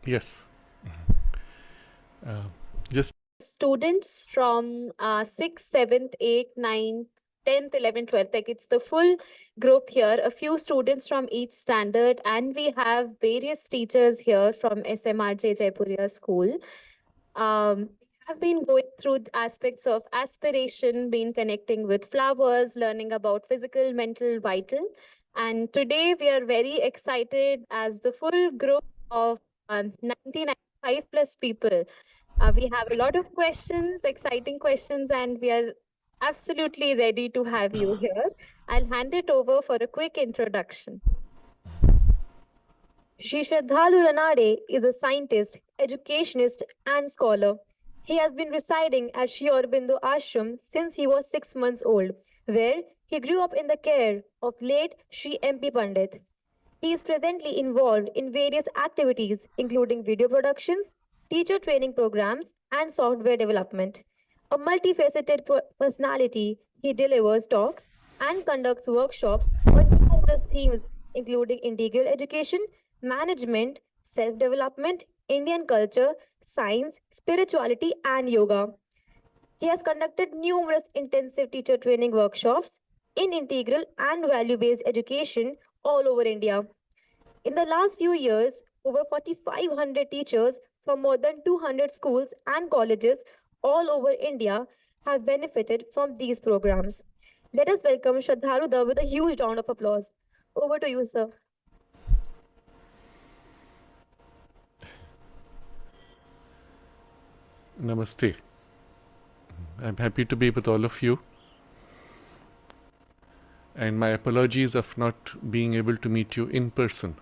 Yes. Just Students from 6th, 7th, 8th, 9th, 10th, 11th, 12th. Like it's the full group here, a few students from each standard, and we have various teachers here from SMRJ Jaipuria School. We have been going through the aspects of aspiration, been connecting with flowers, learning about physical, mental, vital. And today we are very excited as the full group of 95 plus people. We have a lot of questions, exciting questions, and we are absolutely ready to have you here. I'll hand it over for a quick introduction. Shri Sraddhalu Ranade is a scientist, educationist, and scholar. He has been residing at Shri Aurobindo Ashram since he was 6 months old, where he grew up in the care of late Shri M.P. Pandit. He is presently involved in various activities, including video productions, teacher training programs, and software development. A multifaceted personality, he delivers talks and conducts workshops on numerous themes, including integral education, management, self development, Indian culture, science, spirituality, and yoga. He has conducted numerous intensive teacher training workshops in integral and value based education all over India. In the last few years, over 4,500 teachers from more than 200 schools and colleges all over India have benefited from these programs. Let us welcome Shraddhalu with a huge round of applause. Over to you, sir. Namaste. I'm happy to be with all of you. And my apologies of not being able to meet you in person.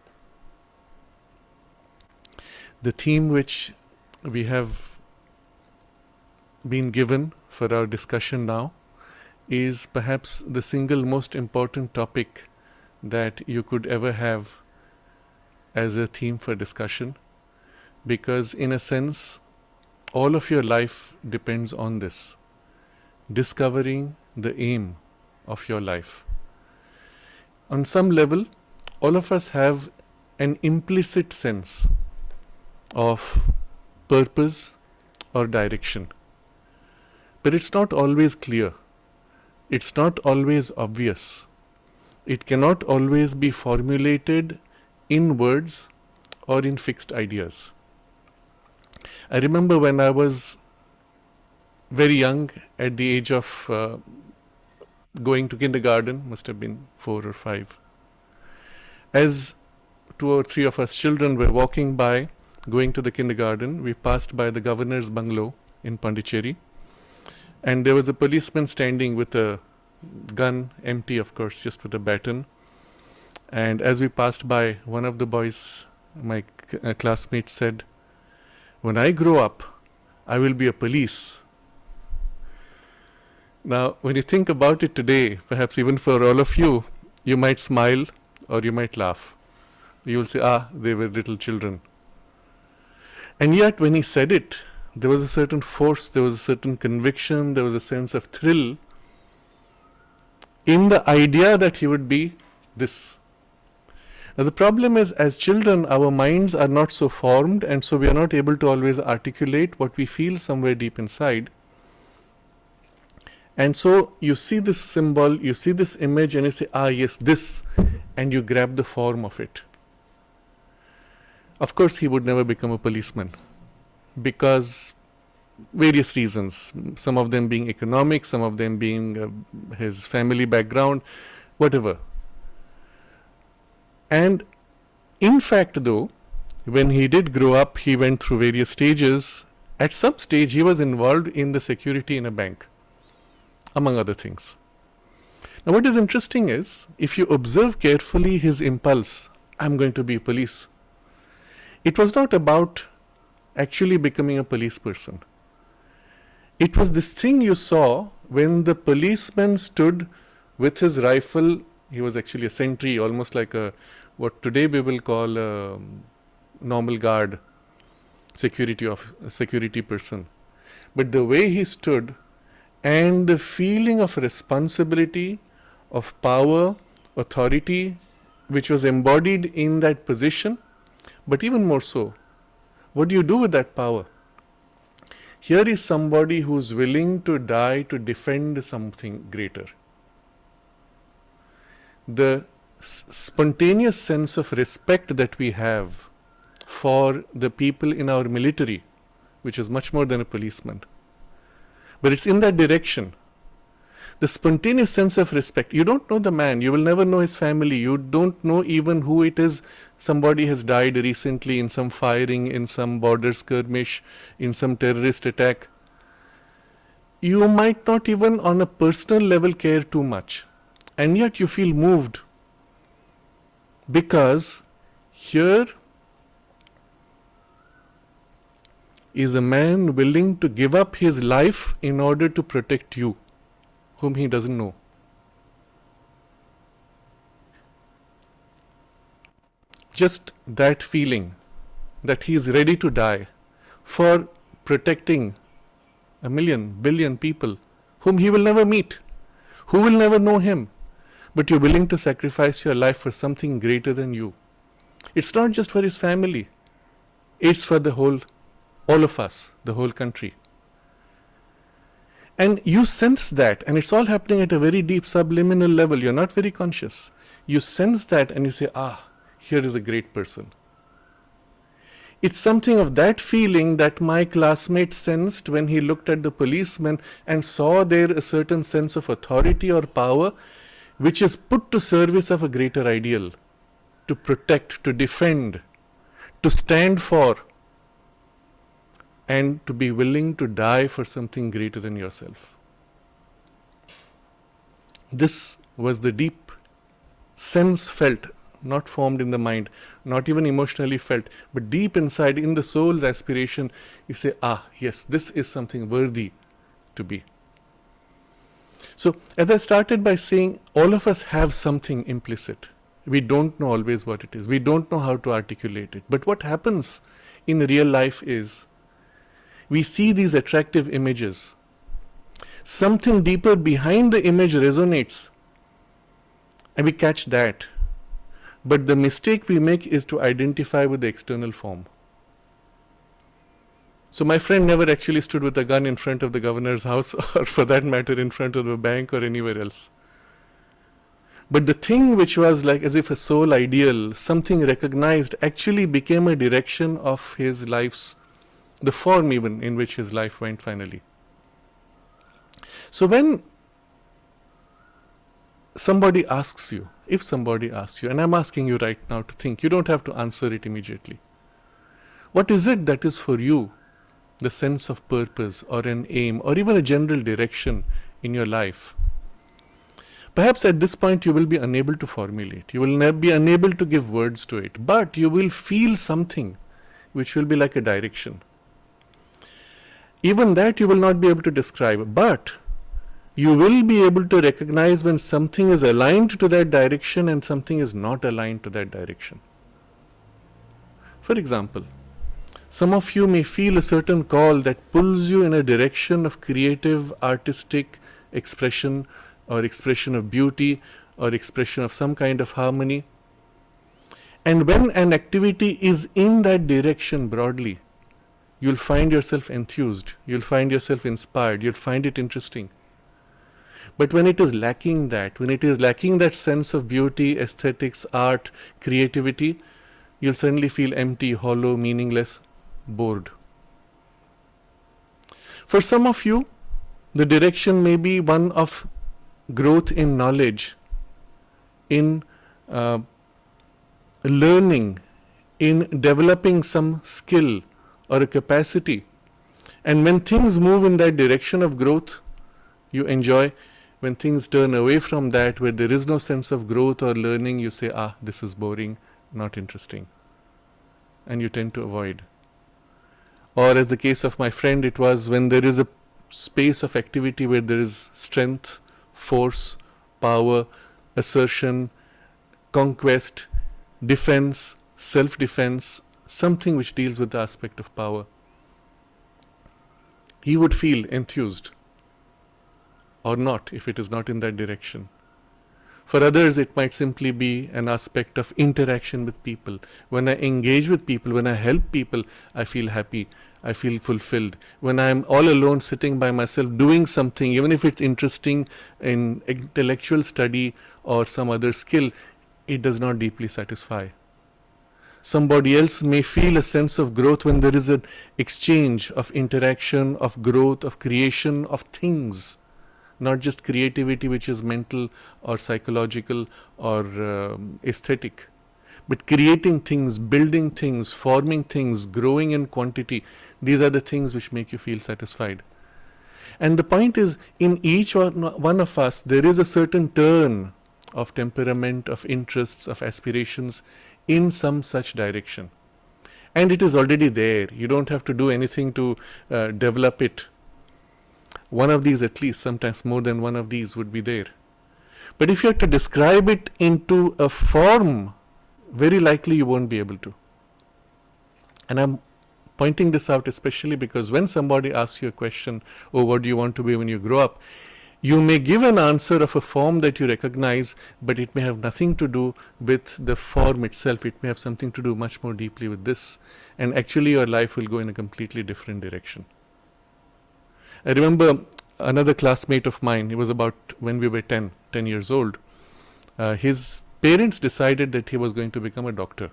The theme which we have been given for our discussion now is perhaps the single most important topic that you could ever have as a theme for discussion, because in a sense, all of your life depends on this, discovering the aim of your life. On some level, all of us have an implicit sense of purpose or direction. But it's not always clear. It's not always obvious. It cannot always be formulated in words or in fixed ideas. I remember when I was very young, at the age of going to kindergarten, must have been 4 or 5. As 2 or 3 of us children were walking by, going to the kindergarten, we passed by the governor's bungalow in Pondicherry, and there was a policeman standing with a gun, empty of course, just with a baton. And as we passed by, one of the boys, my classmate, said, "When I grow up, I will be a police." Now, when you think about it today, perhaps even for all of you, you might smile or you might laugh. You will say, they were little children. And yet, when he said it, there was a certain force, there was a certain conviction, there was a sense of thrill in the idea that he would be this. Now, the problem is, as children, our minds are not so formed, and so we are not able to always articulate what we feel somewhere deep inside. And so you see this symbol, you see this image, and you say, yes, this, and you grab the form of it. Of course, he would never become a policeman, because various reasons, some of them being economic, some of them being his family background, whatever. And in fact, though, when he did grow up, he went through various stages. At some stage, he was involved in the security in a bank, among other things. Now, what is interesting is, if you observe carefully his impulse, I'm going to be police, it was not about actually becoming a police person. It was this thing you saw when the policeman stood with his rifle. He was actually a sentry, almost like what today we will call a normal guard, security person. But the way he stood, and the feeling of responsibility, of power, authority, which was embodied in that position, but even more so, What do you do with that power? Here is somebody who's willing to die to defend something greater. The spontaneous sense of respect that we have for the people in our military, which is much more than a policeman, but it's in that direction. The spontaneous sense of respect. You don't know the man. You will never know his family. You don't know even who it is. Somebody has died recently in some firing, in some border skirmish, in some terrorist attack. You might not even on a personal level care too much. And yet you feel moved. Because here is a man willing to give up his life in order to protect you, whom he doesn't know. Just that feeling that he is ready to die for protecting a million, billion people whom he will never meet, who will never know him, but you're willing to sacrifice your life for something greater than you. It's not just for his family, it's for all of us, the whole country. And you sense that, and it's all happening at a very deep subliminal level. You're not very conscious. You sense that and you say, here is a great person. It's something of that feeling that my classmate sensed when he looked at the policeman and saw there a certain sense of authority or power which is put to service of a greater ideal, to protect, to defend, to stand for, and to be willing to die for something greater than yourself. This was the deep sense felt, not formed in the mind, not even emotionally felt, but deep inside in the soul's aspiration, you say, yes, this is something worthy to be. So, as I started by saying, all of us have something implicit. We don't know always what it is. We don't know how to articulate it. But what happens in real life is, we see these attractive images. Something deeper behind the image resonates, and we catch that. But the mistake we make is to identify with the external form. So my friend never actually stood with a gun in front of the governor's house, or for that matter in front of the bank or anywhere else. But the thing which was like as if a soul ideal, something recognized, actually became a direction of his life's, the form even in which his life went finally. So when somebody asks you, if somebody asks you, and I'm asking you right now to think, you don't have to answer it immediately. What is it that is for you the sense of purpose or an aim or even a general direction in your life? Perhaps at this point you will be unable to formulate. You will be unable to give words to it. But you will feel something which will be like a direction. Even that you will not be able to describe. But you will be able to recognize when something is aligned to that direction and something is not aligned to that direction. For example, some of you may feel a certain call that pulls you in a direction of creative, artistic expression, or expression of beauty, or expression of some kind of harmony. And when an activity is in that direction broadly, you'll find yourself enthused, you'll find yourself inspired, you'll find it interesting. But when it is lacking that, when it is lacking that sense of beauty, aesthetics, art, creativity, you'll suddenly feel empty, hollow, meaningless, bored. For some of you, the direction may be one of growth in knowledge, in learning, in developing some skill or a capacity. And when things move in that direction of growth, you enjoy. When things turn away from that, where there is no sense of growth or learning, you say, this is boring, not interesting. And you tend to avoid. Or as the case of my friend, it was when there is a space of activity where there is strength, force, power, assertion, conquest, defense, self-defense, something which deals with the aspect of power. He would feel enthused, or not if it is not in that direction. For others, it might simply be an aspect of interaction with people. When I engage with people, when I help people, I feel happy, I feel fulfilled. When I'm all alone sitting by myself doing something, even if it's interesting in intellectual study or some other skill, it does not deeply satisfy. Somebody else may feel a sense of growth when there is an exchange of interaction, of growth, of creation of things. Not just creativity, which is mental or psychological or aesthetic, but creating things, building things, forming things, growing in quantity. These are the things which make you feel satisfied. And the point is, in each one of us, there is a certain turn of temperament, of interests, of aspirations in some such direction. And it is already there. You don't have to do anything to develop it. One of these, at least, sometimes more than one of these, would be there. But if you have to describe it into a form, very likely you won't be able to. And I'm pointing this out especially because when somebody asks you a question, oh, what do you want to be when you grow up? You may give an answer of a form that you recognize, but it may have nothing to do with the form itself. It may have something to do much more deeply with this. And actually your life will go in a completely different direction. I remember another classmate of mine, he was about when we were 10 years old. His parents decided that he was going to become a doctor.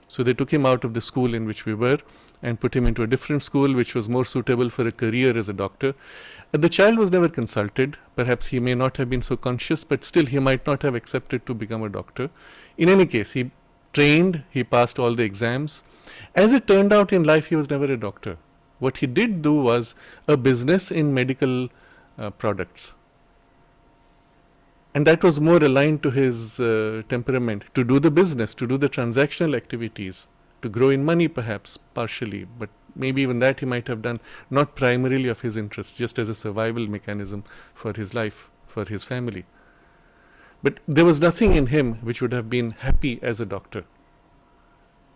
So they took him out of the school in which we were and put him into a different school which was more suitable for a career as a doctor. The child was never consulted. Perhaps he may not have been so conscious, but still he might not have accepted to become a doctor. In any case, he trained, he passed all the exams. As it turned out in life, he was never a doctor. What he did do was a business in medical products. And that was more aligned to his temperament, to do the business, to do the transactional activities, to grow in money perhaps, partially, but maybe even that he might have done, not primarily of his interest, just as a survival mechanism for his life, for his family. But there was nothing in him which would have been happy as a doctor.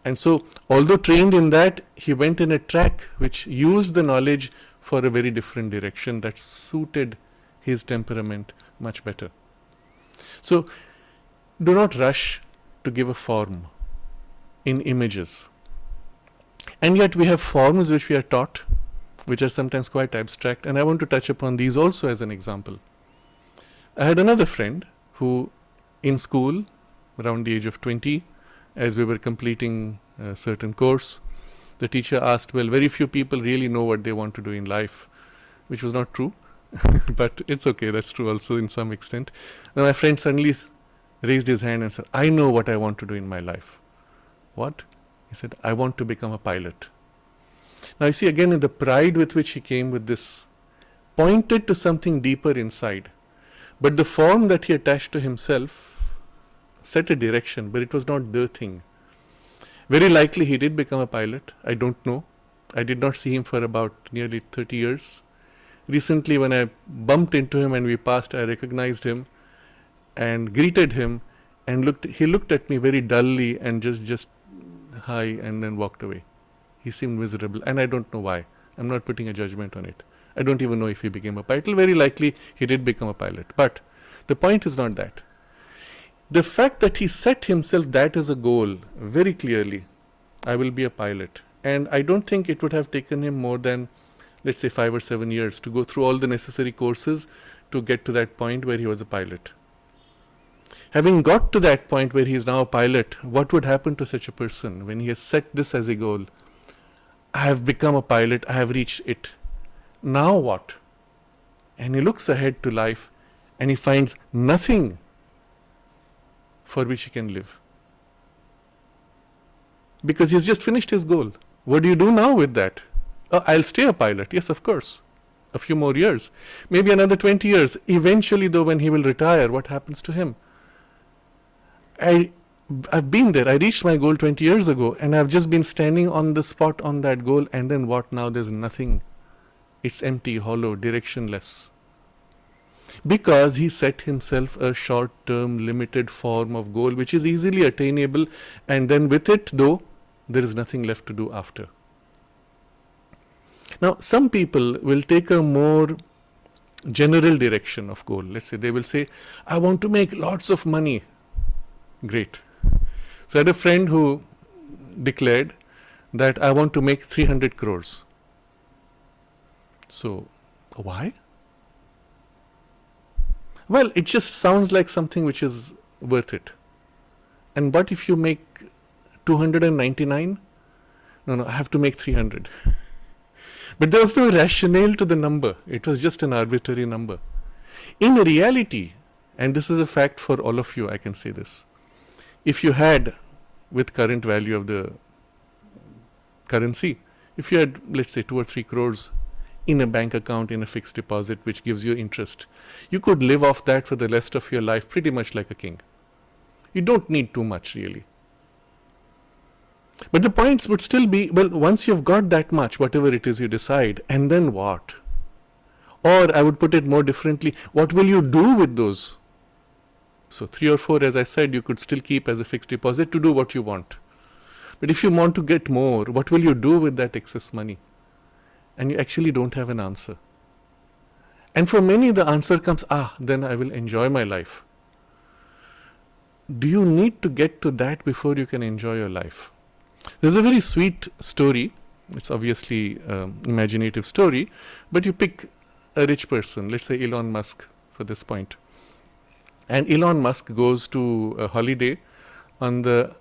And so, although trained in that, he went in a track which used the knowledge for a very different direction that suited his temperament much better. So, do not rush to give a form in images. And yet we have forms which we are taught, which are sometimes quite abstract, and I want to touch upon these also as an example. I had another friend who, in school, around the age of 20, as we were completing a certain course, the teacher asked, well, very few people really know what they want to do in life, which was not true. But it's okay, that's true also in some extent. Now my friend suddenly raised his hand and said, I know what I want to do in my life. What? He said, I want to become a pilot. Now you see, again, in the pride with which he came with this, pointed to something deeper inside. But the form that he attached to himself set a direction, but it was not the thing. Very likely he did become a pilot. I don't know. I did not see him for about nearly 30 years. Recently, when I bumped into him and we passed, I recognized him and greeted him, and he looked at me very dully and just hi, and then walked away. He seemed miserable, and I don't know why. I'm not putting a judgment on it. I don't even know if he became a pilot. Very likely he did become a pilot. But the point is not that. The fact that he set himself that as a goal very clearly, I will be a pilot. And I don't think it would have taken him more than, let's say, 5 or 7 years to go through all the necessary courses to get to that point where he was a pilot. Having got to that point where he is now a pilot, what would happen to such a person when he has set this as a goal? I have become a pilot, I have reached it. Now what? And he looks ahead to life and he finds nothing for which he can live. Because he's just finished his goal. What do you do now with that? I'll stay a pilot. Yes, of course. A few more years. Maybe another 20 years. Eventually, though, when he will retire, what happens to him? I've been there. I reached my goal 20 years ago, and I've just been standing on the spot on that goal, and then what now? There's nothing. It's empty, hollow, directionless. Because he set himself a short-term, limited form of goal, which is easily attainable, and then with it, though, there is nothing left to do after. Now, some people will take a more general direction of goal. Let's say they will say, I want to make lots of money. Great. So I had a friend who declared that I want to make 300 crores. So, why? Well, it just sounds like something which is worth it. And what if you make 299? No, I have to make 300. But there was no rationale to the number. It was just an arbitrary number. In reality, and this is a fact for all of you, I can say this. If you had, with current value of the currency, if you had, let's say, 2 or 3 crores in a bank account, in a fixed deposit, which gives you interest, you could live off that for the rest of your life pretty much like a king. You don't need too much, really. But the points would still be, well, once you've got that much, whatever it is you decide, and then what? Or I would put it more differently, what will you do with those? So 3 or 4, as I said, you could still keep as a fixed deposit to do what you want. But if you want to get more, what will you do with that excess money? And you actually don't have an answer. And for many, the answer comes, then I will enjoy my life. Do you need to get to that before you can enjoy your life? There's a very sweet story. It's obviously imaginative story, but you pick a rich person, let's say Elon Musk for this point. And Elon Musk goes to a holiday on the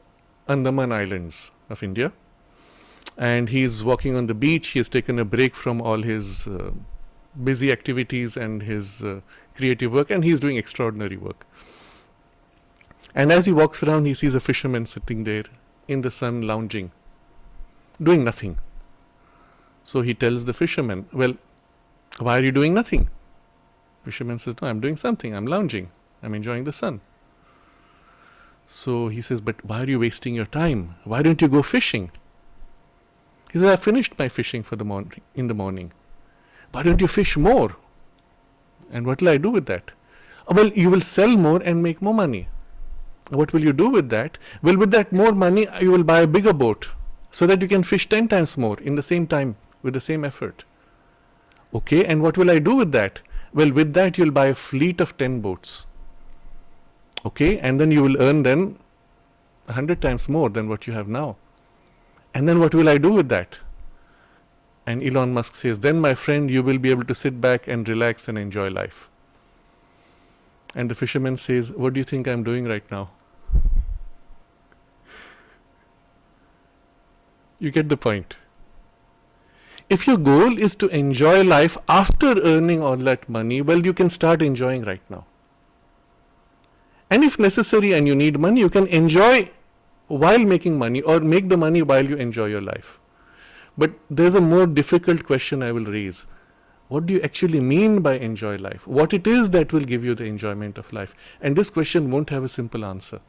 Andaman Islands of India. And he's walking on the beach. He has taken a break from all his busy activities and his creative work, and he's doing extraordinary work. And as he walks around, he sees a fisherman sitting there in the sun, lounging, doing nothing. So he tells the fisherman, well, why are you doing nothing? Fisherman says, no, I'm doing something. I'm lounging. I'm enjoying the sun. So he says, but why are you wasting your time? Why don't you go fishing? He says, I finished my fishing for the morning, in the morning. Why don't you fish more? And what will I do with that? Well, you will sell more and make more money. What will you do with that? Well, with that more money, you will buy a bigger boat so that you can fish 10 times more in the same time with the same effort. Okay, and what will I do with that? Well, with that, you'll buy a fleet of 10 boats. Okay, and then you will earn then 100 times more than what you have now. And then what will I do with that? And Elon Musk says, then my friend, you will be able to sit back and relax and enjoy life. And the fisherman says, what do you think I'm doing right now? You get the point. If your goal is to enjoy life after earning all that money, well, you can start enjoying right now. And if necessary and you need money, you can enjoy while making money, or make the money while you enjoy your life. But there's a more difficult question I will raise. What do you actually mean by enjoy life? What it is that will give you the enjoyment of life? And this question won't have a simple answer.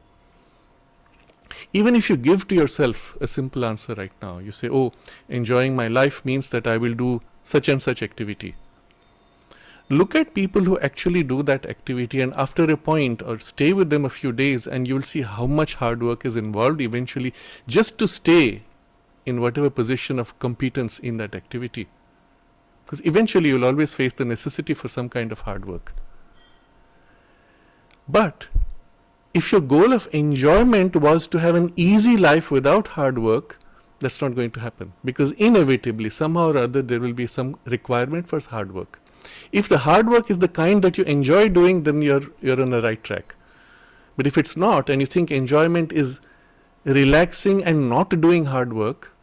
Even if you give to yourself a simple answer right now, you say, oh, enjoying my life means that I will do such and such activity. Look at people who actually do that activity, and after a point, or stay with them a few days, and you will see how much hard work is involved eventually just to stay in whatever position of competence in that activity. Because eventually you'll always face the necessity for some kind of hard work. But if your goal of enjoyment was to have an easy life without hard work, that's not going to happen. Because inevitably, somehow or other, there will be some requirement for hard work. If the hard work is the kind that you enjoy doing, then you're on the right track. But if it's not, and you think enjoyment is relaxing and not doing hard work,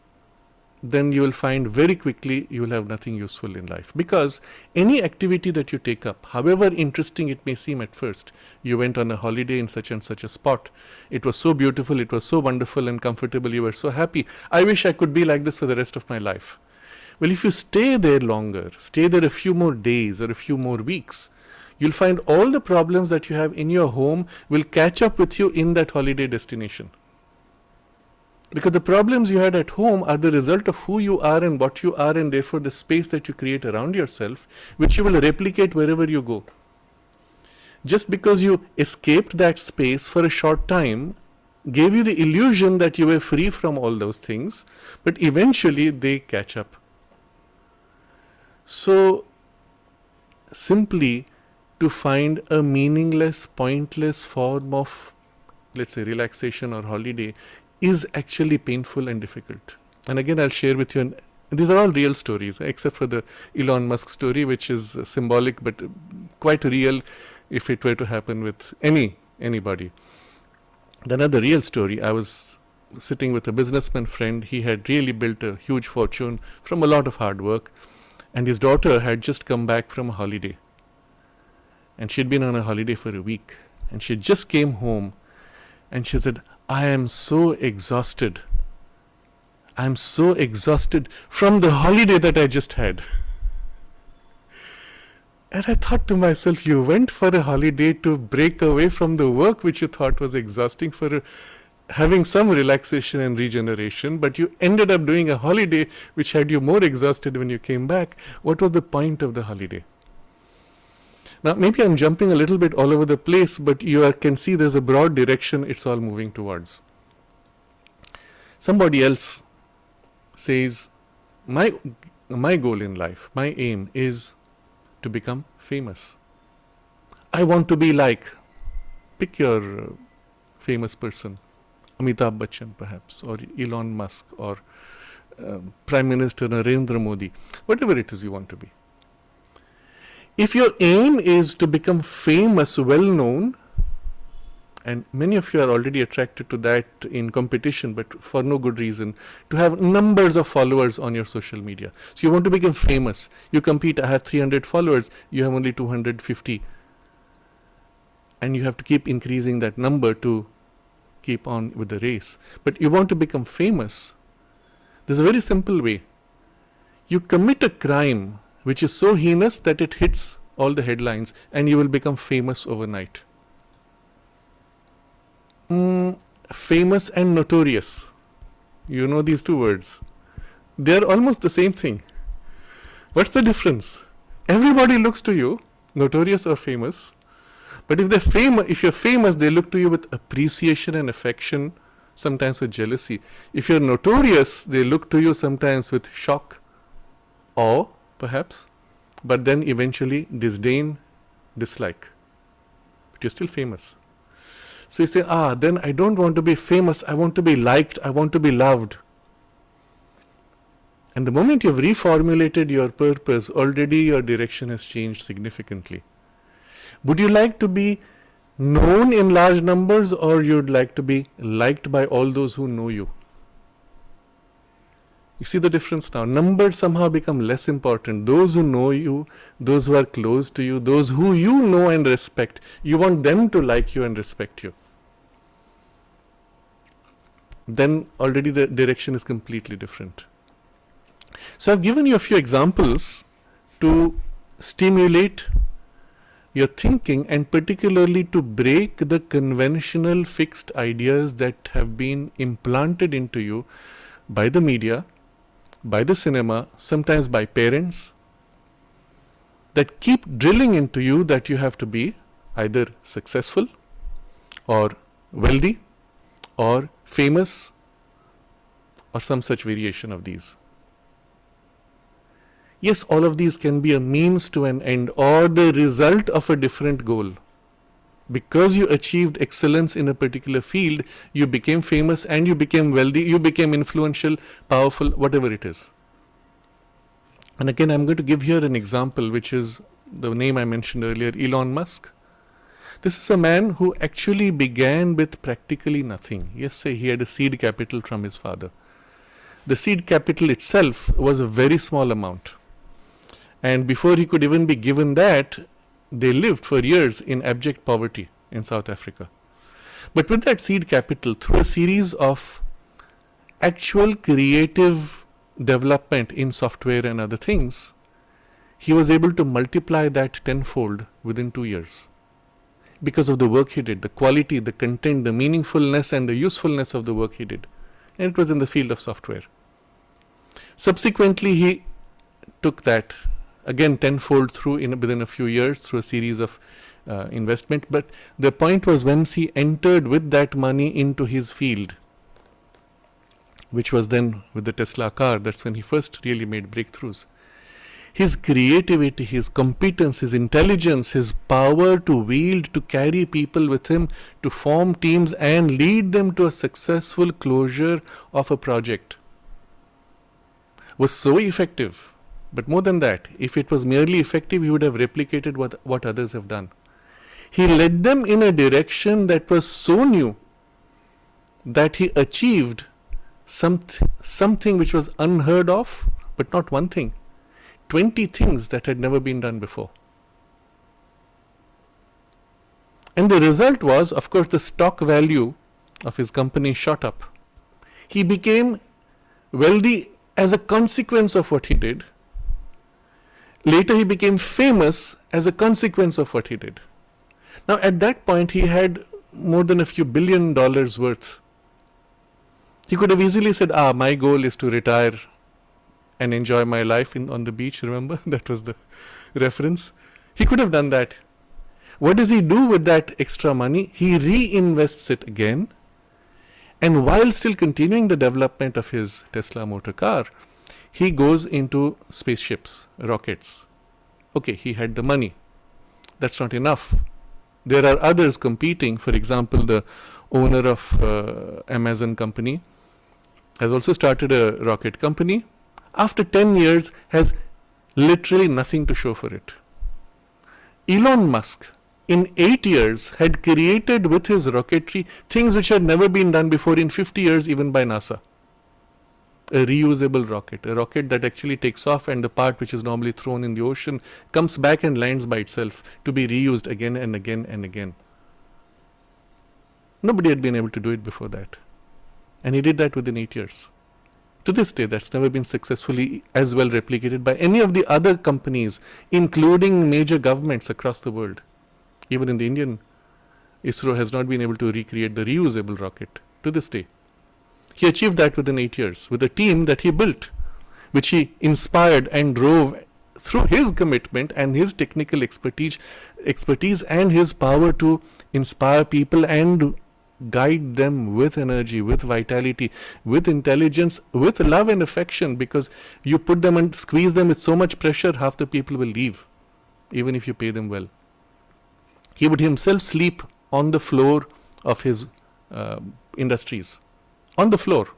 then you will find very quickly you will have nothing useful in life. Because any activity that you take up, however interesting it may seem at first, you went on a holiday in such and such a spot. It was so beautiful, it was so wonderful and comfortable, you were so happy. I wish I could be like this for the rest of my life. Well, if you stay there longer, stay there a few more days or a few more weeks, you'll find all the problems that you have in your home will catch up with you in that holiday destination. Because the problems you had at home are the result of who you are and what you are, and therefore the space that you create around yourself, which you will replicate wherever you go. Just because you escaped that space for a short time gave you the illusion that you were free from all those things, but eventually they catch up. So simply to find a meaningless, pointless form of, let's say, relaxation or holiday is actually painful and difficult. And again, I'll share with you, these are all real stories, except for the Elon Musk story, which is symbolic but quite real if it were to happen with anybody. Another real story, I was sitting with a businessman friend. He had really built a huge fortune from a lot of hard work, and his daughter had just come back from a holiday. And she'd been on a holiday for a week, and she just came home, and she said, I am so exhausted. I'm so exhausted from the holiday that I just had. And I thought to myself, you went for a holiday to break away from the work which you thought was exhausting, for having some relaxation and regeneration, but you ended up doing a holiday which had you more exhausted when you came back. What was the point of the holiday? Now, maybe I'm jumping a little bit all over the place, but you can see there's a broad direction it's all moving towards. Somebody else says, my goal in life, my aim is to become famous. I want to be like, pick your famous person, Amitabh Bachchan perhaps, or Elon Musk, or Prime Minister Narendra Modi, whatever it is you want to be. If your aim is to become famous, well known, and many of you are already attracted to that in competition, but for no good reason, to have numbers of followers on your social media. So you want to become famous. You compete, I have 300 followers, you have only 250. And you have to keep increasing that number to keep on with the race. But you want to become famous. There's a very simple way. You commit a crime which is so heinous that it hits all the headlines, and you will become famous overnight. Famous and notorious. You know these two words. They are almost the same thing. What's the difference? Everybody looks to you, notorious or famous, but if you're famous, they look to you with appreciation and affection, sometimes with jealousy. If you're notorious, they look to you sometimes with shock, awe, perhaps, but then eventually disdain, dislike. But you're still famous. So you say, then I don't want to be famous, I want to be liked, I want to be loved. And the moment you've reformulated your purpose, already your direction has changed significantly. Would you like to be known in large numbers, or you'd like to be liked by all those who know you? You see the difference now. Numbers somehow become less important. Those who know you, those who are close to you, those who you know and respect, you want them to like you and respect you. Then already the direction is completely different. So I've given you a few examples to stimulate your thinking, and particularly to break the conventional fixed ideas that have been implanted into you by the media, by the cinema, sometimes by parents, that keep drilling into you that you have to be either successful or wealthy or famous or some such variation of these. Yes, all of these can be a means to an end or the result of a different goal. Because you achieved excellence in a particular field, you became famous and you became wealthy, you became influential, powerful, whatever it is. And again, I'm going to give here an example, which is the name I mentioned earlier, Elon Musk. This is a man who actually began with practically nothing. Yes, say he had a seed capital from his father. The seed capital itself was a very small amount. And before he could even be given that, they lived for years in abject poverty in South Africa. But with that seed capital, through a series of actual creative development in software and other things, he was able to multiply that tenfold within 2 years. Because of the work he did, the quality, the content, the meaningfulness and the usefulness of the work he did. And it was in the field of software. Subsequently, he took that again tenfold within a few years through a series of investment. But the point was, once he entered with that money into his field, which was then with the Tesla car, that's when he first really made breakthroughs. His creativity, his competence, his intelligence, his power to wield, to carry people with him, to form teams and lead them to a successful closure of a project was so effective. But more than that, if it was merely effective, he would have replicated what others have done. He led them in a direction that was so new that he achieved something which was unheard of, but not one thing, 20 things that had never been done before. And the result was, of course, the stock value of his company shot up. He became wealthy as a consequence of what he did. Later, he became famous as a consequence of what he did. Now, at that point, he had more than a few $1 billion worth. He could have easily said, my goal is to retire and enjoy my life on the beach. Remember? That was the reference. He could have done that. What does he do with that extra money? He reinvests it again. And while still continuing the development of his Tesla motor car, he goes into spaceships, rockets. Okay, he had the money. That's not enough. There are others competing. For example, the owner of Amazon company has also started a rocket company. After 10 years, has literally nothing to show for it. Elon Musk, in 8 years, had created with his rocketry things which had never been done before in 50 years, even by NASA. A reusable rocket, a rocket that actually takes off and the part which is normally thrown in the ocean comes back and lands by itself to be reused again and again and again. Nobody had been able to do it before that. And he did that within 8 years. To this day, that's never been successfully as well replicated by any of the other companies, including major governments across the world. Even in the Indian, ISRO has not been able to recreate the reusable rocket to this day. He achieved that within 8 years with a team that he built, which he inspired and drove through his commitment and his technical expertise and his power to inspire people and guide them with energy, with vitality, with intelligence, with love and affection, because you put them and squeeze them with so much pressure, half the people will leave, even if you pay them well. He would himself sleep on the floor of his industries, on the floor,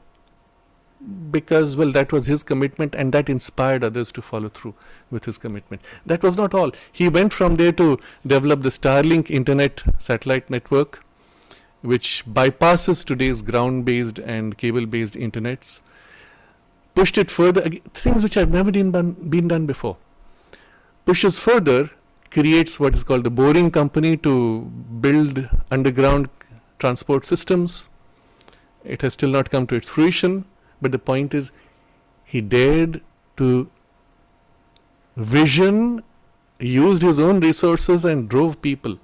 because, well, that was his commitment and that inspired others to follow through with his commitment. That was not all. He went from there to develop the Starlink internet satellite network, which bypasses today's ground-based and cable-based internets, pushed it further, things which have never been done before. Pushes further, creates what is called the Boring Company to build underground transport systems. It has still not come to its fruition, but the point is, he dared to vision, used his own resources and drove people.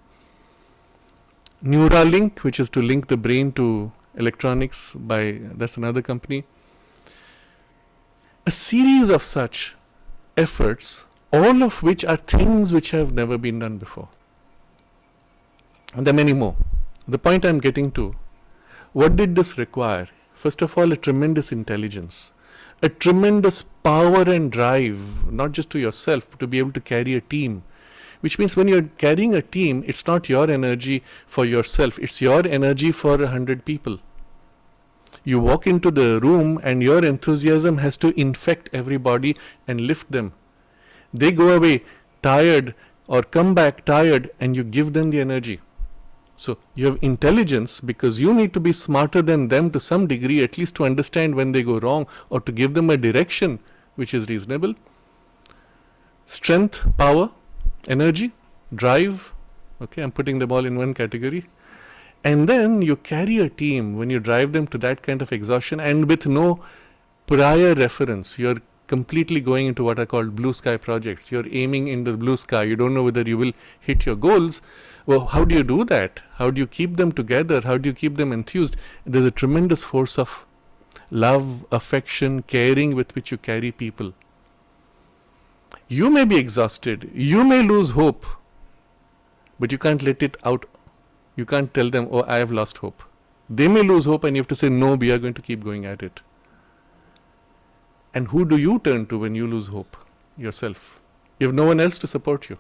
Neuralink, which is to link the brain to electronics that's another company. A series of such efforts, all of which are things which have never been done before. And there are many more. The point I'm getting to, what did this require? First of all, a tremendous intelligence, a tremendous power and drive, not just to yourself, but to be able to carry a team. Which means when you're carrying a team, it's not your energy for yourself, it's your energy for 100 people. You walk into the room and your enthusiasm has to infect everybody and lift them. They go away tired or come back tired and you give them the energy. So you have intelligence because you need to be smarter than them to some degree, at least to understand when they go wrong or to give them a direction which is reasonable. Strength, power, energy, drive. Okay, I'm putting them all in one category. And then you carry a team when you drive them to that kind of exhaustion and with no prior reference. You're completely going into what are called blue sky projects. You're aiming in the blue sky. You don't know whether you will hit your goals. Well, how do you do that? How do you keep them together? How do you keep them enthused? There's a tremendous force of love, affection, caring with which you carry people. You may be exhausted. You may lose hope. But you can't let it out. You can't tell them, oh, I have lost hope. They may lose hope and you have to say, no, we are going to keep going at it. And who do you turn to when you lose hope? Yourself. You have no one else to support you.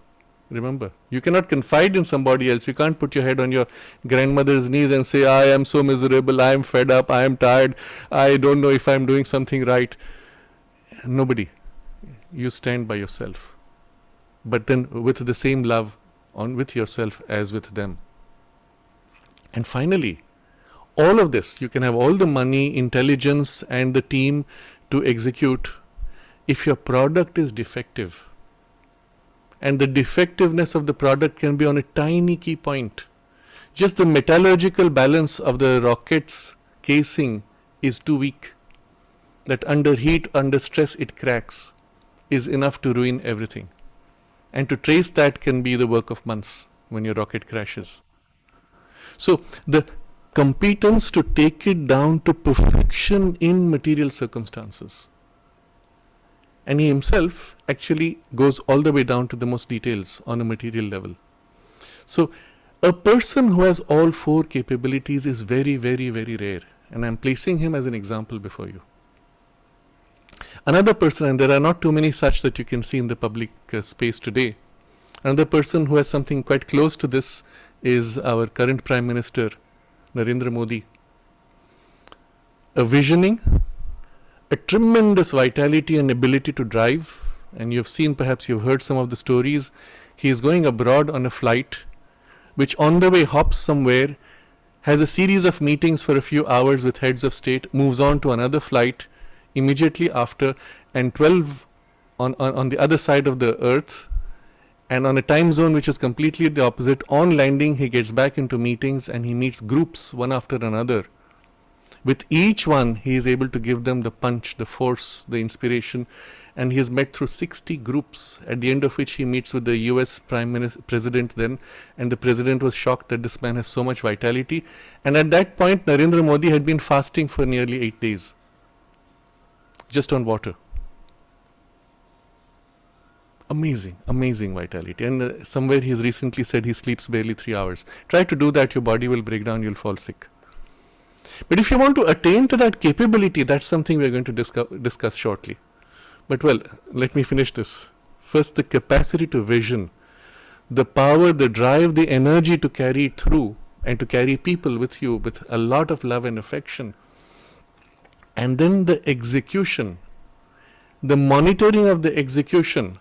Remember, you cannot confide in somebody else. You can't put your head on your grandmother's knees and say, I am so miserable, I am fed up, I am tired, I don't know if I am doing something right. Nobody. You stand by yourself. But then with the same love on with yourself as with them. And finally, all of this, you can have all the money, intelligence, and the team to execute. If your product is defective, and the defectiveness of the product can be on a tiny key point, just the metallurgical balance of the rocket's casing is too weak, that under heat, under stress, it cracks, is enough to ruin everything. And to trace that can be the work of months when your rocket crashes. So the competence to take it down to perfection in material circumstances. And he himself actually goes all the way down to the most details on a material level. So a person who has all four capabilities is very, very, very rare. And I'm placing him as an example before you. Another person, and there are not too many such that you can see in the public space today. Another person who has something quite close to this is our current Prime Minister, Narendra Modi. A visioning, a tremendous vitality and ability to drive. And you've seen, perhaps you've heard some of the stories. He is going abroad on a flight, which on the way hops somewhere, has a series of meetings for a few hours with heads of state, moves on to another flight immediately after, and 12 on the other side of the earth, and on a time zone which is completely the opposite. On landing, he gets back into meetings and he meets groups one after another. With each one, he is able to give them the punch, the force, the inspiration. And he has met through 60 groups, at the end of which he meets with the US President then. And the President was shocked that this man has so much vitality. And at that point, Narendra Modi had been fasting for nearly 8 days. Just on water. Amazing, amazing vitality. And somewhere he has recently said he sleeps barely 3 hours. Try to do that, your body will break down, you'll fall sick. But if you want to attain to that capability, that's something we're going to discuss shortly. But well, let me finish this. First, the capacity to vision, the power, the drive, the energy to carry it through and to carry people with you with a lot of love and affection. And then the execution, the monitoring of the execution,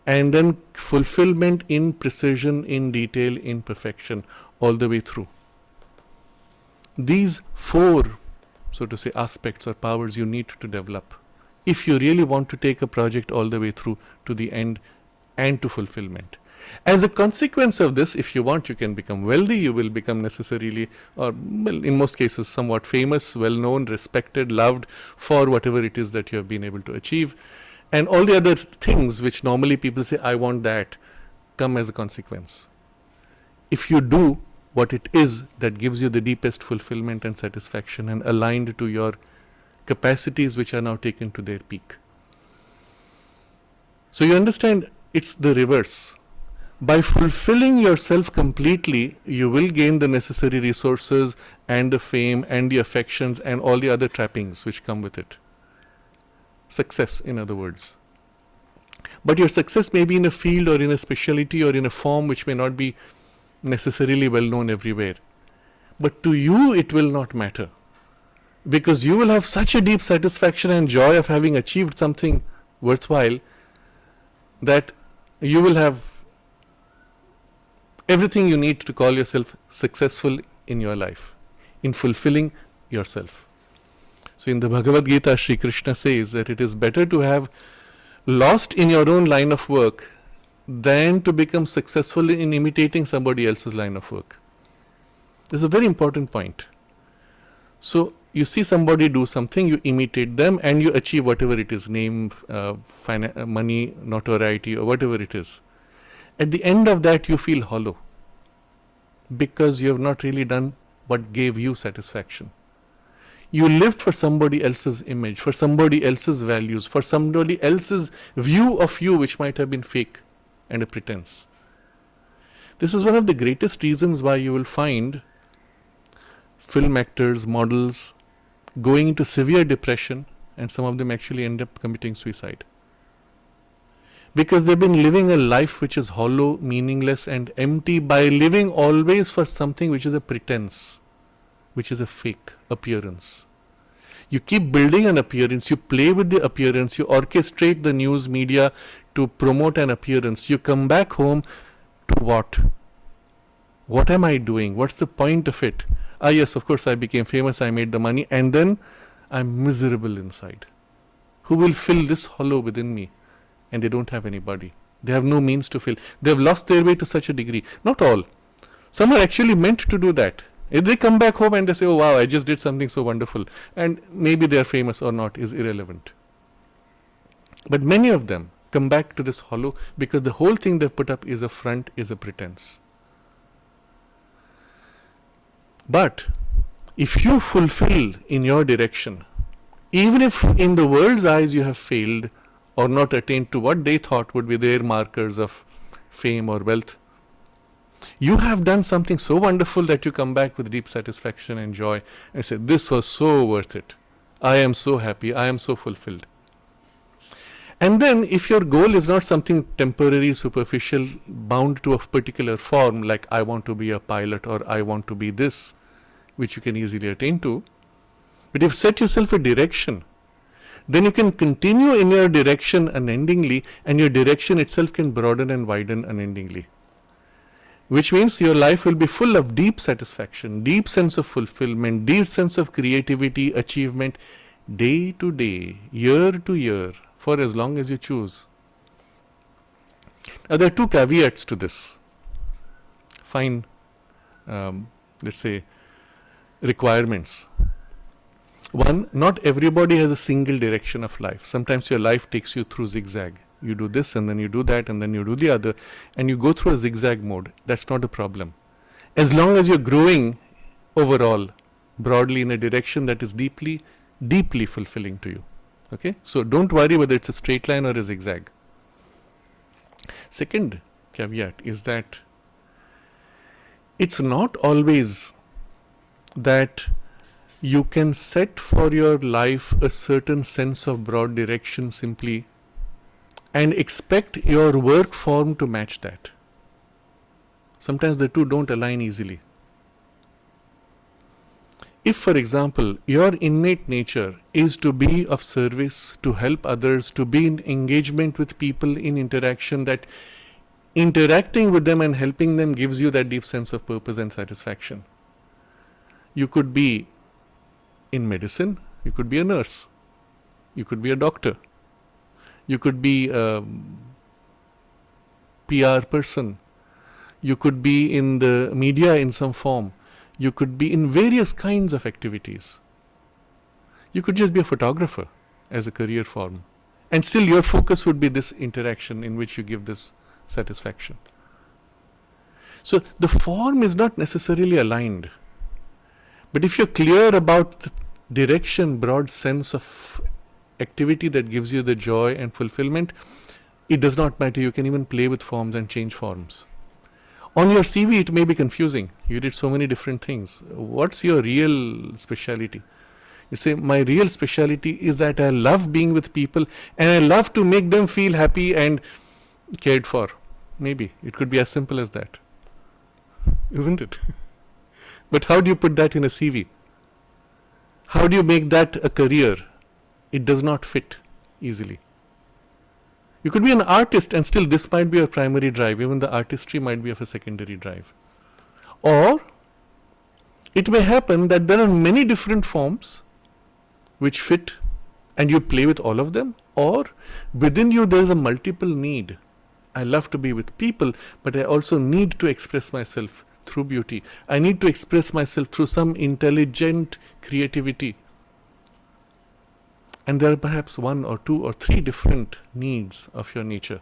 and then fulfillment in precision, in detail, in perfection, all the way through. These four, so to say, aspects or powers you need to develop if you really want to take a project all the way through to the end and to fulfillment. As a consequence of this, if you want, you can become wealthy, you will become necessarily, or well, in most cases, somewhat famous, well-known, respected, loved for whatever it is that you have been able to achieve. And all the other things which normally people say, I want that, come as a consequence. If you do what it is that gives you the deepest fulfillment and satisfaction and aligned to your capacities which are now taken to their peak. So you understand, it's the reverse. By fulfilling yourself completely, you will gain the necessary resources and the fame and the affections and all the other trappings which come with it. Success, in other words. But your success may be in a field or in a specialty or in a form which may not be necessarily well known everywhere. But to you, it will not matter. Because you will have such a deep satisfaction and joy of having achieved something worthwhile that you will have everything you need to call yourself successful in your life, in fulfilling yourself. So in the Bhagavad Gita, Sri Krishna says that it is better to have lost in your own line of work than to become successful in imitating somebody else's line of work. This is a very important point. So you see somebody do something, you imitate them and you achieve whatever it is, name, money, notoriety or whatever it is. At the end of that, you feel hollow because you have not really done what gave you satisfaction. You lived for somebody else's image, for somebody else's values, for somebody else's view of you, which might have been fake and a pretense. This is one of the greatest reasons why you will find film actors, models going into severe depression, and some of them actually end up committing suicide. because they've been living a life which is hollow, meaningless, and empty by living always for something which is a pretense, which is a fake appearance. You keep building an appearance, you play with the appearance, you orchestrate the news media to promote an appearance. You come back home to what? What am I doing? What's the point of it? Ah, yes, of course, I became famous, I made the money, and then I'm miserable inside. Who will fill this hollow within me? And they don't have anybody. They have no means to fill. They have lost their way to such a degree. Not all. Some are actually meant to do that. If they come back home and they say, oh wow, I just did something so wonderful, and maybe they are famous or not is irrelevant. But many of them come back to this hollow because the whole thing they put up is a front, is a pretense. But if you fulfill in your direction, even if in the world's eyes you have failed or not attained to what they thought would be their markers of fame or wealth, you have done something so wonderful that you come back with deep satisfaction and joy and say, this was so worth it. I am so happy. I am so fulfilled. And then if your goal is not something temporary, superficial, bound to a particular form, like I want to be a pilot or I want to be this, which you can easily attain to, but if set yourself a direction, then you can continue in your direction unendingly, and your direction itself can broaden and widen unendingly. Which means your life will be full of deep satisfaction, deep sense of fulfillment, deep sense of creativity, achievement, day to day, year to year, for as long as you choose. Now there are two caveats to this. Fine, let's say, requirements. One, not everybody has a single direction of life. Sometimes your life takes you through zigzag. You do this and then you do that and then you do the other, and you go through a zigzag mode. That's not a problem. As long as you're growing overall, broadly in a direction that is deeply, deeply fulfilling to you. Okay? So don't worry whether it's a straight line or a zigzag. Second caveat is that it's not always that you can set for your life a certain sense of broad direction simply and expect your work form to match that. Sometimes the two don't align easily. If, for example, your innate nature is to be of service, to help others, to be in engagement with people, in interaction, that interacting with them and helping them gives you that deep sense of purpose and satisfaction. You could be in medicine, you could be a nurse, you could be a doctor, you could be a PR person, you could be in the media in some form, you could be in various kinds of activities. You could just be a photographer as a career form, and still your focus would be this interaction in which you give this satisfaction. So the form is not necessarily aligned. But if you're clear about the direction, broad sense of activity that gives you the joy and fulfillment, it does not matter. You can even play with forms and change forms. On your CV, it may be confusing. You did so many different things. What's your real speciality? You say, my real speciality is that I love being with people and I love to make them feel happy and cared for. Maybe. It could be as simple as that. Isn't it? But how do you put that in a CV? How do you make that a career? It does not fit easily. You could be an artist and still this might be your primary drive. Even the artistry might be of a secondary drive. Or it may happen that there are many different forms which fit and you play with all of them. Or within you there is a multiple need. I love to be with people, but I also need to express myself through beauty. I need to express myself through some intelligent creativity. And there are perhaps one or two or three different needs of your nature.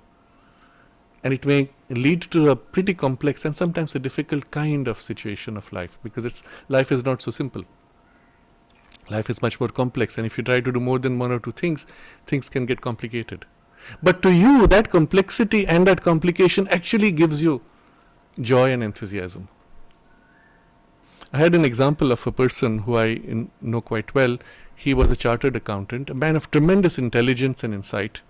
And it may lead to a pretty complex and sometimes a difficult kind of situation of life, because life is not so simple. Life is much more complex, and if you try to do more than one or two things, things can get complicated. But to you, that complexity and that complication actually gives you joy and enthusiasm. I had an example of a person who I know quite well. He was a chartered accountant, a man of tremendous intelligence and insight.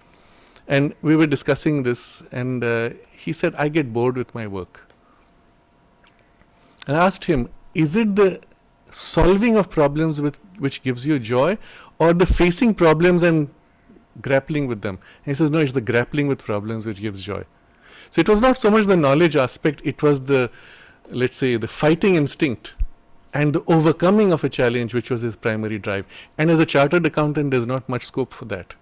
And we were discussing this, and he said, I get bored with my work. And I asked him, is it the solving of problems which gives you joy, or the facing problems and grappling with them? And he says, no, it's the grappling with problems which gives joy. So it was not so much the knowledge aspect, it was the, let's say, the fighting instinct and the overcoming of a challenge which was his primary drive. And as a chartered accountant, there's not much scope for that.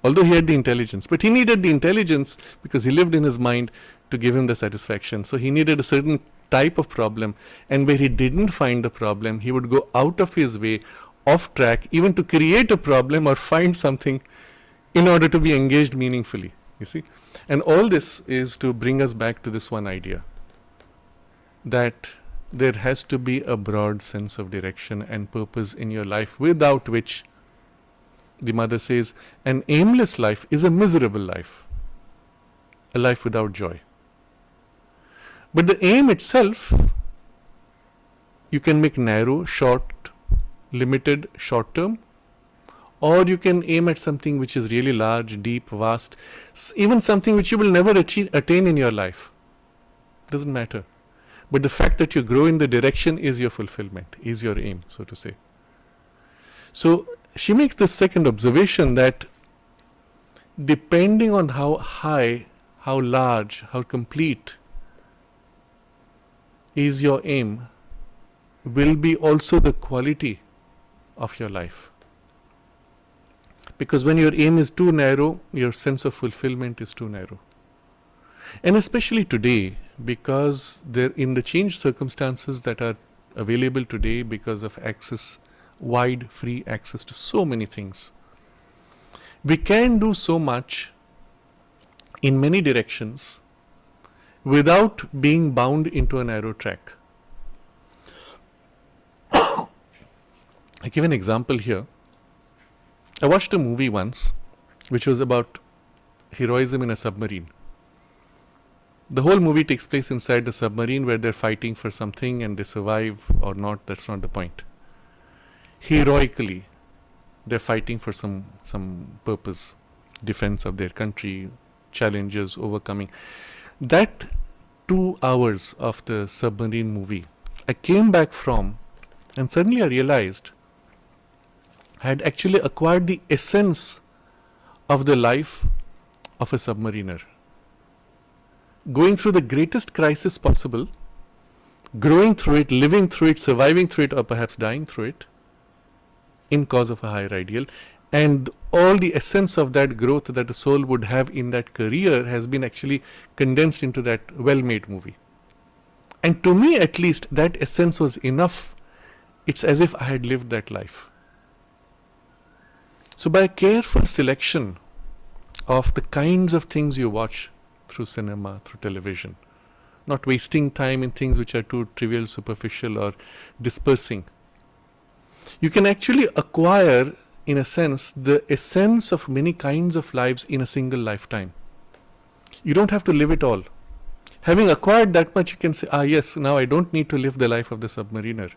Although he had the intelligence, but he needed the intelligence because he lived in his mind to give him the satisfaction. So he needed a certain type of problem, and where he didn't find the problem, he would go out of his way, off track, even to create a problem or find something in order to be engaged meaningfully, you see. And all this is to bring us back to this one idea, that there has to be a broad sense of direction and purpose in your life, without which, the mother says, an aimless life is a miserable life, a life without joy. But the aim itself, you can make narrow, short, limited, short term, or you can aim at something which is really large, deep, vast, even something which you will never attain in your life. Doesn't matter. But the fact that you grow in the direction is your fulfillment, is your aim, so to say. So she makes this second observation, that depending on how high, how large, how complete is your aim, will be also the quality of your life. Because when your aim is too narrow, your sense of fulfillment is too narrow. And especially today, because in the changed circumstances that are available today because of access, wide, free access to so many things, we can do so much in many directions without being bound into a narrow track. I give an example here. I watched a movie once which was about heroism in a submarine. The whole movie takes place inside the submarine where they're fighting for something and they survive or not, that's not the point. Heroically, they're fighting for some purpose, defense of their country, challenges, overcoming. That 2 hours of the submarine movie, I came back from, and suddenly I realized I had actually acquired the essence of the life of a submariner. Going through the greatest crisis possible, growing through it, living through it, surviving through it, or perhaps dying through it, in cause of a higher ideal. And all the essence of that growth that a soul would have in that career has been actually condensed into that well-made movie. And to me, at least, that essence was enough. It's as if I had lived that life. So by a careful selection of the kinds of things you watch through cinema, through television, not wasting time in things which are too trivial, superficial, or dispersing, you can actually acquire, in a sense, the essence of many kinds of lives in a single lifetime. You don't have to live it all. Having acquired that much, you can say, yes, now I don't need to live the life of the submariner,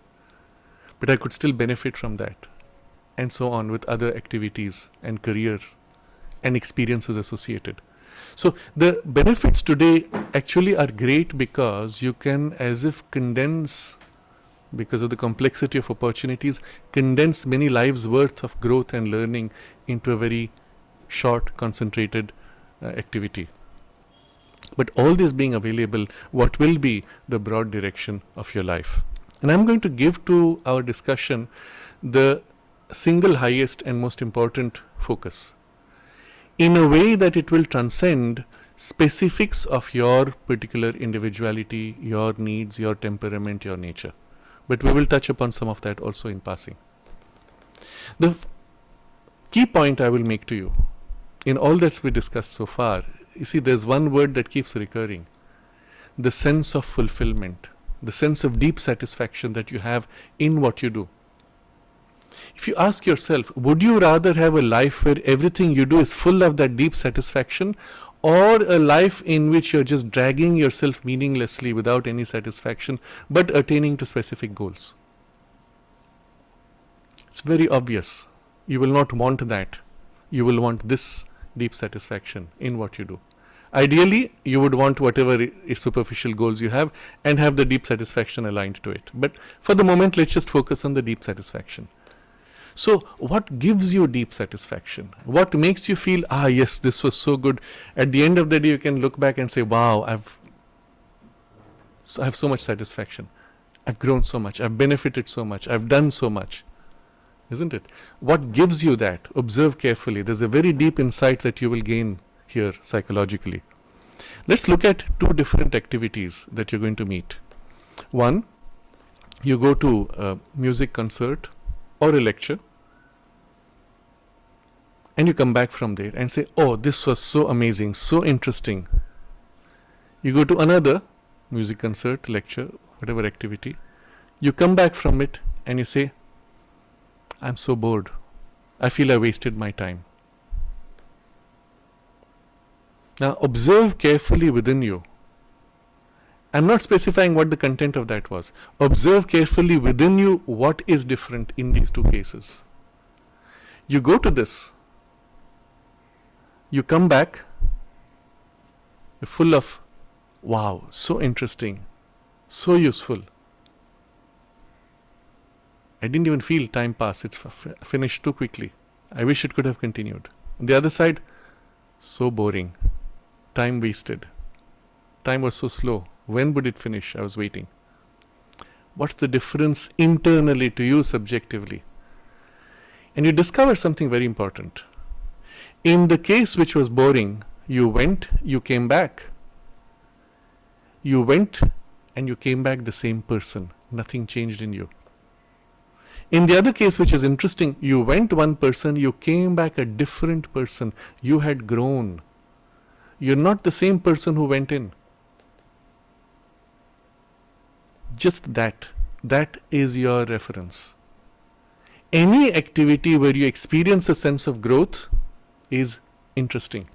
but I could still benefit from that, and so on with other activities and career and experiences associated. So the benefits today actually are great because you can, as if condense, because of the complexity of opportunities, condense many lives worth of growth and learning into a very short, concentrated activity. But all this being available, what will be the broad direction of your life? And I'm going to give to our discussion the single highest and most important focus, in a way that it will transcend specifics of your particular individuality, your needs, your temperament, your nature. But we will touch upon some of that also in passing. The key point I will make to you in all that we discussed so far, you see, there's one word that keeps recurring: the sense of fulfillment, the sense of deep satisfaction that you have in what you do. If you ask yourself, would you rather have a life where everything you do is full of that deep satisfaction, or a life in which you're just dragging yourself meaninglessly without any satisfaction but attaining to specific goals? It's very obvious. You will not want that. You will want this deep satisfaction in what you do. Ideally, you would want whatever superficial goals you have and have the deep satisfaction aligned to it. But for the moment, let's just focus on the deep satisfaction. So, what gives you deep satisfaction? What makes you feel, yes, this was so good? At the end of the day, you can look back and say, wow, I have so much satisfaction. I've grown so much. I've benefited so much. I've done so much. Isn't it? What gives you that? Observe carefully. There's a very deep insight that you will gain here psychologically. Let's look at two different activities that you're going to meet. One, you go to a music concert or a lecture, and you come back from there and say, oh, this was so amazing, so interesting. You go to another music concert, lecture, whatever activity, you come back from it and you say, I'm so bored. I feel I wasted my time. Now observe carefully within you. I'm not specifying what the content of that was. Observe carefully within you what is different in these two cases. You go to this, you come back, you're full of, wow, so interesting, so useful. I didn't even feel time pass. It's finished too quickly. I wish it could have continued. On the other side, so boring. Time wasted. Time was so slow. When would it finish? I was waiting. What's the difference internally to you subjectively? And you discover something very important. In the case which was boring, you went, you came back. You went and you came back the same person. Nothing changed in you. In the other case, which is interesting, you went one person, you came back a different person. You had grown. You're not the same person who went in. Just that. That is your reference. Any activity where you experience a sense of growth is interesting.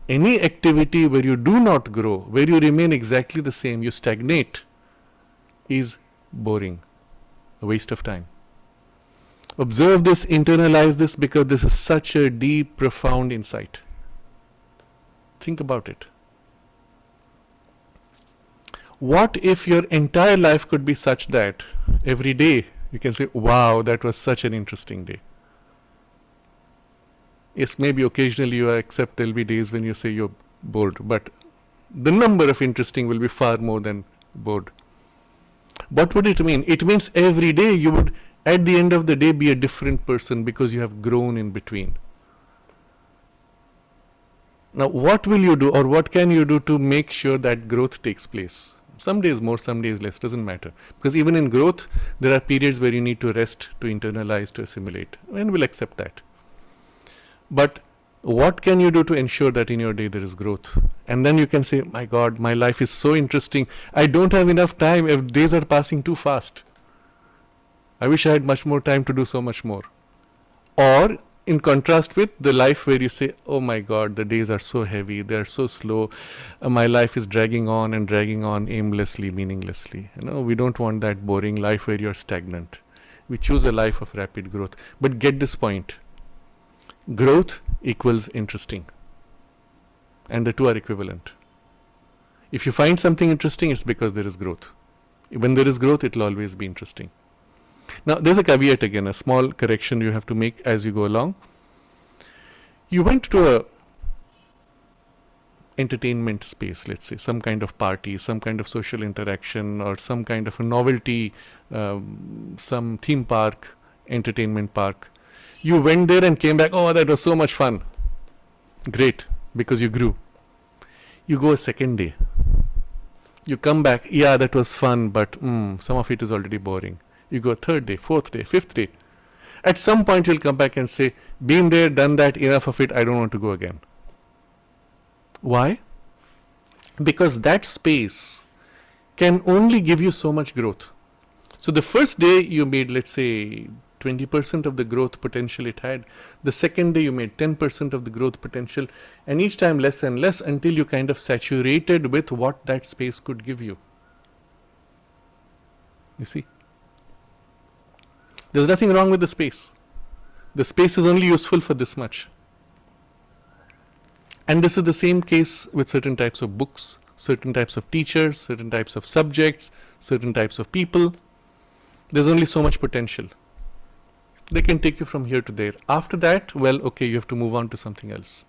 Any activity where you do not grow, where you remain exactly the same, you stagnate, is boring. A waste of time. Observe this, internalize this, because this is such a deep, profound insight. Think about it. What if your entire life could be such that every day you can say, wow, that was such an interesting day? Yes, maybe occasionally you accept there'll be days when you say you're bored, but the number of interesting will be far more than bored. What would it mean? It means every day you would, at the end of the day, be a different person because you have grown in between. Now, what will you do, or what can you do to make sure that growth takes place? Some days more, some days less, doesn't matter. Because even in growth, there are periods where you need to rest, to internalize, to assimilate, and we'll accept that. But what can you do to ensure that in your day there is growth? And then you can say, my God, my life is so interesting. I don't have enough time. If days are passing too fast. I wish I had much more time to do so much more. Or in contrast with the life where you say, oh my God, the days are so heavy, they are so slow, my life is dragging on aimlessly, meaninglessly. We don't want that boring life where you're stagnant. We choose a life of rapid growth. But get this point. Growth equals interesting. And the two are equivalent. If you find something interesting, it's because there is growth. When there is growth, it will always be interesting. Now, there's a caveat again, a small correction you have to make as you go along. You went to a entertainment space, let's say, some kind of party, some kind of social interaction, or some kind of a novelty, some theme park, entertainment park. You went there and came back, oh, that was so much fun. Great, because you grew. You go a second day. You come back, yeah, that was fun, but some of it is already boring. You go third day, fourth day, fifth day. At some point you'll come back and say, been there, done that, enough of it, I don't want to go again. Why? Because that space can only give you so much growth. So the first day you made, let's say, 20% of the growth potential it had. The second day you made 10% of the growth potential, and each time less and less until you kind of saturated with what that space could give you. You see? There's nothing wrong with the space. The space is only useful for this much. And this is the same case with certain types of books, certain types of teachers, certain types of subjects, certain types of people. There's only so much potential. They can take you from here to there. After that, well, okay, you have to move on to something else.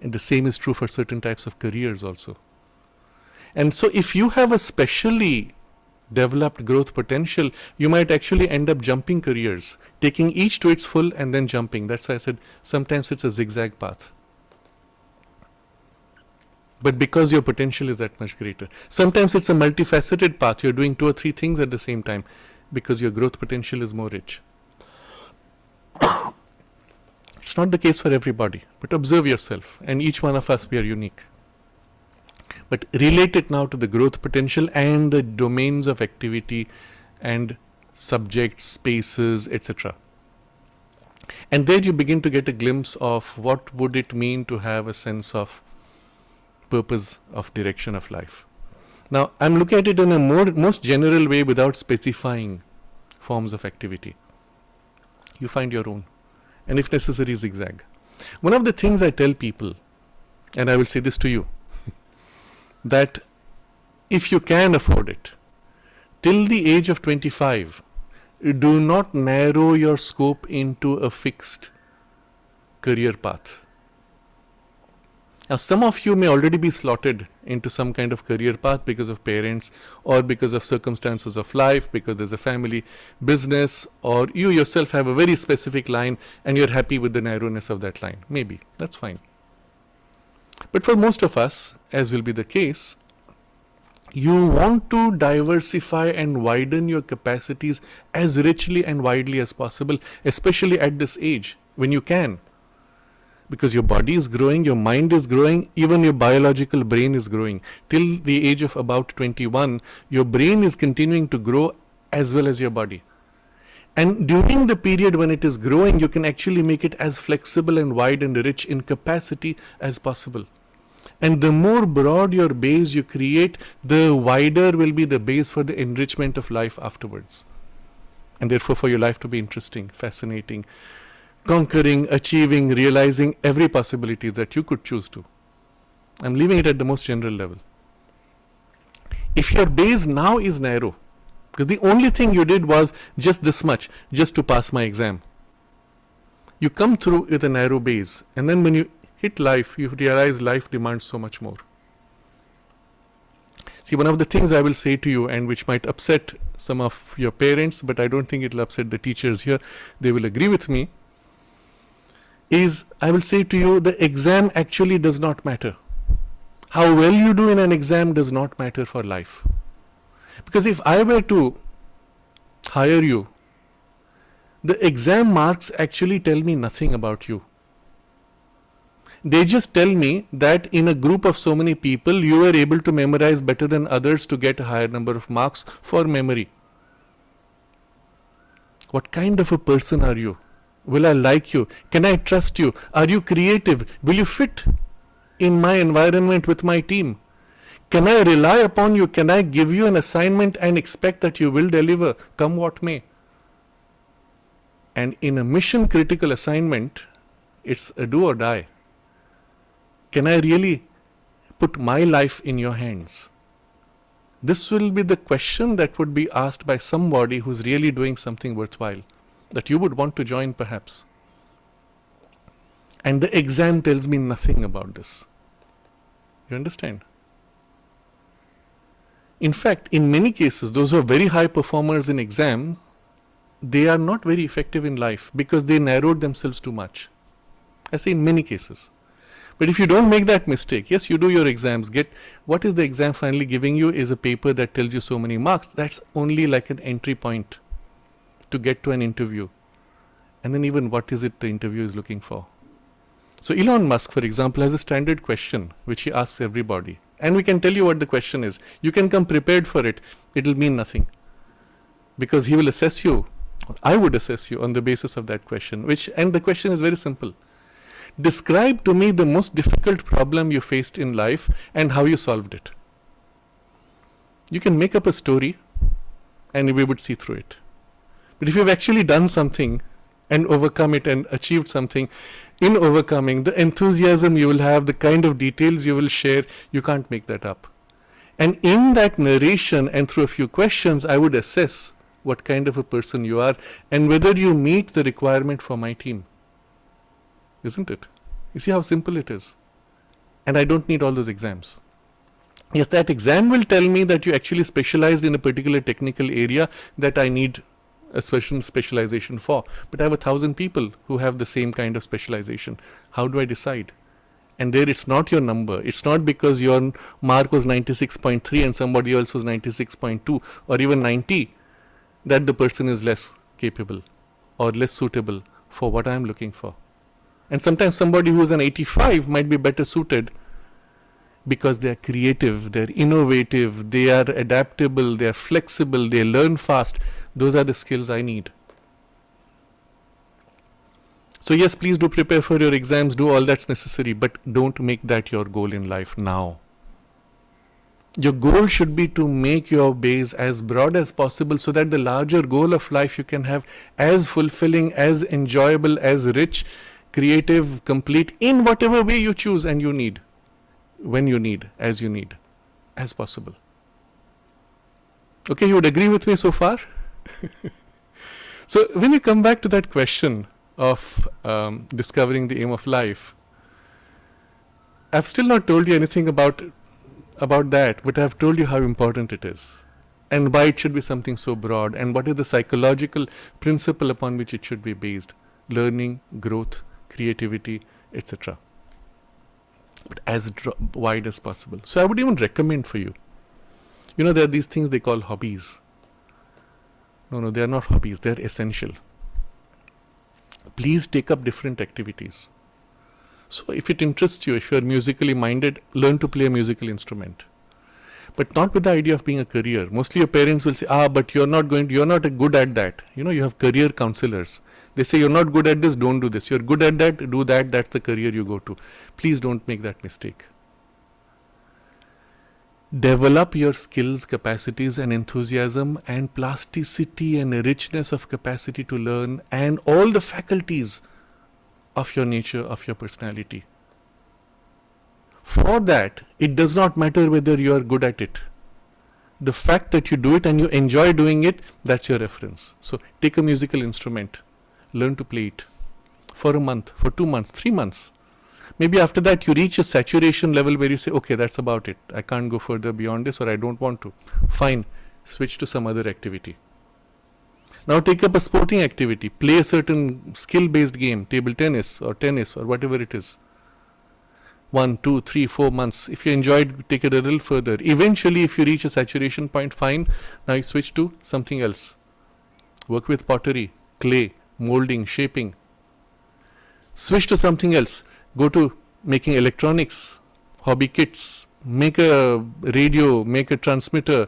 And the same is true for certain types of careers also. And so if you have a specially developed growth potential, you might actually end up jumping careers, taking each to its full and then jumping. That's why I said sometimes it's a zigzag path. But because your potential is that much greater. Sometimes it's a multifaceted path. You're doing 2 or 3 things at the same time because your growth potential is more rich. It's not the case for everybody, but observe yourself. And each one of us, we are unique. But relate it now to the growth potential and the domains of activity and subjects, spaces, etc. And there you begin to get a glimpse of what would it mean to have a sense of purpose, of direction of life. Now, I'm looking at it in a most general way without specifying forms of activity. You find your own. And if necessary, zigzag. One of the things I tell people, and I will say this to you, that if you can afford it, till the age of 25, do not narrow your scope into a fixed career path. Now, some of you may already be slotted into some kind of career path because of parents or because of circumstances of life, because there's a family business, or you yourself have a very specific line and you're happy with the narrowness of that line. Maybe, that's fine. But for most of us, as will be the case, you want to diversify and widen your capacities as richly and widely as possible, especially at this age when you can. Because your body is growing, your mind is growing, even your biological brain is growing. Till the age of about 21, your brain is continuing to grow as well as your body. And during the period when it is growing, you can actually make it as flexible and wide and rich in capacity as possible. And the more broad your base you create, the wider will be the base for the enrichment of life afterwards. And therefore for your life to be interesting, fascinating, conquering, achieving, realizing every possibility that you could choose to. I'm leaving it at the most general level. If your base now is narrow, because the only thing you did was just this much, just to pass my exam. You come through with a narrow base, and then when you hit life, you realize life demands so much more. See, one of the things I will say to you, and which might upset some of your parents, but I don't think it will upset the teachers here, they will agree with me, is I will say to you, the exam actually does not matter. How well you do in an exam does not matter for life. Because if I were to hire you, the exam marks actually tell me nothing about you. They just tell me that in a group of so many people, you were able to memorize better than others to get a higher number of marks for memory. What kind of a person are you? Will I like you? Can I trust you? Are you creative? Will you fit in my environment with my team? Can I rely upon you? Can I give you an assignment and expect that you will deliver, come what may? And in a mission critical assignment, it's a do or die. Can I really put my life in your hands? This will be the question that would be asked by somebody who's really doing something worthwhile, that you would want to join perhaps. And the exam tells me nothing about this. You understand? In fact, in many cases, those who are very high performers in exam, they are not very effective in life because they narrowed themselves too much. I say in many cases. But if you don't make that mistake, yes, you do your exams, get what is the exam finally giving you is a paper that tells you so many marks. That's only like an entry point to get to an interview. And then even what is it the interview is looking for? So Elon Musk, for example, has a standard question which he asks everybody. And we can tell you what the question is. You can come prepared for it. It will mean nothing. Because he will assess you, or I would assess you on the basis of that question. And the question is very simple. Describe to me the most difficult problem you faced in life and how you solved it. You can make up a story and we would see through it. But if you've actually done something and overcome it and achieved something. In overcoming, the enthusiasm you will have, the kind of details you will share, you can't make that up. And in that narration and through a few questions, I would assess what kind of a person you are and whether you meet the requirement for my team. Isn't it? You see how simple it is. And I don't need all those exams. Yes, that exam will tell me that you actually specialized in a particular technical area that I need a specialization for. But I have 1,000 people who have the same kind of specialization. How do I decide? And there it's not your number. It's not because your mark was 96.3 and somebody else was 96.2 or even 90 that the person is less capable or less suitable for what I'm looking for. And sometimes somebody who is an 85 might be better suited because they are creative, they are innovative, they are adaptable, they are flexible, they learn fast. Those are the skills I need. So yes, please do prepare for your exams, do all that's necessary, but don't make that your goal in life now. Your goal should be to make your base as broad as possible so that the larger goal of life you can have as fulfilling, as enjoyable, as rich, creative, complete, in whatever way you choose and you need. When you need, as possible. Okay, you would agree with me so far? So when you come back to that question of discovering the aim of life, I've still not told you anything about that, but I've told you how important it is and why it should be something so broad and what is the psychological principle upon which it should be based. Learning, growth, creativity, etc. But as wide as possible. So I would even recommend for you, there are these things they call hobbies. No, they are not hobbies, they are essential. Please take up different activities. So if it interests you, if you are musically minded, learn to play a musical instrument. But not with the idea of being a career. Mostly your parents will say, but you're not good at that. You have career counselors. They say you're not good at this, don't do this. You're good at that, do that, that's the career you go to. Please don't make that mistake. Develop your skills, capacities and enthusiasm and plasticity and richness of capacity to learn and all the faculties of your nature, of your personality. For that, it does not matter whether you are good at it. The fact that you do it and you enjoy doing it, that's your reference. So take a musical instrument. Learn to play it for a month, for 2 months, 3 months. Maybe after that you reach a saturation level where you say, okay, that's about it. I can't go further beyond this or I don't want to. Fine, switch to some other activity. Now take up a sporting activity. Play a certain skill-based game, table tennis or whatever it is. 1, 2, 3, 4 months. If you enjoyed, take it a little further. Eventually, if you reach a saturation point, fine. Now you switch to something else. Work with pottery, clay, molding, shaping. Switch to something else. Go to making electronics, hobby kits, make a radio, make a transmitter.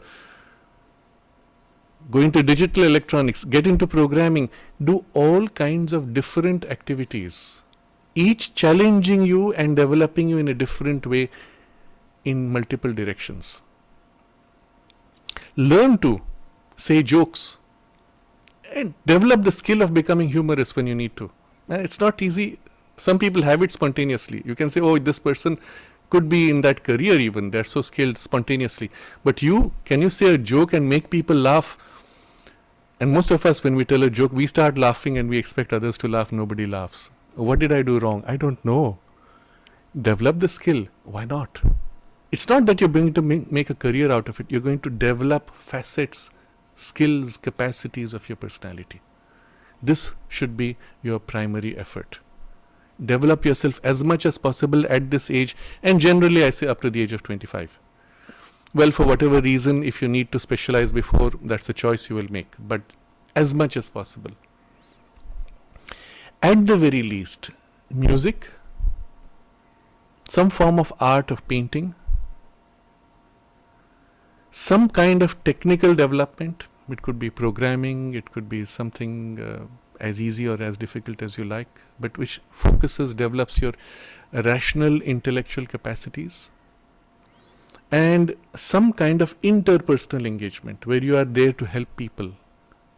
Go into digital electronics, get into programming. Do all kinds of different activities, each challenging you and developing you in a different way in multiple directions. Learn to say jokes and develop the skill of becoming humorous when you need to. It's not easy. Some people have it spontaneously. You can say, this person could be in that career even. They're so skilled spontaneously. But can you say a joke and make people laugh? And most of us, when we tell a joke, we start laughing and we expect others to laugh. Nobody laughs. What did I do wrong? I don't know. Develop the skill. Why not? It's not that you're going to make a career out of it. You're going to develop facets, skills, capacities of your personality. This should be your primary effort. Develop yourself as much as possible at this age, and generally I say up to the age of 25. Well, for whatever reason, if you need to specialize before, that's a choice you will make, but as much as possible. At the very least, music, some form of art of painting, some kind of technical development. It could be programming, it could be something as easy or as difficult as you like, but which develops your rational intellectual capacities, and some kind of interpersonal engagement where you are there to help people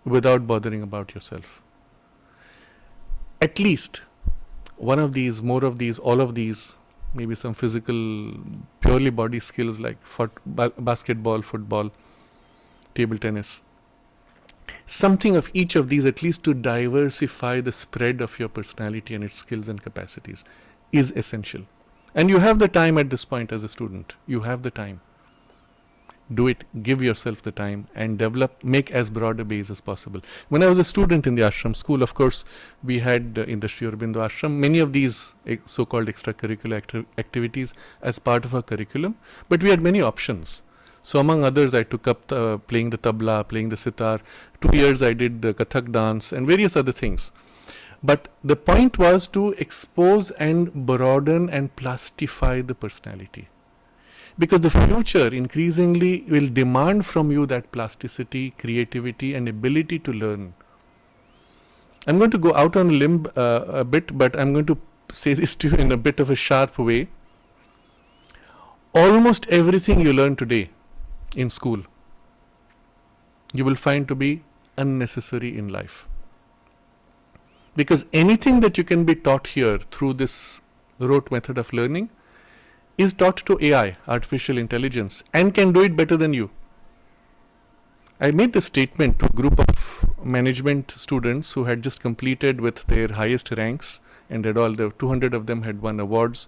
without bothering about yourself. at least one of these, more of these, all of these, maybe some physical, purely body skills like basketball, football, table tennis. Something of each of these, at least to diversify the spread of your personality and its skills and capacities, is essential. And you have the time at this point as a student. You have the time. Do it, give yourself the time and develop, make as broad a base as possible. When I was a student in the ashram school, of course, we had in the Sri Aurobindo ashram many of these so-called extracurricular activities as part of our curriculum, but we had many options. So among others, I took up playing the tabla, playing the sitar. 2 years I did the Kathak dance and various other things. But the point was to expose and broaden and plastify the personality. Because the future increasingly will demand from you that plasticity, creativity and ability to learn. I'm going to go out on a limb a bit, but I'm going to say this to you in a bit of a sharp way. Almost everything you learn today in school, you will find to be unnecessary in life. Because anything that you can be taught here through this rote method of learning is taught to AI, artificial intelligence, and can do it better than you. I made this statement to a group of management students who had just completed with their highest ranks, and had all the 200 of them had won awards.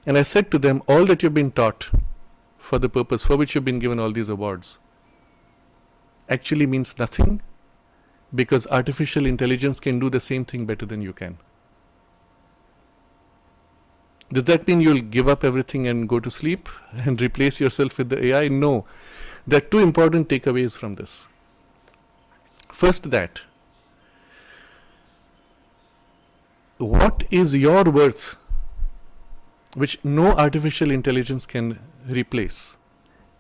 And I said to them, all that you've been taught for the purpose for which you've been given all these awards actually means nothing, because artificial intelligence can do the same thing better than you can. Does that mean you'll give up everything and go to sleep and replace yourself with the AI? No. There are two important takeaways from this. First, that what is your worth which no artificial intelligence can replace?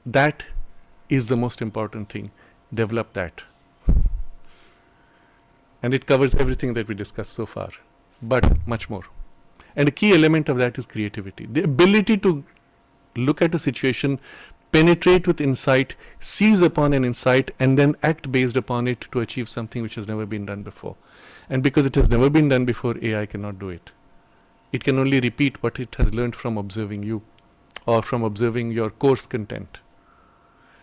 That is the most important thing. Develop that. And it covers everything that we discussed so far, but much more. And a key element of that is creativity. The ability to look at a situation, penetrate with insight, seize upon an insight, and then act based upon it to achieve something which has never been done before. And because it has never been done before, AI cannot do it. It can only repeat what it has learned from observing you or from observing your course content.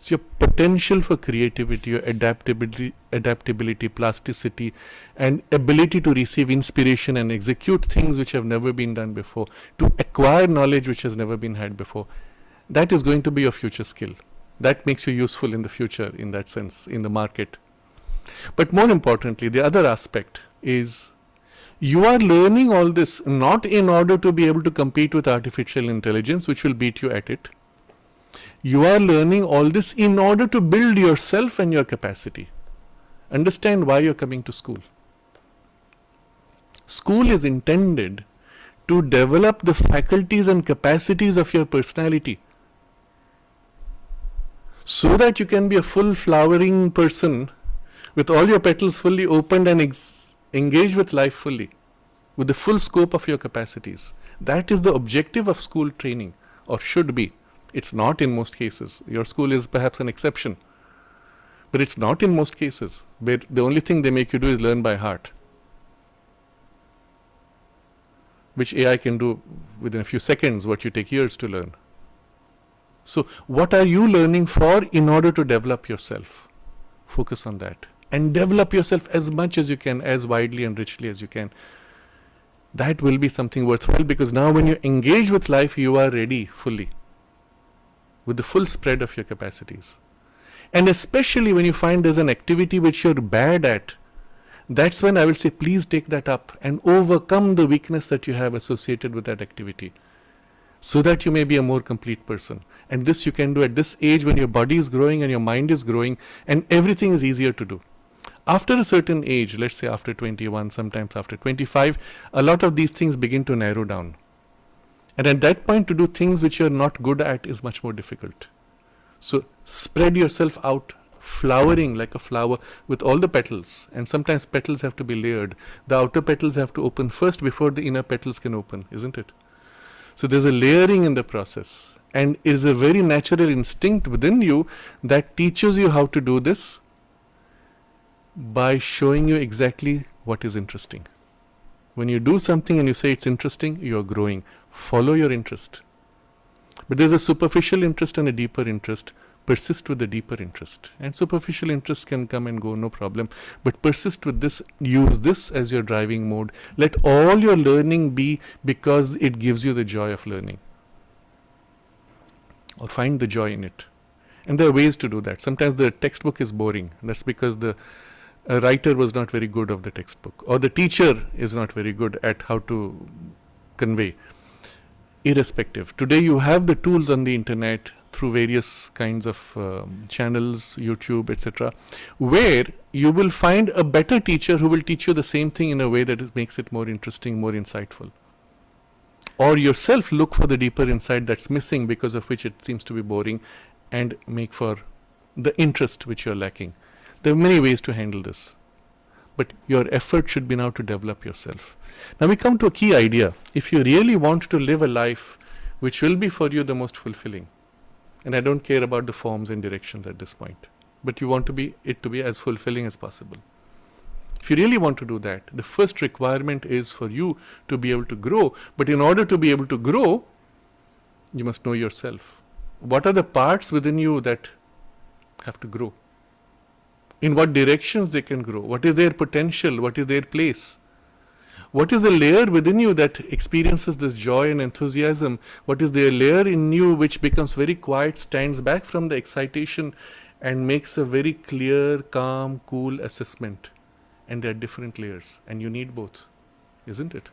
So your potential for creativity, your adaptability, plasticity, and ability to receive inspiration and execute things which have never been done before, to acquire knowledge which has never been had before, that is going to be your future skill. That makes you useful in the future, in that sense, in the market. But more importantly, the other aspect is you are learning all this not in order to be able to compete with artificial intelligence, which will beat you at it. You are learning all this in order to build yourself and your capacity. Understand why you're coming to school. School is intended to develop the faculties and capacities of your personality, so that you can be a full flowering person with all your petals fully opened and engage with life fully, with the full scope of your capacities. That is the objective of school training, or should be. It's not in most cases. Your school is perhaps an exception, but it's not in most cases. But the only thing they make you do is learn by heart, which AI can do within a few seconds what you take years to learn. So what are you learning for in order to develop yourself? Focus on that. And develop yourself as much as you can, as widely and richly as you can. That will be something worthwhile, because now when you engage with life, you are ready fully, with the full spread of your capacities. And especially when you find there's an activity which you're bad at, that's when I will say, please take that up and overcome the weakness that you have associated with that activity, so that you may be a more complete person. And this you can do at this age, when your body is growing and your mind is growing and everything is easier to do. After a certain age, let's say after 21, sometimes after 25, a lot of these things begin to narrow down. And at that point, to do things which you're not good at is much more difficult. So spread yourself out, flowering like a flower with all the petals. And sometimes petals have to be layered. The outer petals have to open first before the inner petals can open, isn't it? So there's a layering in the process. And it is a very natural instinct within you that teaches you how to do this by showing you exactly what is interesting. When you do something and you say it's interesting, you're growing. Follow your interest. But there's a superficial interest and a deeper interest. Persist with the deeper interest. And superficial interests can come and go, no problem. But persist with this. Use this as your driving mode. Let all your learning be because it gives you the joy of learning. Or find the joy in it. And there are ways to do that. Sometimes the textbook is boring. That's because the writer was not very good of the textbook. Or the teacher is not very good at how to convey. Irrespective. Today you have the tools on the internet through various kinds of channels, YouTube, etc., where you will find a better teacher who will teach you the same thing in a way that makes it more interesting, more insightful. Or yourself look for the deeper insight that's missing, because of which it seems to be boring, and make for the interest which you're lacking. There are many ways to handle this. But your effort should be now to develop yourself. Now we come to a key idea. If you really want to live a life which will be for you the most fulfilling, and I don't care about the forms and directions at this point, but you want it to be as fulfilling as possible. If you really want to do that, the first requirement is for you to be able to grow. But in order to be able to grow, you must know yourself. What are the parts within you that have to grow? In what directions they can grow? What is their potential? What is their place? What is the layer within you that experiences this joy and enthusiasm? What is the layer in you which becomes very quiet, stands back from the excitation, and makes a very clear, calm, cool assessment? And there are different layers, and you need both, isn't it?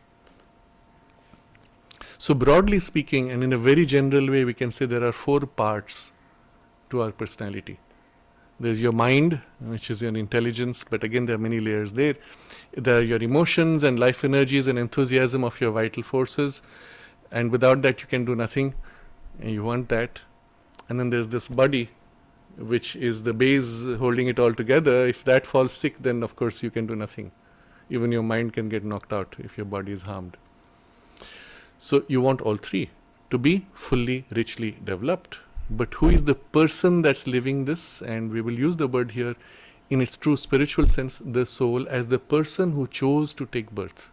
So broadly speaking, and in a very general way, we can say there are 4 parts to our personality. There's your mind, which is your intelligence, but again there are many layers there. There are your emotions and life energies and enthusiasm of your vital forces, and without that you can do nothing, and you want that. And then there's this body, which is the base holding it all together. If that falls sick, then of course you can do nothing. Even your mind can get knocked out if your body is harmed. So you want all 3 to be fully, richly developed. But who is the person that's living this? And we will use the word here in its true spiritual sense, the soul, as the person who chose to take birth.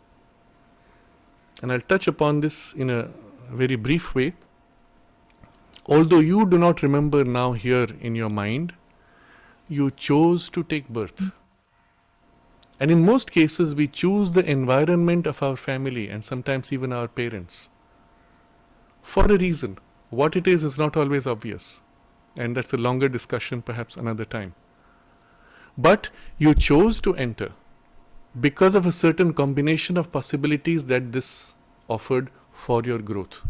And I'll touch upon this in a very brief way. Although you do not remember now here in your mind, you chose to take birth. And in most cases, we choose the environment of our family and sometimes even our parents for a reason. What it is not always obvious. And that's a longer discussion, perhaps another time. But you chose to enter because of a certain combination of possibilities that this offered for your growth.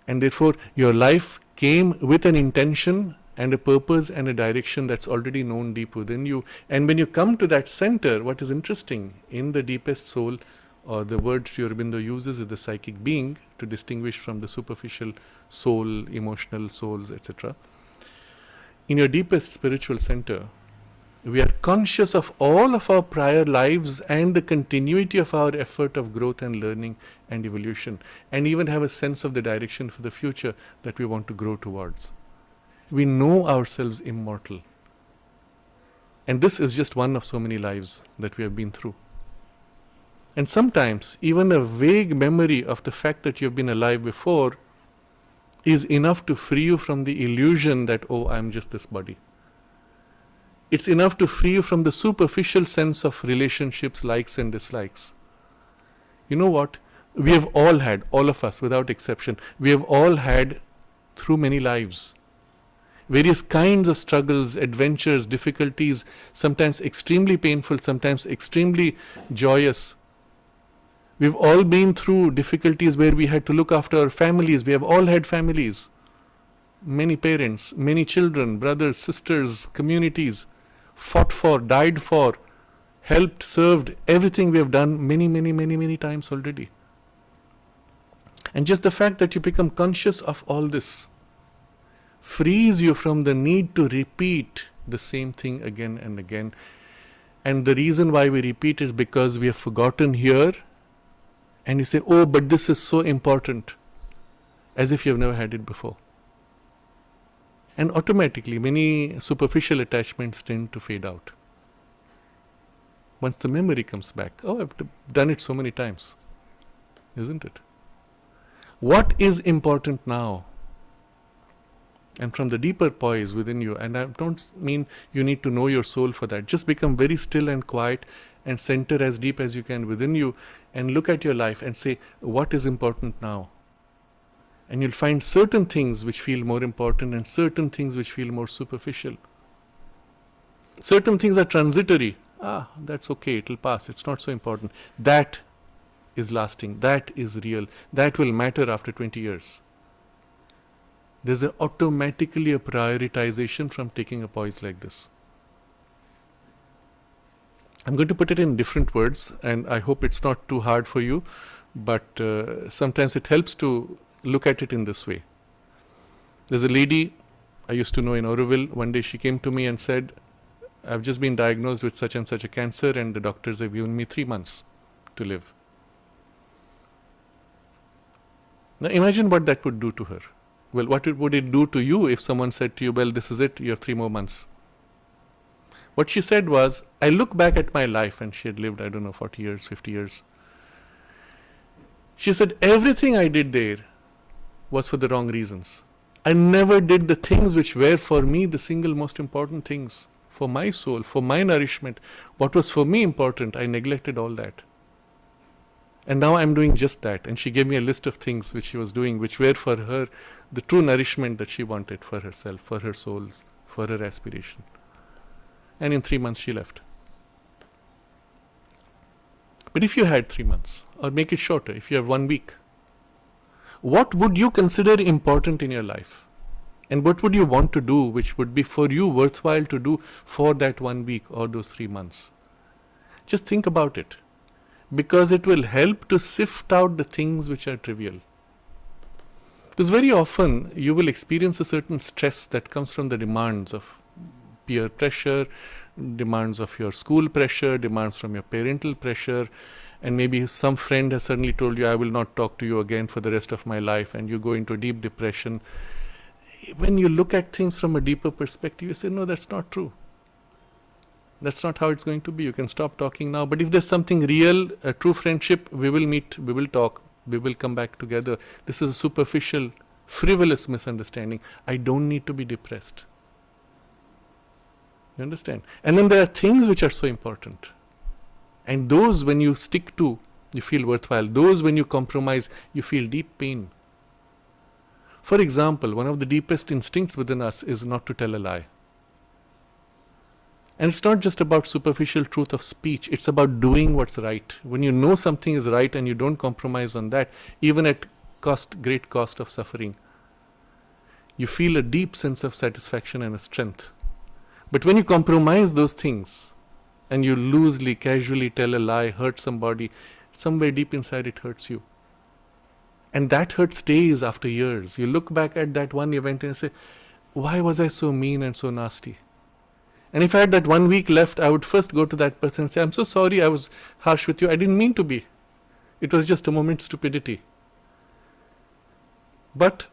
And therefore, your life came with an intention and a purpose and a direction that's already known deep within you. And when you come to that center, what is interesting, in the deepest soul, or the word Sri Aurobindo uses is the psychic being to distinguish from the superficial soul, emotional souls, etc. In your deepest spiritual center, we are conscious of all of our prior lives and the continuity of our effort of growth and learning and evolution, and even have a sense of the direction for the future that we want to grow towards. We know ourselves immortal. And this is just one of so many lives that we have been through. And sometimes even a vague memory of the fact that you've been alive before is enough to free you from the illusion that, oh, I'm just this body. It's enough to free you from the superficial sense of relationships, likes and dislikes. You know what? We have all had, all of us without exception, we have all had through many lives various kinds of struggles, adventures, difficulties, sometimes extremely painful, sometimes extremely joyous. We've all been through difficulties where we had to look after our families. We have all had families, many parents, many children, brothers, sisters, communities, fought for, died for, helped, served, everything we have done many times already. And just the fact that you become conscious of all this frees you from the need to repeat the same thing again and again. And the reason why we repeat is because we have forgotten here. And you say, oh, but this is so important, as if you've never had it before. And automatically, many superficial attachments tend to fade out. once the memory comes back. Oh, I've done it so many times, isn't it? What is important now? And from the deeper poise within you, and I don't mean you need to know your soul for that, just become very still and quiet and center as deep as you can within you and look at your life and say, what is important now? And you'll find certain things which feel more important and certain things which feel more superficial. Certain things are transitory. That's okay, it'll pass, it's not so important. That is lasting, that is real, that will matter after 20 years. There's automatically a prioritization from taking a poise like this. I'm going to put it in different words, and I hope it's not too hard for you, but sometimes it helps to look at it in this way. There's a lady I used to know in Auroville. One day she came to me and said, I've just been diagnosed with such and such a cancer, and the doctors have given me 3 months to live. Now imagine what that would do to her. Well, what would it do to you if someone said to you, well, this is it, you have 3 more months? What she said was, I look back at my life, and she had lived, 40 years, 50 years. She said, everything I did there was for the wrong reasons. I never did the things which were for me the single most important things. For my soul, for my nourishment. What was for me important, I neglected all that. And now I'm doing just that. And she gave me a list of things which she was doing, which were for her the true nourishment that she wanted for herself, for her souls, for her aspiration. And in 3 months she left. But if you had 3 months, or make it shorter, if you have 1 week, what would you consider important in your life? And what would you want to do which would be for you worthwhile to do for that 1 week or those 3 months? Just think about it. Because it will help to sift out the things which are trivial. Because very often you will experience a certain stress that comes from the demands of peer pressure, demands of your school pressure, demands from your parental pressure, and maybe some friend has suddenly told you, I will not talk to you again for the rest of my life, and you go into a deep depression. When you look at things from a deeper perspective, you say, no, that's not true. That's not how it's going to be. You can stop talking now. But if there's something real, a true friendship, we will meet, we will talk, we will come back together. This is a superficial, frivolous misunderstanding. I don't need to be depressed. You understand? And then there are things which are so important. And those, when you stick to, you feel worthwhile. Those, when you compromise, you feel deep pain. For example, one of the deepest instincts within us is not to tell a lie. And it's not just about superficial truth of speech, it's about doing what's right. When you know something is right and you don't compromise on that, even at great cost of suffering, you feel a deep sense of satisfaction and a strength. But when you compromise those things, and you loosely, casually tell a lie, hurt somebody, somewhere deep inside it hurts you. And that hurt stays after years. You look back at that one event and say, why was I so mean and so nasty? And if I had that 1 week left, I would first go to that person and say, I'm so sorry I was harsh with you. I didn't mean to be. It was just a moment's stupidity. But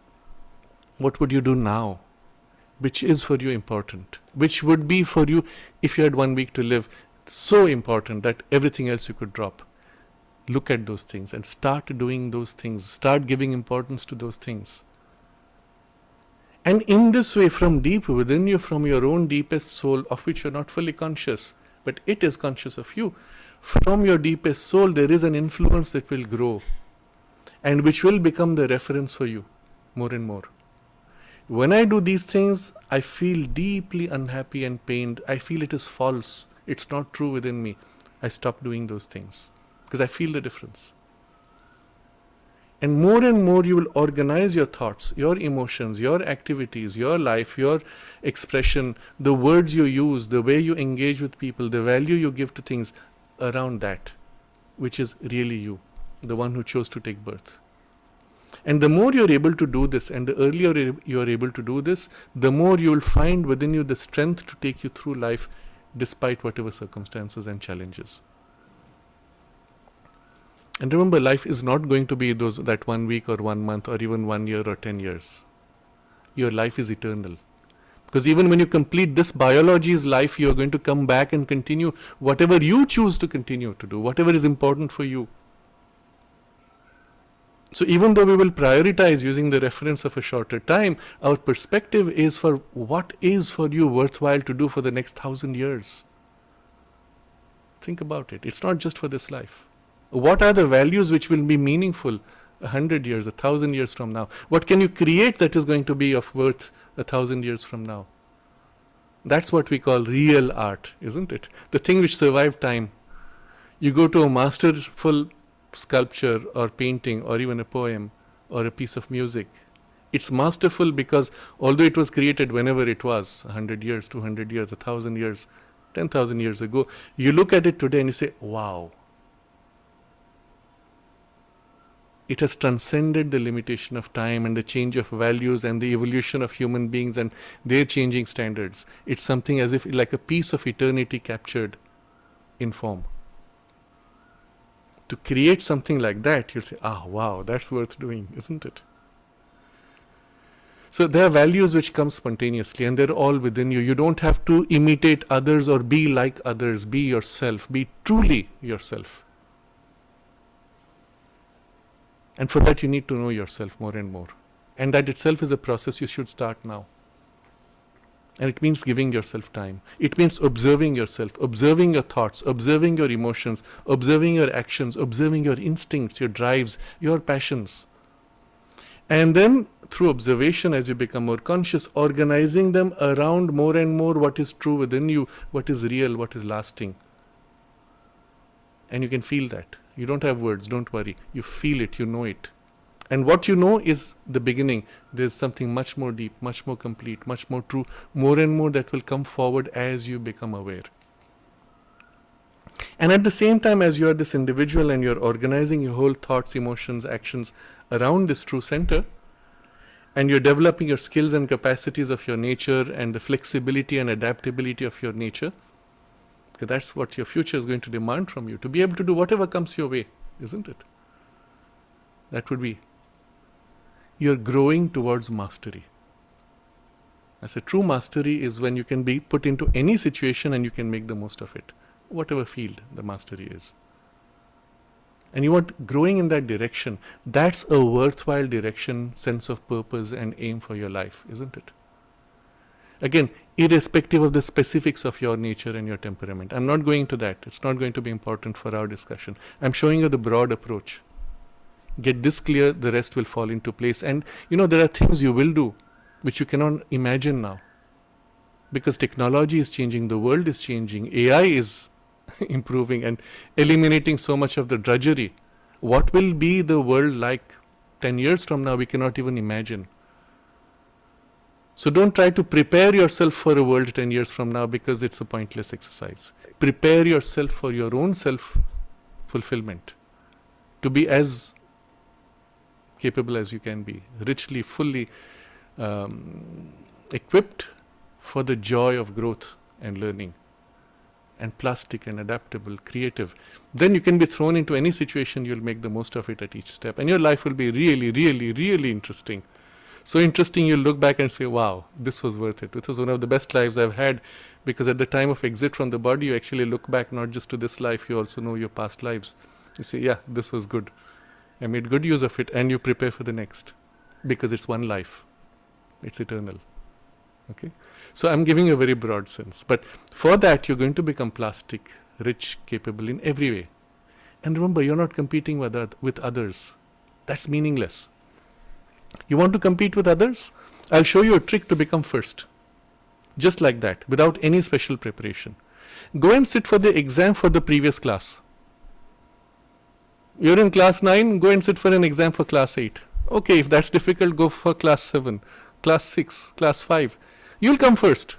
what would you do now? Which is for you important? Which would be for you, if you had 1 week to live, so important that everything else you could drop? Look at those things and start doing those things. Start giving importance to those things. And in this way, from deep within you, from your own deepest soul, of which you're not fully conscious, but it is conscious of you, from your deepest soul, there is an influence that will grow and which will become the reference for you more and more. When I do these things, I feel deeply unhappy and pained. I feel it is false. It's not true within me. I stop doing those things because I feel the difference. And more you will organize your thoughts, your emotions, your activities, your life, your expression, the words you use, the way you engage with people, the value you give to things around that, which is really you, the one who chose to take birth. And the more you're able to do this, and the earlier you're able to do this, the more you will find within you the strength to take you through life despite whatever circumstances and challenges. And remember, life is not going to be that 1 week or 1 month or even 1 year or 10 years. Your life is eternal. Because even when you complete this biology's life, you are going to come back and continue whatever you choose to continue to do, whatever is important for you. So even though we will prioritize using the reference of a shorter time, our perspective is for what is for you worthwhile to do for the next 1,000 years. Think about it. It's not just for this life. What are the values which will be meaningful 100 years, 1,000 years from now? What can you create that is going to be of worth 1,000 years from now? That's what we call real art, isn't it? The thing which survived time. You go to a masterful sculpture or painting or even a poem or a piece of music. It's masterful because although it was created whenever it was, 100 years, 200 years, 1,000 years, 10,000 years ago, you look at it today and you say, wow. It has transcended the limitation of time and the change of values and the evolution of human beings and their changing standards. It's something as if like a piece of eternity captured in form. To create something like that, you'll say, wow, that's worth doing, isn't it? So there are values which come spontaneously and they're all within you. You don't have to imitate others or be like others. Be yourself. Be truly yourself. And for that you need to know yourself more and more. And that itself is a process you should start now. And it means giving yourself time. It means observing yourself, observing your thoughts, observing your emotions, observing your actions, observing your instincts, your drives, your passions. And then through observation, as you become more conscious, organizing them around more and more what is true within you, what is real, what is lasting. And you can feel that. You don't have words, don't worry. You feel it, you know it. And what you know is the beginning. There's something much more deep, much more complete, much more true, more and more that will come forward as you become aware. And at the same time, as you are this individual and you're organizing your whole thoughts, emotions, actions around this true center, and you're developing your skills and capacities of your nature and the flexibility and adaptability of your nature, because that's what your future is going to demand from you, to be able to do whatever comes your way, isn't it? That would be, you're growing towards mastery. I said true mastery is when you can be put into any situation and you can make the most of it, whatever field the mastery is. And you want growing in that direction. That's a worthwhile direction, sense of purpose and aim for your life, isn't it? Again, irrespective of the specifics of your nature and your temperament. I'm not going to that. It's not going to be important for our discussion. I'm showing you the broad approach. Get this clear, the rest will fall into place. And there are things you will do which you cannot imagine now. Because technology is changing, the world is changing, AI is improving and eliminating so much of the drudgery. What will be the world like 10 years from now, we cannot even imagine. So don't try to prepare yourself for a world 10 years from now because it's a pointless exercise. Prepare yourself for your own self-fulfillment. To be as capable as you can be, richly, fully equipped for the joy of growth and learning, and plastic and adaptable, creative. Then you can be thrown into any situation, you'll make the most of it at each step. And your life will be really, really, really interesting. So interesting, you'll look back and say, wow, this was worth it. This was one of the best lives I've had, because at the time of exit from the body, you actually look back not just to this life, you also know your past lives. You say, yeah, this was good. I made good use of it, and you prepare for the next, because it's one life. It's eternal. Okay? So I'm giving you a very broad sense. But for that, you're going to become plastic, rich, capable in every way. And remember, you're not competing with others. That's meaningless. You want to compete with others? I'll show you a trick to become first. Just like that, without any special preparation. Go and sit for the exam for the previous class. You're in class 9, go and sit for an exam for class 8. Okay, if that's difficult, go for class 7, class 6, class 5. You'll come first.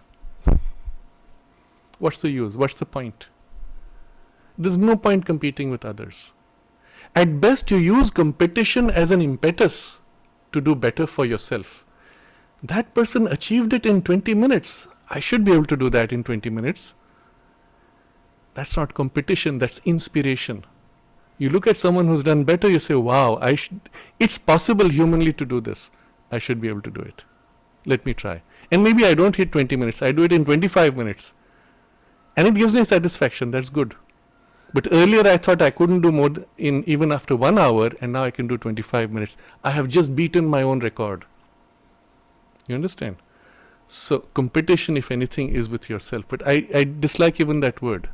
What's the use? What's the point? There's no point competing with others. At best, you use competition as an impetus to do better for yourself. That person achieved it in 20 minutes. I should be able to do that in 20 minutes. That's not competition, that's inspiration. You look at someone who's done better, you say, wow, it's possible humanly to do this. I should be able to do it. Let me try. And maybe I don't hit 20 minutes, I do it in 25 minutes. And it gives me satisfaction, that's good. But earlier I thought I couldn't do more in even after 1 hour, and now I can do 25 minutes. I have just beaten my own record. You understand? So competition, if anything, is with yourself. But I dislike even that word.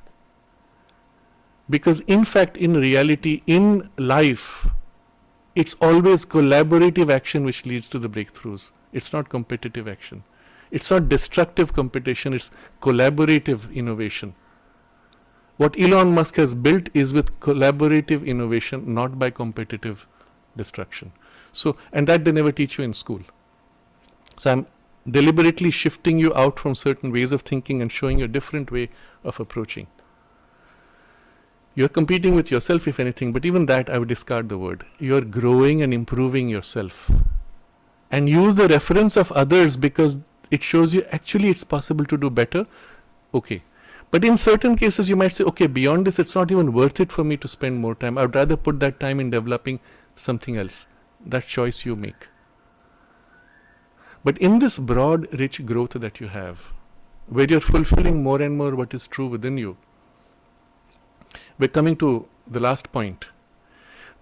Because in fact, in reality, in life, it's always collaborative action which leads to the breakthroughs. It's not competitive action. It's not destructive competition, it's collaborative innovation. What Elon Musk has built is with collaborative innovation, not by competitive destruction. So, and that they never teach you in school. So I'm deliberately shifting you out from certain ways of thinking and showing you a different way of approaching. You're competing with yourself, if anything, but even that I would discard the word. You're growing and improving yourself. And use the reference of others because it shows you actually it's possible to do better. Okay. But in certain cases you might say, okay, beyond this it's not even worth it for me to spend more time. I would rather put that time in developing something else. That choice you make. But in this broad, rich growth that you have, where you're fulfilling more and more what is true within you, we're coming to the last point.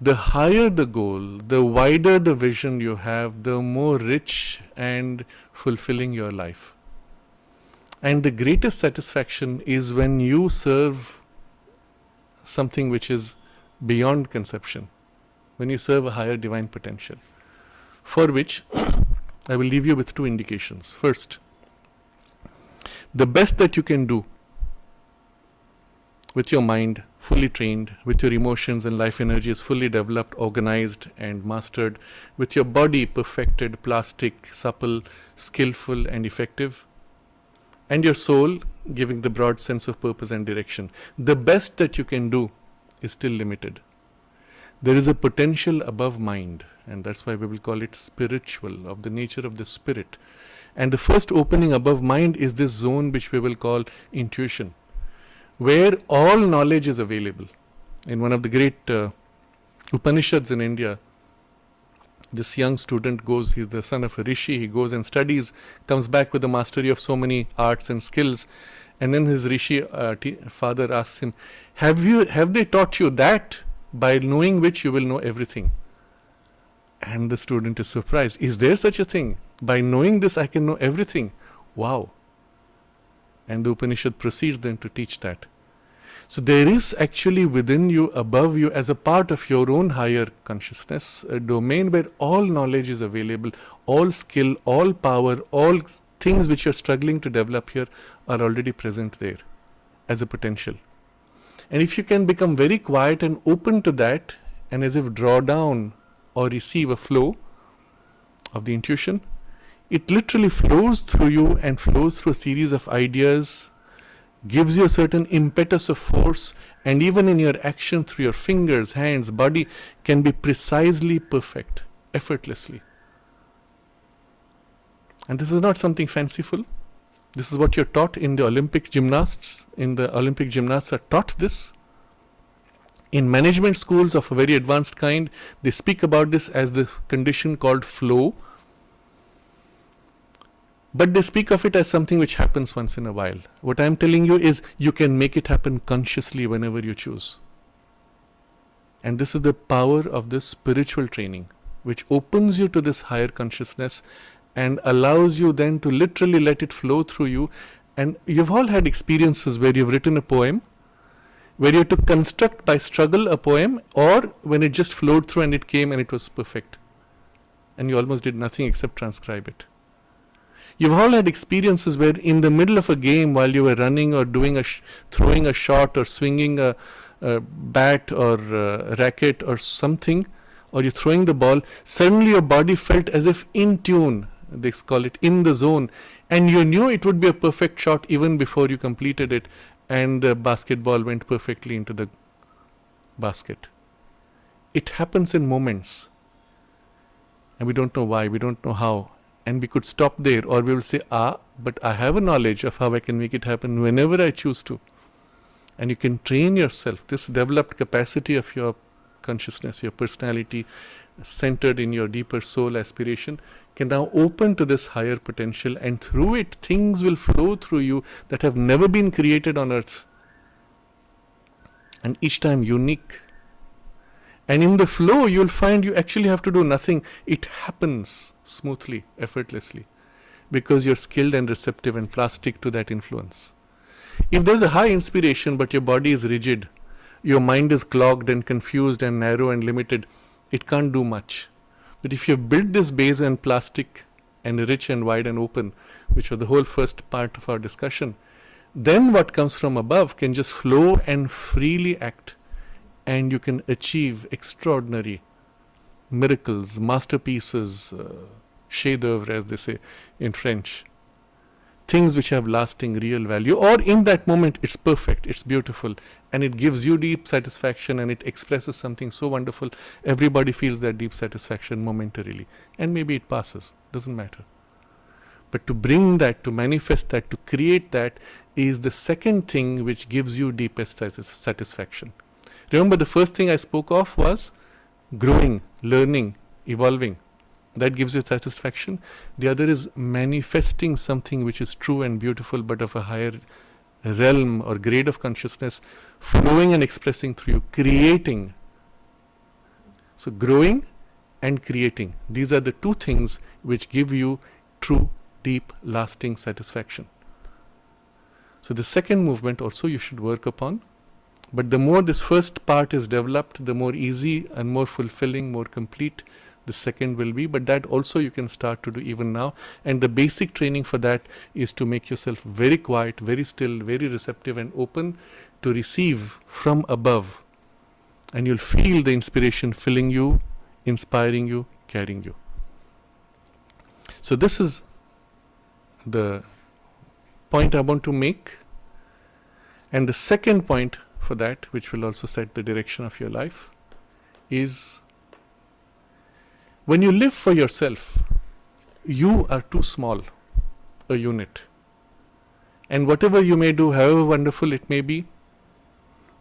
The higher the goal, the wider the vision you have, the more rich and fulfilling your life. And the greatest satisfaction is when you serve something which is beyond conception, when you serve a higher divine potential, for which I will leave you with 2 indications. First, the best that you can do with your mind fully trained, with your emotions and life energies fully developed, organized and mastered, with your body perfected, plastic, supple, skillful and effective, and your soul giving the broad sense of purpose and direction. The best that you can do is still limited. There is a potential above mind, and that's why we will call it spiritual, of the nature of the spirit. And the first opening above mind is this zone which we will call intuition, where all knowledge is available. In one of the great Upanishads in India, this young student goes, he's the son of a rishi, he goes and studies, comes back with the mastery of so many arts and skills, and then his rishi father asks him, have they taught you that by knowing which you will know everything? And the student is surprised. Is there such a thing? By knowing this I can know everything. Wow. And the Upanishad proceeds then to teach that. So there is actually within you, above you, as a part of your own higher consciousness, a domain where all knowledge is available, all skill, all power, all things which you're struggling to develop here are already present there as a potential. And if you can become very quiet and open to that, and as if draw down or receive a flow of the intuition, it literally flows through you and flows through a series of ideas, gives you a certain impetus of force, and even in your action through your fingers, hands, body can be precisely perfect, effortlessly. And this is not something fanciful. This is what you're taught in the Olympic gymnasts. In the Olympic gymnasts are taught this. In management schools of a very advanced kind, they speak about this as the condition called flow. But they speak of it as something which happens once in a while. What I'm telling you is you can make it happen consciously whenever you choose. And this is the power of this spiritual training, which opens you to this higher consciousness and allows you then to literally let it flow through you. And you've all had experiences where you've written a poem, where you had to construct by struggle a poem, or when it just flowed through and it came and it was perfect. And you almost did nothing except transcribe it. You've all had experiences where in the middle of a game, while you were running or doing throwing a shot or swinging a bat or a racket or something, or you're throwing the ball, suddenly your body felt as if in tune, they call it in the zone, and you knew it would be a perfect shot even before you completed it, and the basketball went perfectly into the basket. It happens in moments, and we don't know why, we don't know how. And we could stop there, or we will say, but I have a knowledge of how I can make it happen whenever I choose to. And you can train yourself, this developed capacity of your consciousness, your personality, centered in your deeper soul aspiration, can now open to this higher potential, and through it things will flow through you that have never been created on earth, and each time unique. And in the flow you'll find you actually have to do nothing. It happens smoothly, effortlessly, because you're skilled and receptive and plastic to that influence. If there's a high inspiration but your body is rigid, your mind is clogged and confused and narrow and limited, it can't do much. But if you've built this base and plastic and rich and wide and open, which was the whole first part of our discussion, then what comes from above can just flow and freely act, and you can achieve extraordinary miracles, masterpieces, chef-d'oeuvre as they say in French. Things which have lasting real value, or in that moment it's perfect, it's beautiful, and it gives you deep satisfaction, and it expresses something so wonderful. Everybody feels that deep satisfaction momentarily, and maybe it passes, doesn't matter. But to bring that, to manifest that, to create that is the second thing which gives you deepest satisfaction. Remember, the first thing I spoke of was growing, learning, evolving. That gives you satisfaction. The other is manifesting something which is true and beautiful, but of a higher realm or grade of consciousness, flowing and expressing through you, creating. So growing and creating, these are the two things which give you true, deep, lasting satisfaction. So the second movement also you should work upon. But the more this first part is developed, the more easy and more fulfilling, more complete the second will be. But that also you can start to do even now. And the basic training for that is to make yourself very quiet, very still, very receptive and open to receive from above. And you'll feel the inspiration filling you, inspiring you, carrying you. So this is the point I want to make. And the second point for that, which will also set the direction of your life, is when you live for yourself, you are too small a unit. And whatever you may do, however wonderful it may be,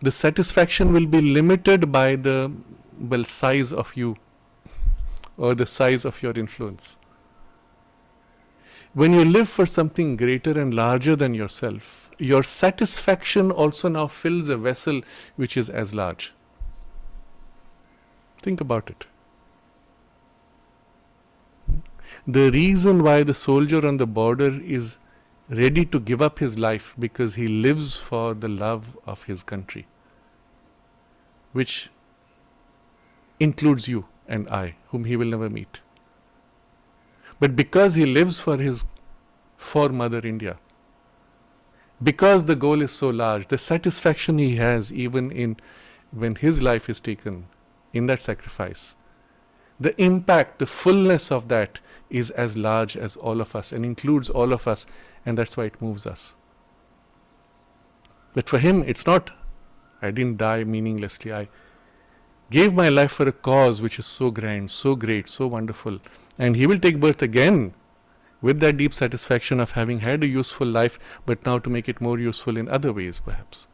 the satisfaction will be limited by the size of you or the size of your influence. When you live for something greater and larger than yourself, your satisfaction also now fills a vessel which is as large. Think about it. The reason why the soldier on the border is ready to give up his life, because he lives for the love of his country, which includes you and I, whom he will never meet. But because he lives for Mother India, because the goal is so large, the satisfaction he has even in when his life is taken in that sacrifice, the impact, the fullness of that is as large as all of us and includes all of us, and that's why it moves us. But for him, it's not, I didn't die meaninglessly. I gave my life for a cause which is so grand, so great, so wonderful. And he will take birth again with that deep satisfaction of having had a useful life, but now to make it more useful in other ways perhaps.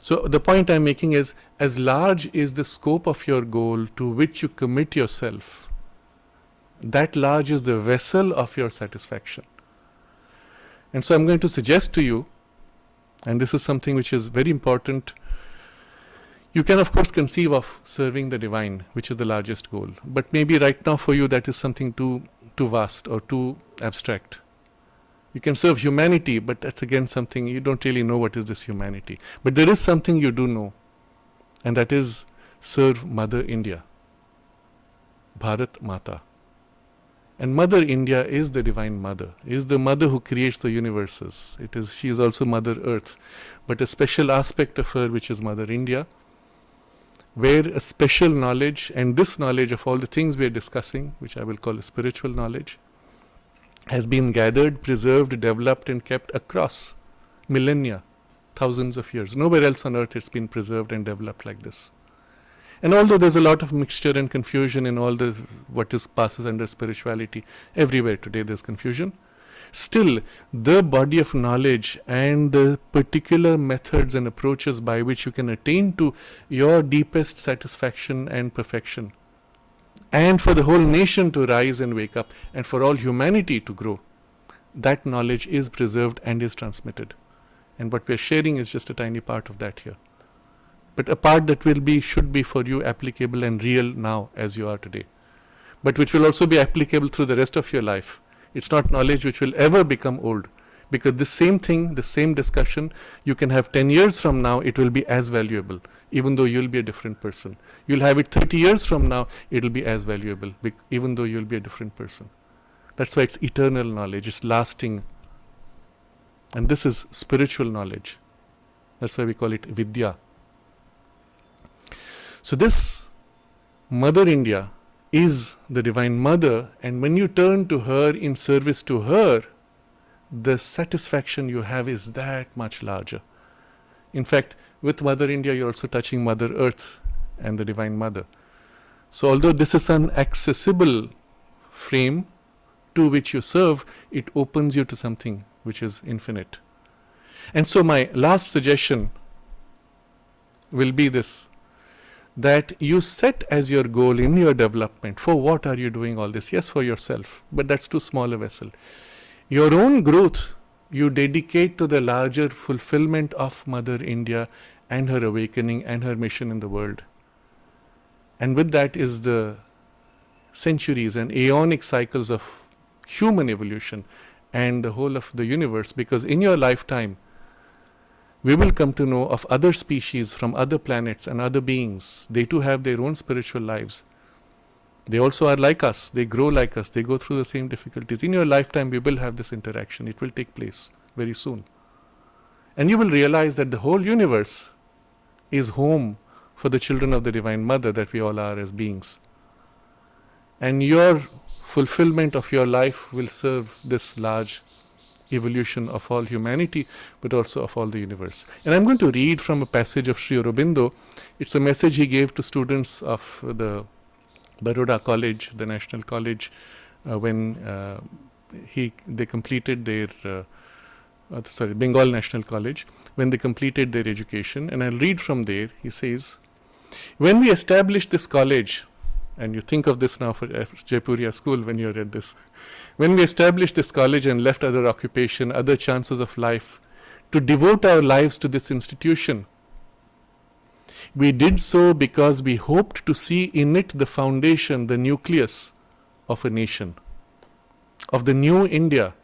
So the point I'm making is, as large is the scope of your goal to which you commit yourself, that large is the vessel of your satisfaction. And so I'm going to suggest to you, and this is something which is very important, you can of course conceive of serving the divine, which is the largest goal. But maybe right now for you that is something too vast or too abstract. You can serve humanity, but that's again something you don't really know what is this humanity. But there is something you do know, and that is serve Mother India, Bharat Mata. And Mother India is the Divine Mother, is the Mother who creates the universes. She is also Mother Earth, but a special aspect of her which is Mother India, where a special knowledge, and this knowledge of all the things we are discussing, which I will call a spiritual knowledge, has been gathered, preserved, developed and kept across millennia, thousands of years. Nowhere else on earth it's been preserved and developed like this. And although there's a lot of mixture and confusion in all this, what passes under spirituality, everywhere today there's confusion. Still, the body of knowledge and the particular methods and approaches by which you can attain to your deepest satisfaction and perfection, and for the whole nation to rise and wake up, and for all humanity to grow, that knowledge is preserved and is transmitted. And what we are sharing is just a tiny part of that here. But a part that should be for you applicable and real now as you are today. But which will also be applicable through the rest of your life. It's not knowledge which will ever become old. Because the same thing, the same discussion, you can have 10 years from now, it will be as valuable, even though you'll be a different person. You'll have it 30 years from now, it'll be as valuable, even though you'll be a different person. That's why it's eternal knowledge, it's lasting. And this is spiritual knowledge. That's why we call it Vidya. So this Mother India is the Divine Mother, and when you turn to her in service to her, the satisfaction you have is that much larger. In fact, with Mother India, you're also touching Mother Earth and the Divine Mother. So although this is an accessible frame to which you serve, it opens you to something which is infinite. And so my last suggestion will be this, that you set as your goal in your development, for what are you doing all this? Yes, for yourself, but that's too small a vessel. Your own growth you dedicate to the larger fulfillment of Mother India and her awakening and her mission in the world. And with that is the centuries and aeonic cycles of human evolution and the whole of the universe, because in your lifetime we will come to know of other species from other planets and other beings. They too have their own spiritual lives. They also are like us. They grow like us. They go through the same difficulties. In your lifetime, we will have this interaction. It will take place very soon. And you will realize that the whole universe is home for the children of the Divine Mother that we all are as beings. And your fulfillment of your life will serve this large evolution of all humanity, but also of all the universe. And I'm going to read from a passage of Sri Aurobindo. It's a message he gave to students of the Baroda College, the National College, when they completed their Bengal National College, when they completed their education. And I'll read from there. He says, "When we established this college," and you think of this now for Jaipuria school when you read this, "when we established this college and left other occupation, other chances of life, to devote our lives to this institution, we did so because we hoped to see in it the foundation, the nucleus of a nation, of the new India,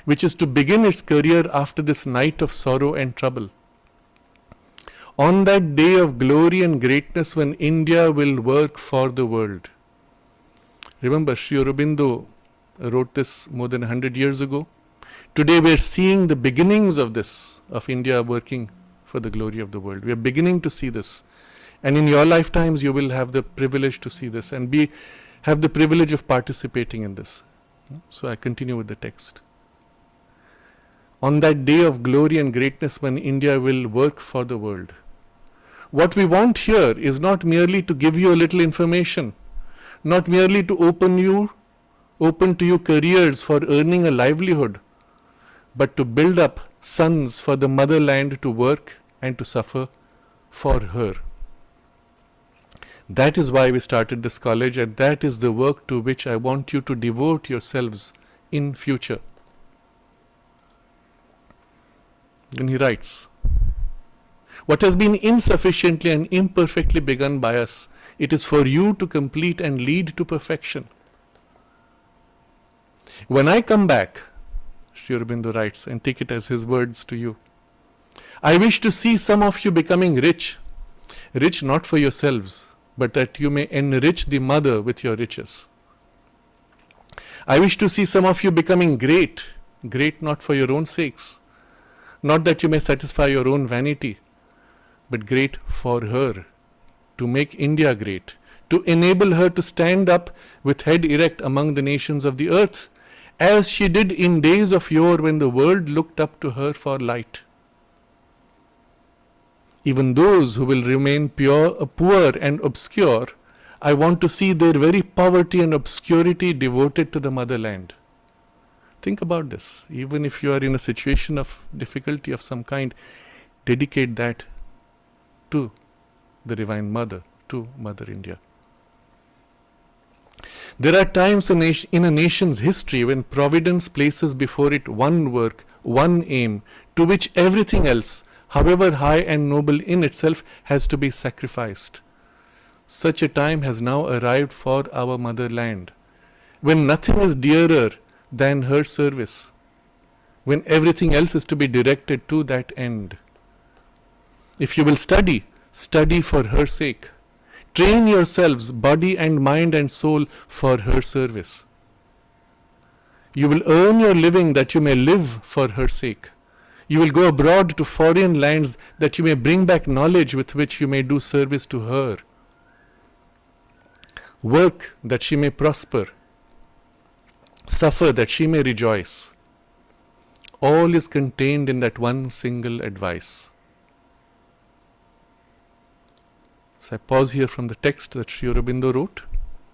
which is to begin its career after this night of sorrow and trouble. On that day of glory and greatness when India will work for the world." Remember, Sri Aurobindo wrote this more than 100 years ago. Today we are seeing the beginnings of this, of India working for the glory of the world. We are beginning to see this. And in your lifetimes you will have the privilege to see this and have the privilege of participating in this. So I continue with the text. On that day of glory and greatness when India will work for the world. What we want here is not merely to give you a little information, not merely to open to you careers for earning a livelihood, but to build up sons for the motherland to work and to suffer for her. That is why we started this college, and that is the work to which I want you to devote yourselves in future. Then he writes, "What has been insufficiently and imperfectly begun by us, it is for you to complete and lead to perfection. When I come back," Sri Aurobindo writes, and take it as his words to you, "I wish to see some of you becoming rich, rich not for yourselves, but that you may enrich the mother with your riches. I wish to see some of you becoming great, great not for your own sakes, not that you may satisfy your own vanity, but great for her, to make India great, to enable her to stand up with head erect among the nations of the earth, as she did in days of yore when the world looked up to her for light. Even those who will remain poor and obscure, I want to see their very poverty and obscurity devoted to the motherland, Think about this. Even if you are in a situation of difficulty of some kind, dedicate that to the Divine Mother, to Mother India. There are times in a nation's history when Providence places before it one work, one aim, to which everything else, however high and noble in itself, has to be sacrificed. Such a time has now arrived for our motherland, when nothing is dearer than her service, when everything else is to be directed to that end. If you will study, study for her sake. Train yourselves, body and mind and soul, for her service. You will earn your living that you may live for her sake. You will go abroad to foreign lands that you may bring back knowledge with which you may do service to her. Work that she may prosper. Suffer that she may rejoice. All is contained in that one single advice. So I pause here from the text that Sri Aurobindo wrote,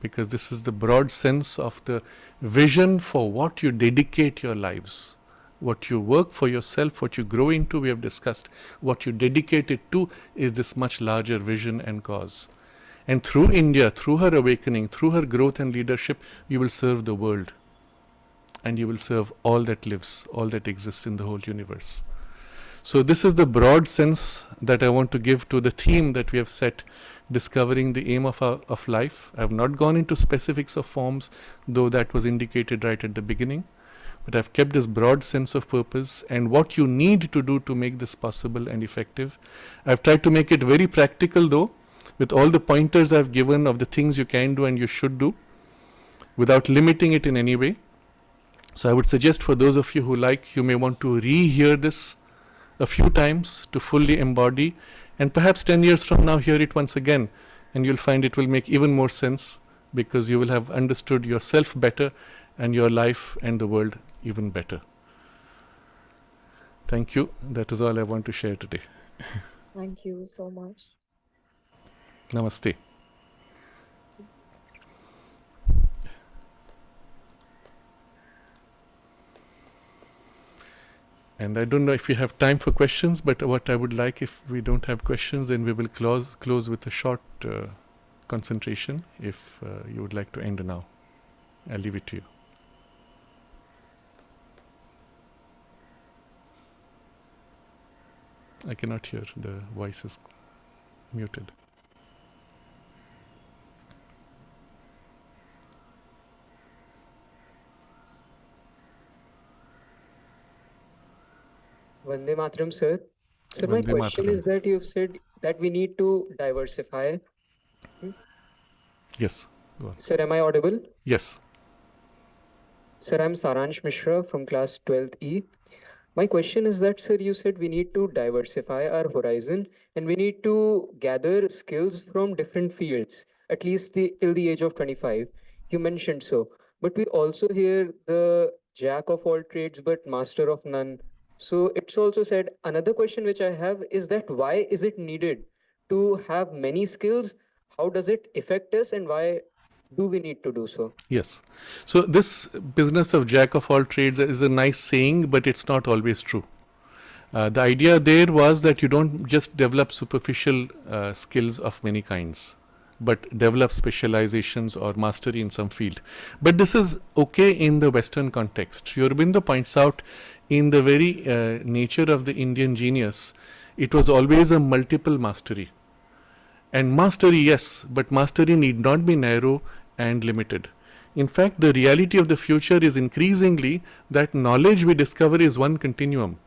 because this is the broad sense of the vision for what you dedicate your lives. What you work for yourself, what you grow into, we have discussed. What you dedicate it to is this much larger vision and cause. And through India, through her awakening, through her growth and leadership, you will serve the world. And you will serve all that lives, all that exists in the whole universe. So this is the broad sense that I want to give to the theme that we have set, discovering the aim of life. I have not gone into specifics of forms, though that was indicated right at the beginning. But I've kept this broad sense of purpose and what you need to do to make this possible and effective. I've tried to make it very practical, though, with all the pointers I've given of the things you can do and you should do, without limiting it in any way. So I would suggest for those of you who like, you may want to re-hear this a few times to fully embody, and perhaps 10 years from now hear it once again, and you'll find it will make even more sense, because you will have understood yourself better and your life and the world even better. Thank you. That is all I want to share today. Thank you so much. Namaste. And I don't know if we have time for questions, but what I would like, if we don't have questions, then we will close with a short concentration. If you would like to end now, I'll leave it to you. I cannot hear. The voice is muted. Vande Mataram, sir. Sir, my Vande question Mataram. is that you've said that we need to diversify. Yes. Go on. Sir, am I audible? Yes. Sir, I'm Saransh Mishra from class 12th E. My question is that, sir, you said we need to diversify our horizon and we need to gather skills from different fields, at least till the age of 25. You mentioned so. But we also hear the jack of all trades but master of none. So it's also said, another question which I have is that why is it needed to have many skills? How does it affect us and why do we need to do so? Yes. So this business of jack of all trades is a nice saying, but it's not always true. The idea there was that you don't just develop superficial skills of many kinds, but develop specializations or mastery in some field. But this is okay in the Western context. Sri Aurobindo points out, in the very nature of the Indian genius, it was always a multiple mastery. And mastery, yes, but mastery need not be narrow and limited. In fact, the reality of the future is increasingly that knowledge we discover is one continuum.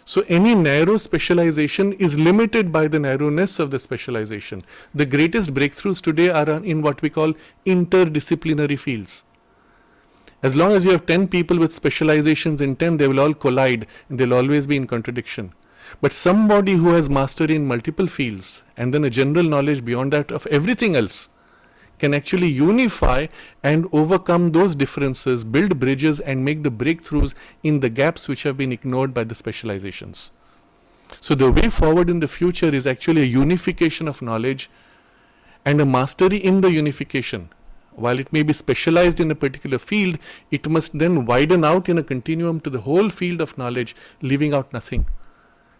So any narrow specialization is limited by the narrowness of the specialization. The greatest breakthroughs today are in what we call interdisciplinary fields. As long as you have 10 people with specializations in 10, they will all collide and they'll always be in contradiction. But somebody who has mastery in multiple fields and then a general knowledge beyond that of everything else can actually unify and overcome those differences, build bridges and make the breakthroughs in the gaps which have been ignored by the specializations. So the way forward in the future is actually a unification of knowledge and a mastery in the unification. While it may be specialized in a particular field, it must then widen out in a continuum to the whole field of knowledge, leaving out nothing.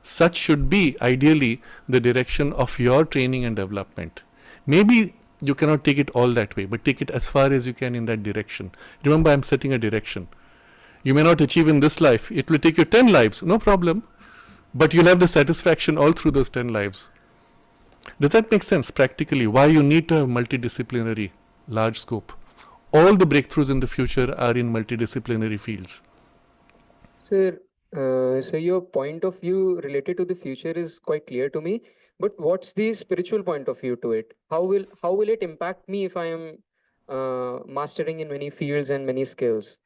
Such should be, ideally, the direction of your training and development. Maybe you cannot take it all that way, but take it as far as you can in that direction. Remember, I'm setting a direction. You may not achieve in this life. It will take you 10 lives, no problem. But you'll have the satisfaction all through those 10 lives. Does that make sense practically? Why you need to have multidisciplinary, large scope? All the breakthroughs in the future are in multidisciplinary fields. Sir, so your point of view related to the future is quite clear to me. But what's the spiritual point of view to it? How will it impact me if I am mastering in many fields and many skills?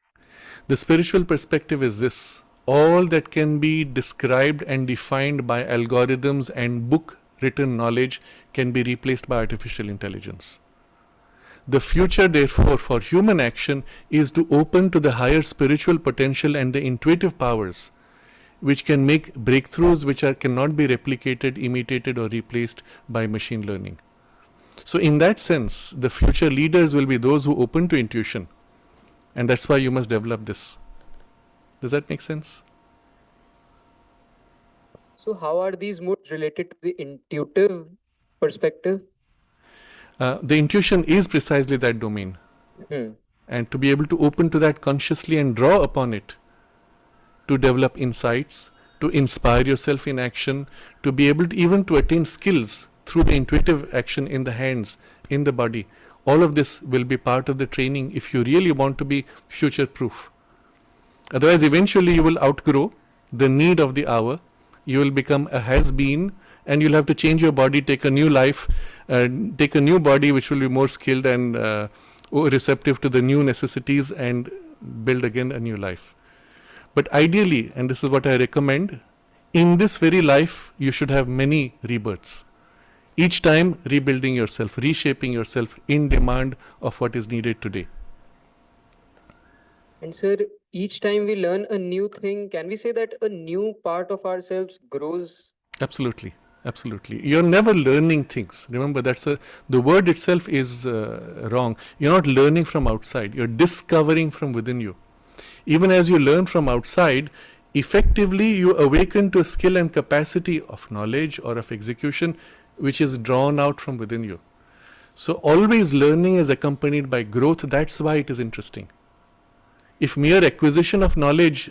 The spiritual perspective is this: all that can be described and defined by algorithms and book written knowledge can be replaced by artificial intelligence. The future, therefore, for human action is to open to the higher spiritual potential and the intuitive powers which can make breakthroughs which cannot be replicated, imitated, or replaced by machine learning. So in that sense, the future leaders will be those who open to intuition, and that's why you must develop this. Does that make sense? So how are these modes related to the intuitive perspective? The intuition is precisely that domain. And to be able to open to that consciously and draw upon it, to develop insights, to inspire yourself in action, to be able to even to attain skills through the intuitive action in the hands, in the body. All of this will be part of the training if you really want to be future proof. Otherwise, eventually you will outgrow the need of the hour. You will become a has-been, and you'll have to change your body, take a new life, take a new body which will be more skilled and receptive to the new necessities, and build again a new life. But ideally, and this is what I recommend, in this very life you should have many rebirths. Each time rebuilding yourself, reshaping yourself in demand of what is needed today. And sir, each time we learn a new thing, can we say that a new part of ourselves grows? Absolutely. Absolutely. You're never learning things. Remember, the word itself is wrong. You're not learning from outside. You're discovering from within you. Even as you learn from outside, effectively you awaken to a skill and capacity of knowledge or of execution which is drawn out from within you. So always learning is accompanied by growth. That's why it is interesting. If mere acquisition of knowledge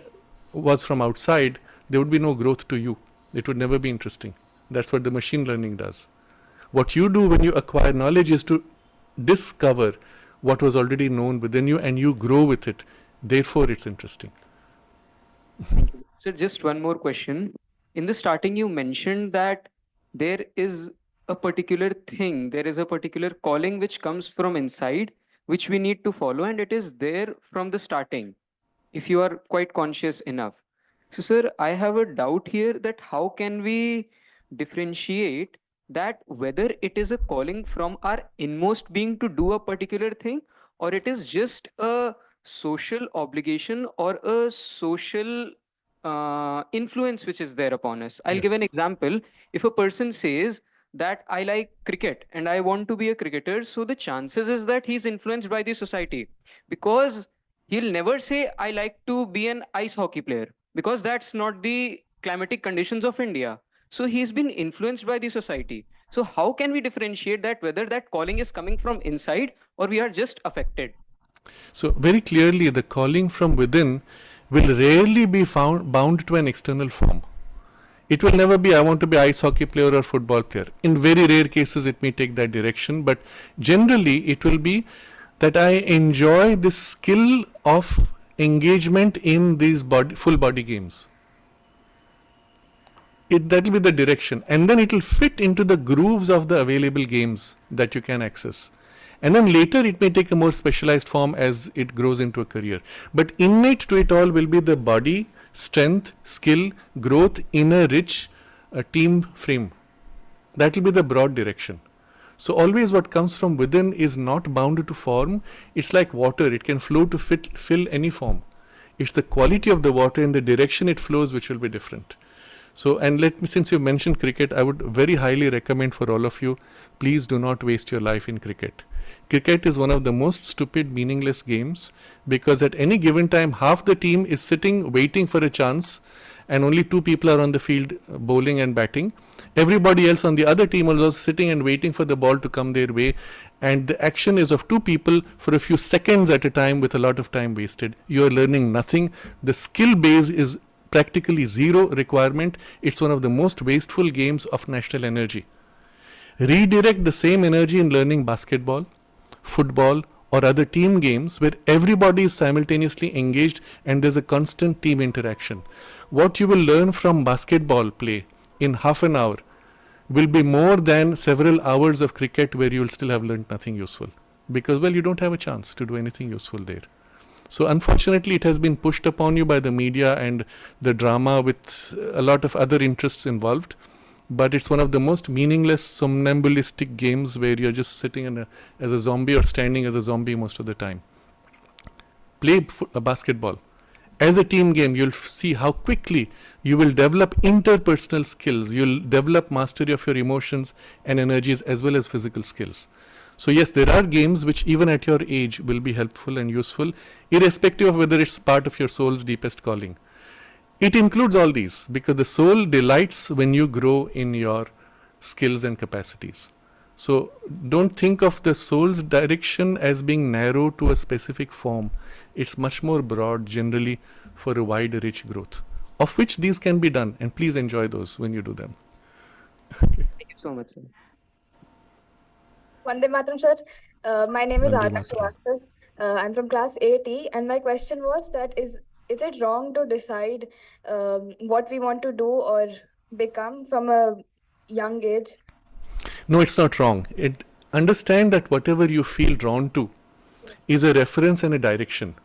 was from outside, there would be no growth to you. It would never be interesting. That's what the machine learning does. What you do when you acquire knowledge is to discover what was already known within you, and you grow with it. Therefore, it's interesting. Thank you. Sir, just one more question. In the starting, you mentioned that there is a particular thing, there is a particular calling which comes from inside, which we need to follow, and it is there from the starting, if you are quite conscious enough. So, sir, I have a doubt here that how can we differentiate that whether it is a calling from our inmost being to do a particular thing, or it is just a social obligation or a social influence which is there upon us. I'll give an example. If a person says that I like cricket and I want to be a cricketer, so the chances is that he's influenced by the society, because he'll never say I like to be an ice hockey player, because that's not the climatic conditions of India. So he's been influenced by the society. So how can we differentiate that whether that calling is coming from inside or we are just affected? So very clearly, the calling from within will rarely be bound to an external form. It will never be I want to be ice hockey player or football player. In very rare cases it may take that direction, but generally it will be that I enjoy this skill of engagement in these full body games. That will be the direction, and then it will fit into the grooves of the available games that you can access. And then later it may take a more specialized form as it grows into a career. But innate to it all will be the body, strength, skill, growth in a rich team frame. That will be the broad direction. So always what comes from within is not bound to form. It's like water. It can flow to fill any form. It's the quality of the water and the direction it flows which will be different. So, and let me, since you mentioned cricket, I would very highly recommend for all of you, please do not waste your life in cricket. Cricket is one of the most stupid, meaningless games because at any given time, half the team is sitting waiting for a chance and only two people are on the field bowling and batting. Everybody else on the other team is also sitting and waiting for the ball to come their way. And the action is of two people for a few seconds at a time with a lot of time wasted. You are learning nothing. The skill base is practically zero requirement. It's one of the most wasteful games of national energy. Redirect the same energy in learning basketball, football, or other team games where everybody is simultaneously engaged and there's a constant team interaction. What you will learn from basketball play in half an hour will be more than several hours of cricket where you will still have learned nothing useful because, well, you don't have a chance to do anything useful there. So unfortunately, it has been pushed upon you by the media and the drama with a lot of other interests involved. But it's one of the most meaningless somnambulistic games where you're just sitting as a zombie or standing as a zombie most of the time. Play basketball. As a team game, you'll see how quickly you will develop interpersonal skills. You'll develop mastery of your emotions and energies as well as physical skills. So yes, there are games which even at your age will be helpful and useful, irrespective of whether it's part of your soul's deepest calling. It includes all these because the soul delights when you grow in your skills and capacities. So don't think of the soul's direction as being narrow to a specific form. It's much more broad generally for a wide, rich growth, of which these can be done, and please enjoy those when you do them. Thank you so much, sir. Vande Mataram, sir. My name is Vande Arna Mataram. Srivastava. I'm from class 8E, and my question was that is it wrong to decide what we want to do or become from a young age? No, it's not wrong. Understand that whatever you feel drawn to is a reference and a direction.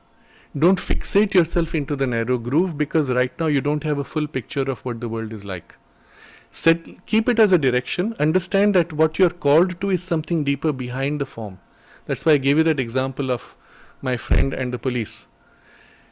Don't fixate yourself into the narrow groove because right now you don't have a full picture of what the world is like. Keep it as a direction. Understand that what you're called to is something deeper behind the form. That's why I gave you that example of my friend and the police.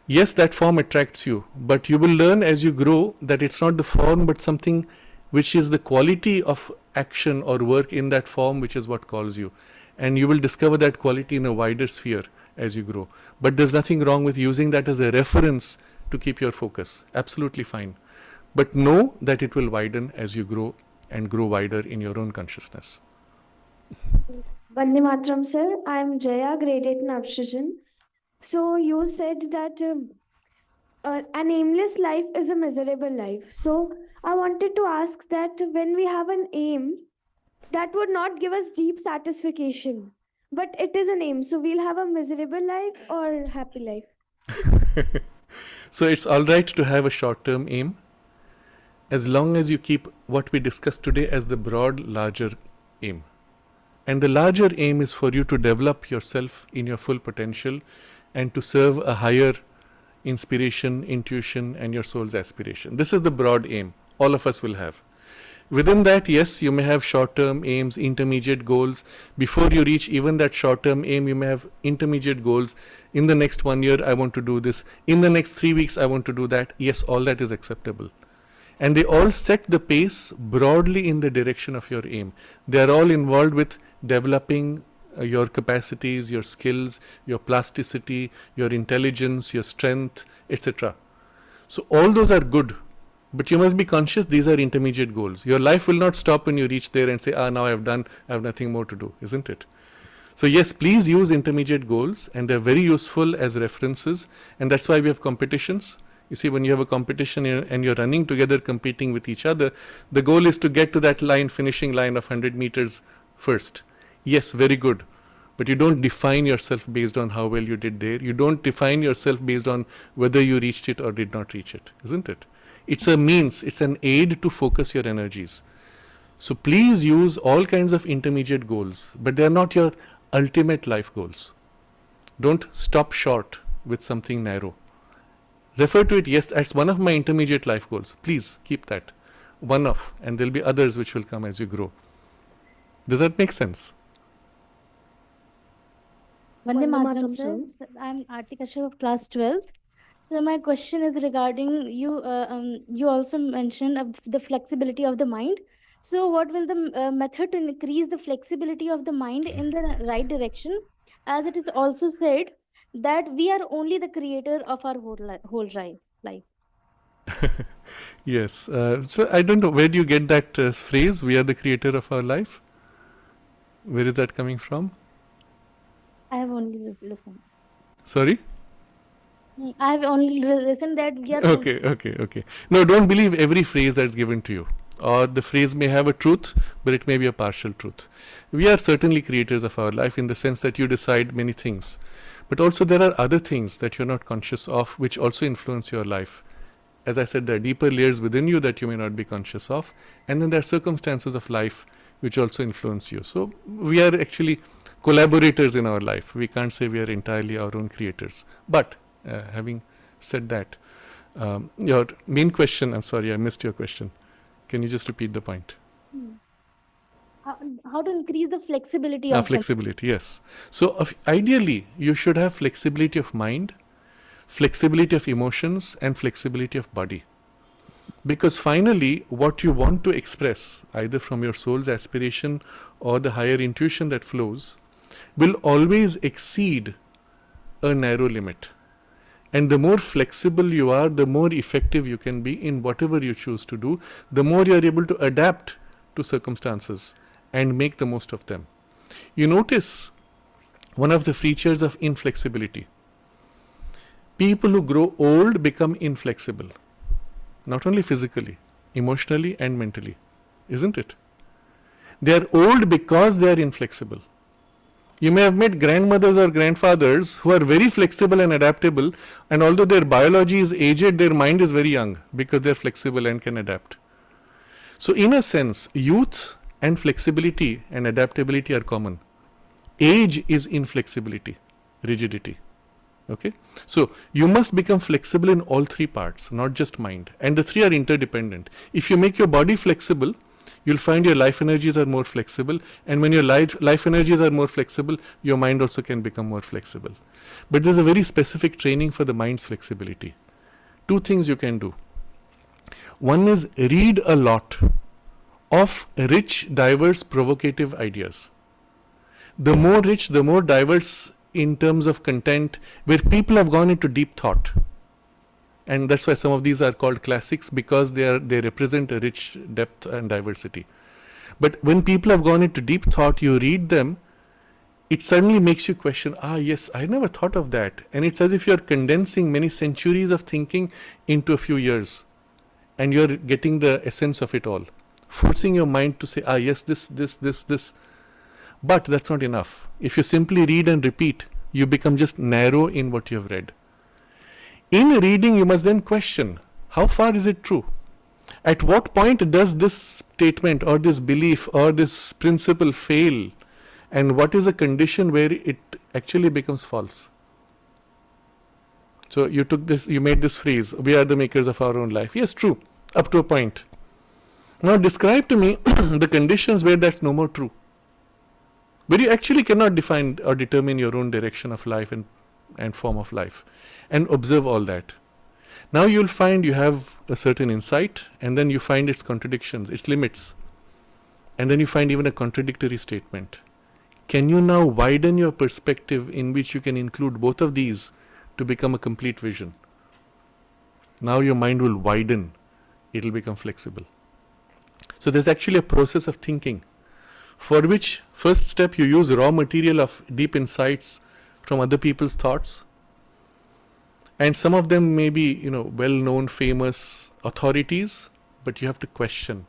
Yes, that form attracts you, but you will learn as you grow that it's not the form but something which is the quality of action or work in that form which is what calls you. And you will discover that quality in a wider sphere as you grow. But there's nothing wrong with using that as a reference to keep your focus. Absolutely fine. But know that it will widen as you grow and grow wider in your own consciousness. Vande Mataram, sir. I'm Jaya, grade 8 in Abshijan. So you said that an aimless life is a miserable life. So I wanted to ask that when we have an aim, that would not give us deep satisfaction, but it is an aim. So we'll have a miserable life or happy life. So it's all right to have a short-term aim, as long as you keep what we discussed today as the broad, larger aim. And the larger aim is for you to develop yourself in your full potential and to serve a higher inspiration, intuition, and your soul's aspiration. This is the broad aim all of us will have. Within that, yes, you may have short-term aims, intermediate goals. Before you reach even that short-term aim, you may have intermediate goals. In the next 1 year, I want to do this. In the next 3 weeks, I want to do that. Yes, all that is acceptable. And they all set the pace broadly in the direction of your aim. They are all involved with developing your capacities, your skills, your plasticity, your intelligence, your strength, etc. So all those are good. But you must be conscious these are intermediate goals. Your life will not stop when you reach there and say, now I have nothing more to do, isn't it? So yes, please use intermediate goals, and they're very useful as references, and that's why we have competitions. You see, when you have a competition and you're running together, competing with each other, the goal is to get to that finishing line of 100 meters first. Yes, very good. But you don't define yourself based on how well you did there. You don't define yourself based on whether you reached it or did not reach it, isn't it? It's a means, it's an aid to focus your energies. So please use all kinds of intermediate goals, but they are not your ultimate life goals. Don't stop short with something narrow. Refer to it, yes, that's one of my intermediate life goals. Please keep that. One of, and there'll be others which will come as you grow. Does that make sense? Vande Mataram, sir. I'm Arti Kashyap of class 12th. So my question is regarding you. You also mentioned of the flexibility of the mind. So what will the method to increase the flexibility of the mind in the right direction? As it is also said that we are only the creator of our whole life. Yes. So I don't know, where do you get that phrase, we are the creator of our life? Where is that coming from? I have only listened. Sorry? I have only listened that we are. Okay. No, don't believe every phrase that's given to you. Or the phrase may have a truth, but it may be a partial truth. We are certainly creators of our life in the sense that you decide many things. But also there are other things that you're not conscious of which also influence your life. As I said, there are deeper layers within you that you may not be conscious of. And then there are circumstances of life which also influence you. So we are actually collaborators in our life. We can't say we are entirely our own creators. But having said that, your main question, I'm sorry, I missed your question. Can you just repeat the point? How to increase the flexibility of Flexibility, yes. So ideally, you should have flexibility of mind, flexibility of emotions, and flexibility of body. Because finally, what you want to express, either from your soul's aspiration or the higher intuition that flows, will always exceed a narrow limit. And the more flexible you are, the more effective you can be in whatever you choose to do, the more you are able to adapt to circumstances and make the most of them. You notice one of the features of inflexibility. People who grow old become inflexible, not only physically, emotionally and mentally, isn't it? They are old because they are inflexible. You may have met grandmothers or grandfathers who are very flexible and adaptable, and although their biology is aged, their mind is very young because they are flexible and can adapt. So in a sense, youth and flexibility and adaptability are common. Age is inflexibility, rigidity. Okay? So you must become flexible in all three parts, not just mind. And the three are interdependent. If you make your body flexible, you'll find your life energies are more flexible, and when your life energies are more flexible, your mind also can become more flexible. But there's a very specific training for the mind's flexibility. Two things you can do. One is read a lot of rich, diverse, provocative ideas. The more rich, the more diverse in terms of content, where people have gone into deep thought. And that's why some of these are called classics, because they represent a rich depth and diversity. But when people have gone into deep thought, you read them, it suddenly makes you question, yes, I never thought of that. And it's as if you're condensing many centuries of thinking into a few years. And you're getting the essence of it all. Forcing your mind to say, yes, this. But that's not enough. If you simply read and repeat, you become just narrow in what you have read. In reading, you must then question, how far is it true? At what point does this statement or this belief or this principle fail? And what is a condition where it actually becomes false? So you made this phrase, we are the makers of our own life. Yes, true, up to a point. Now describe to me the conditions where that's no more true. Where you actually cannot define or determine your own direction of life and form of life, and observe all that. Now you'll find you have a certain insight, and then you find its contradictions, its limits, and then you find even a contradictory statement. Can you now widen your perspective in which you can include both of these to become a complete vision? Now your mind will widen, it will become flexible. So there's actually a process of thinking, for which first step you use raw material of deep insights from other people's thoughts, and some of them may be well-known, famous authorities, but you have to question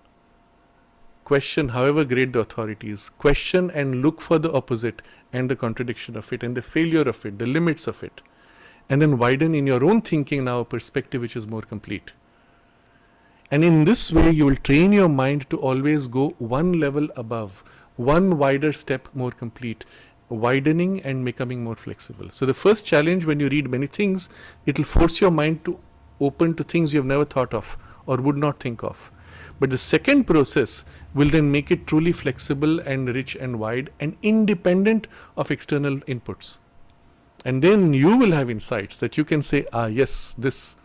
however great the authority is. Question and look for the opposite and the contradiction of it and the failure of it, the limits of it, and then widen in your own thinking now a perspective which is more complete. And in this way you will train your mind to always go one level above, one wider step more complete, widening and becoming more flexible. So the first challenge when you read many things, it will force your mind to open to things you have never thought of or would not think of. But the second process will then make it truly flexible and rich and wide and independent of external inputs. And then you will have insights that you can say, yes, this.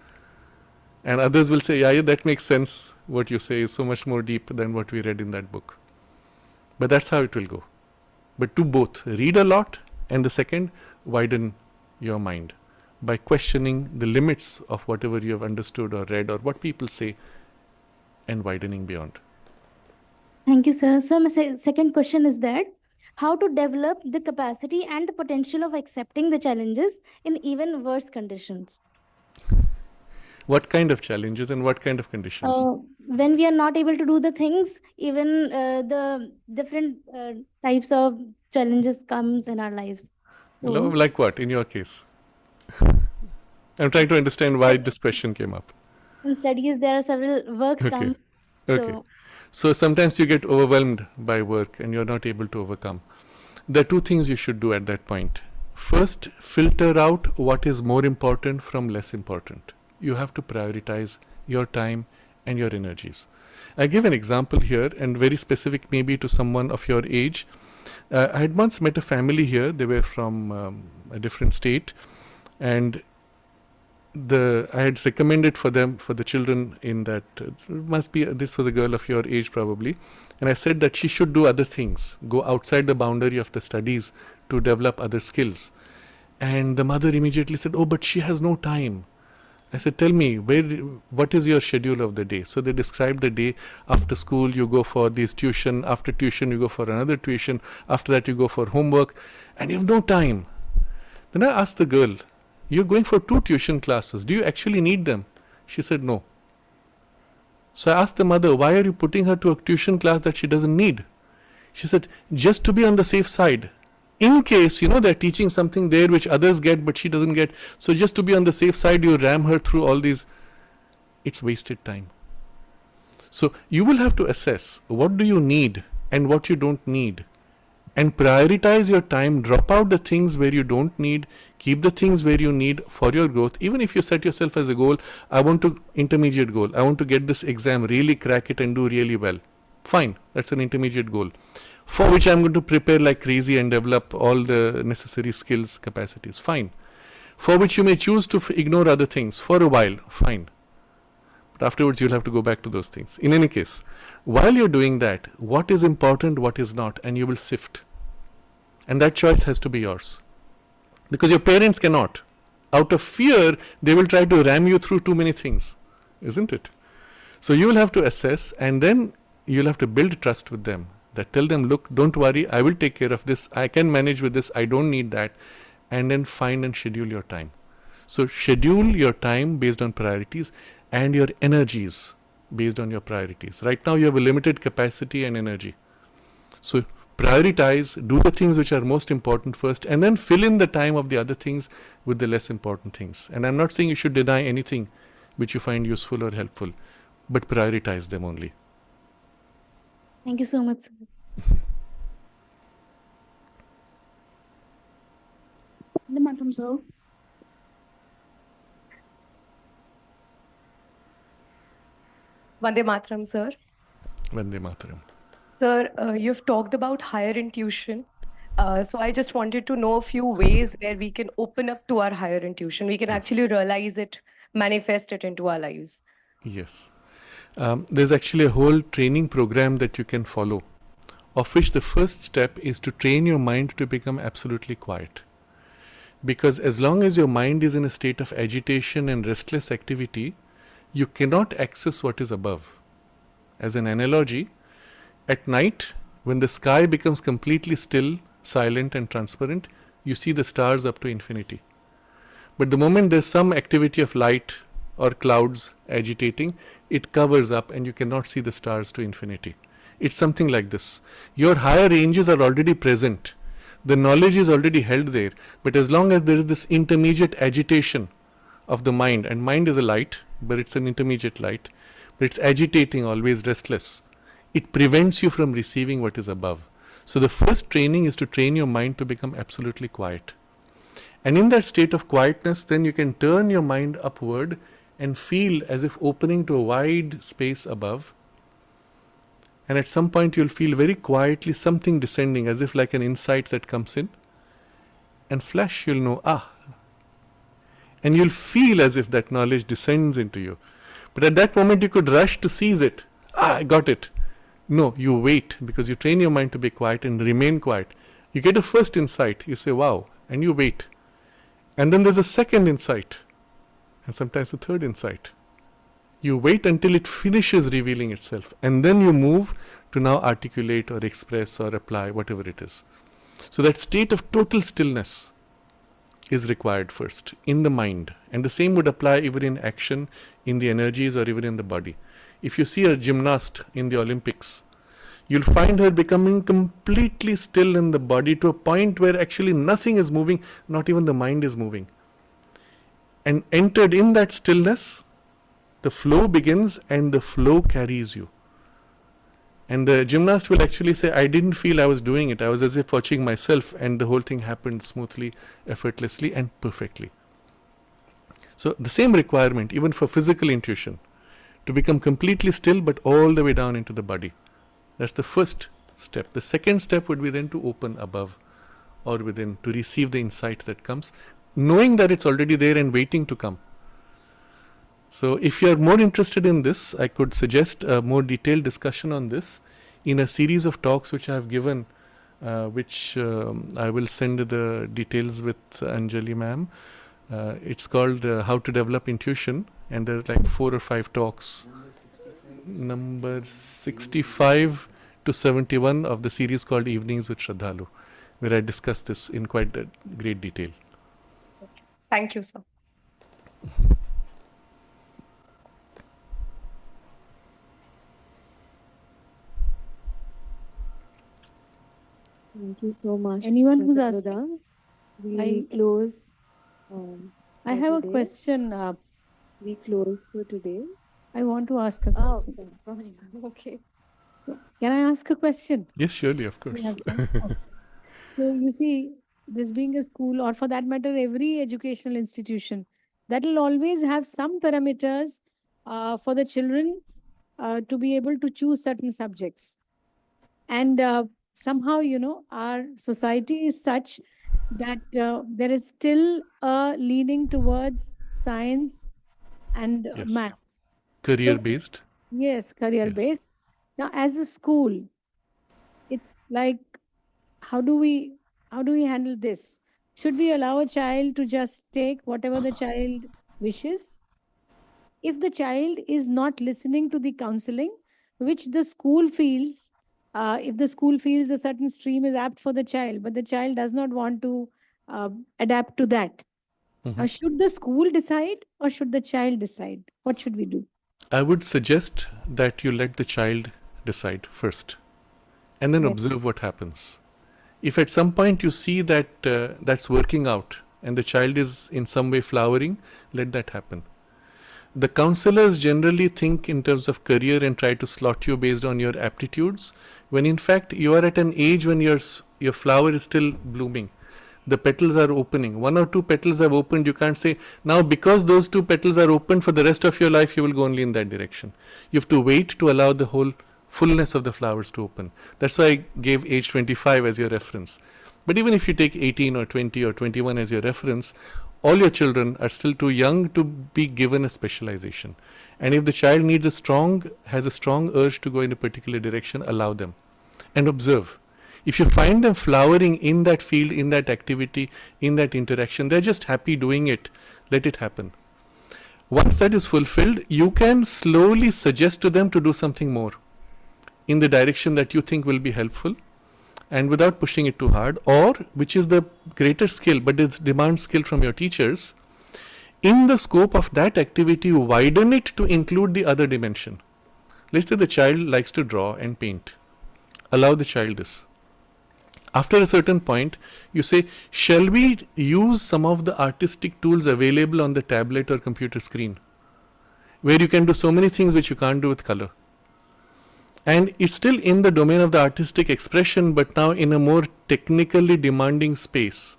And others will say, yeah, that makes sense. What you say is so much more deep than what we read in that book. But that's how it will go. But do both. Read a lot, and the second, widen your mind by questioning the limits of whatever you have understood or read or what people say, and widening beyond. Thank you, sir. So my second question is that how to develop the capacity and the potential of accepting the challenges in even worse conditions. What kind of challenges and what kind of conditions? When we are not able to do the things, even the different types of challenges comes in our lives. So, Like what in your case? I'm trying to understand why this question came up. in studies, there are several works Okay. come. Okay. So sometimes you get overwhelmed by work and you're not able to overcome. There are two things you should do at that point. First, filter out what is more important from less important. You have to prioritize your time and your energies. I give an example here, and very specific maybe to someone of your age. I had once met a family here. They were from a different state, and I had recommended for them, for the children in that, this was a girl of your age probably, and I said that she should do other things, go outside the boundary of the studies to develop other skills. And the mother immediately said, oh, but she has no time. I said, tell me, what is your schedule of the day? So they described the day. After school, you go for this tuition. After tuition, you go for another tuition. After that, you go for homework. And you have no time. Then I asked the girl, you're going for 2 tuition classes. Do you actually need them? She said, no. So I asked the mother, why are you putting her to a tuition class that she doesn't need? She said, just to be on the safe side. In case, they're teaching something there which others get but she doesn't get. So just to be on the safe side, you ram her through all these. It's wasted time. So you will have to assess what do you need and what you don't need. And prioritize your time, drop out the things where you don't need, keep the things where you need for your growth. Even if you set yourself as a goal, I want to intermediate goal. I want to get this exam, really crack it and do really well. Fine, that's an intermediate goal, for which I'm going to prepare like crazy and develop all the necessary skills, capacities. Fine. For which you may choose to ignore other things for a while. Fine. But afterwards you'll have to go back to those things. In any case, while you're doing that, what is important, what is not, and you will sift. And that choice has to be yours. Because your parents cannot. Out of fear, they will try to ram you through too many things. Isn't it? So you will have to assess, and then you'll have to build trust with them. That tell them, look, don't worry, I will take care of this. I can manage with this. I don't need that. And then find and schedule your time. So schedule your time based on priorities and your energies based on your priorities. Right now you have a limited capacity and energy. So prioritize, do the things which are most important first, and then fill in the time of the other things with the less important things. And I'm not saying you should deny anything which you find useful or helpful, but prioritize them only. Thank you so much, sir. Sir. Vande Mataram, sir. Vande Mataram. Sir, you've talked about higher intuition. So I just wanted to know a few ways where we can open up to our higher intuition. We can actually realize it, manifest it into our lives. Yes. There's actually a whole training program that you can follow, of which the first step is to train your mind to become absolutely quiet. Because as long as your mind is in a state of agitation and restless activity, you cannot access what is above. As an analogy, at night, when the sky becomes completely still, silent and transparent, you see the stars up to infinity. But the moment there's some activity of light or clouds agitating, it covers up and you cannot see the stars to infinity. It's something like this. Your higher ranges are already present. The knowledge is already held there. But as long as there is this intermediate agitation of the mind, and mind is a light, but it's an intermediate light, but it's agitating, always restless, it prevents you from receiving what is above. So the first training is to train your mind to become absolutely quiet. And in that state of quietness, then you can turn your mind upward and feel as if opening to a wide space above. And at some point you'll feel very quietly something descending, as if like an insight that comes in. and flash, you'll know, and you'll feel as if that knowledge descends into you. But at that moment, you could rush to seize it. I got it. No, you wait, because you train your mind to be quiet and remain quiet. You get a first insight, you say, wow, and you wait. And then there's a second insight, and sometimes a third insight. You wait until it finishes revealing itself, and then you move to now articulate or express or apply, whatever it is. So that state of total stillness is required first in the mind, and the same would apply even in action, in the energies, or even in the body. If you see a gymnast in the Olympics, you'll find her becoming completely still in the body to a point where actually nothing is moving, not even the mind is moving. And entered in that stillness, the flow begins and the flow carries you. And the gymnast will actually say, I didn't feel I was doing it. I was as if watching myself, and the whole thing happened smoothly, effortlessly, and perfectly. So the same requirement, even for physical intuition, to become completely still but all the way down into the body. That's the first step. The second step would be then to open above or within, to receive the insight that comes, knowing that it's already there and waiting to come. So if you are more interested in this, I could suggest a more detailed discussion on this in a series of talks which I have given, which I will send the details with Anjali ma'am. It's called How to Develop Intuition, and there are like 4 or 5 talks. Number 65 to 71 of the series called Evenings with Sraddhalu, where I discuss this in quite great detail. Thank you, sir. Thank you so much. Anyone who's Dr. asking? Huda. We I- close. I for have a today. question. We close for today. I want to ask a Oh, question. sorry. Okay. So, can I ask a question? Yes, surely, of We course. have time. Okay. So, you see, this being a school, or for that matter, every educational institution, that will always have some parameters for the children to be able to choose certain subjects. And somehow, our society is such that there is still a leaning towards science and Yes. maths. Career based. Yes, career Yes. based. Now, as a school, it's like, how do we handle this? Should we allow a child to just take whatever the child wishes? If the child is not listening to the counseling, which the school feels, if the school feels a certain stream is apt for the child, but the child does not want to adapt to that, Mhm. should the school decide or should the child decide? What should we do? I would suggest that you let the child decide first, and then Yes. observe what happens. If at some point you see that that's working out and the child is in some way flowering, let that happen. The counselors generally think in terms of career and try to slot you based on your aptitudes, when in fact you are at an age when your flower is still blooming. The petals are opening. 1 or 2 petals have opened. You can't say, now because those 2 petals are opened for the rest of your life, you will go only in that direction. You have to wait to allow the whole fullness of the flowers to open. That's why I gave age 25 as your reference. But even if you take 18 or 20 or 21 as your reference, all your children are still too young to be given a specialization. And if the child has a strong urge to go in a particular direction, allow them and observe. If you find them flowering in that field, in that activity, in that interaction, they're just happy doing it, let it happen. Once that is fulfilled, you can slowly suggest to them to do something more in the direction that you think will be helpful, and without pushing it too hard, or which is the greater skill, but it demands skill from your teachers, in the scope of that activity, widen it to include the other dimension. Let's say the child likes to draw and paint. Allow the child this. After a certain point, you say, shall we use some of the artistic tools available on the tablet or computer screen, where you can do so many things which you can't do with color? And it's still in the domain of the artistic expression, but now in a more technically demanding space.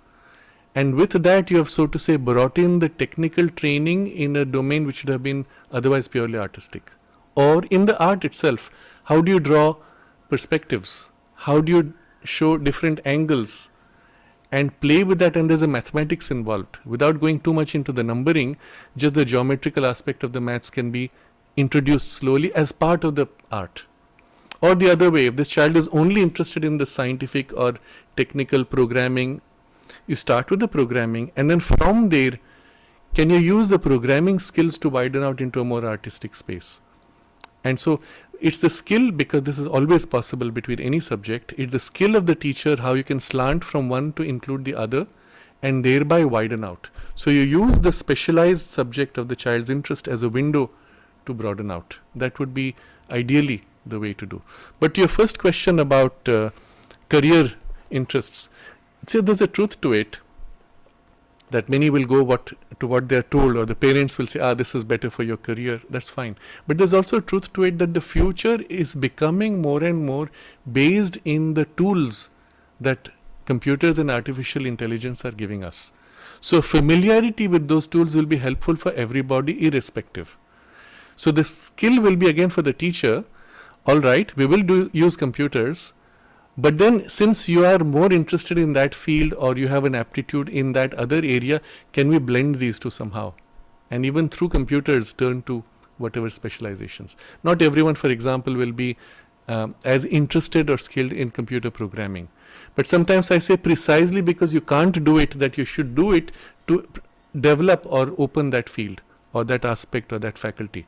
And with that, you have, so to say, brought in the technical training in a domain which should have been otherwise purely artistic. Or in the art itself, how do you draw perspectives? How do you show different angles? and play with that, and there's a mathematics involved. Without going too much into the numbering, just the geometrical aspect of the maths can be introduced slowly as part of the art. Or the other way, if this child is only interested in the scientific or technical programming, you start with the programming, and then from there, can you use the programming skills to widen out into a more artistic space? And so it's the skill, because this is always possible between any subject, it's the skill of the teacher how you can slant from one to include the other and thereby widen out. So you use the specialized subject of the child's interest as a window to broaden out. That would be ideally the way to do. But your first question about career interests, see, there's a truth to it, that many will go to what they are told, or the parents will say, this is better for your career. That's fine. But there's also a truth to it that the future is becoming more and more based in the tools that computers and artificial intelligence are giving us. So familiarity with those tools will be helpful for everybody irrespective. So the skill will be again for the teacher. All right, we will use computers, but then since you are more interested in that field, or you have an aptitude in that other area, can we blend these two somehow? And even through computers turn to whatever specializations. Not everyone, for example, will be as interested or skilled in computer programming. But sometimes I say precisely because you can't do it, that you should do it to develop or open that field or that aspect or that faculty.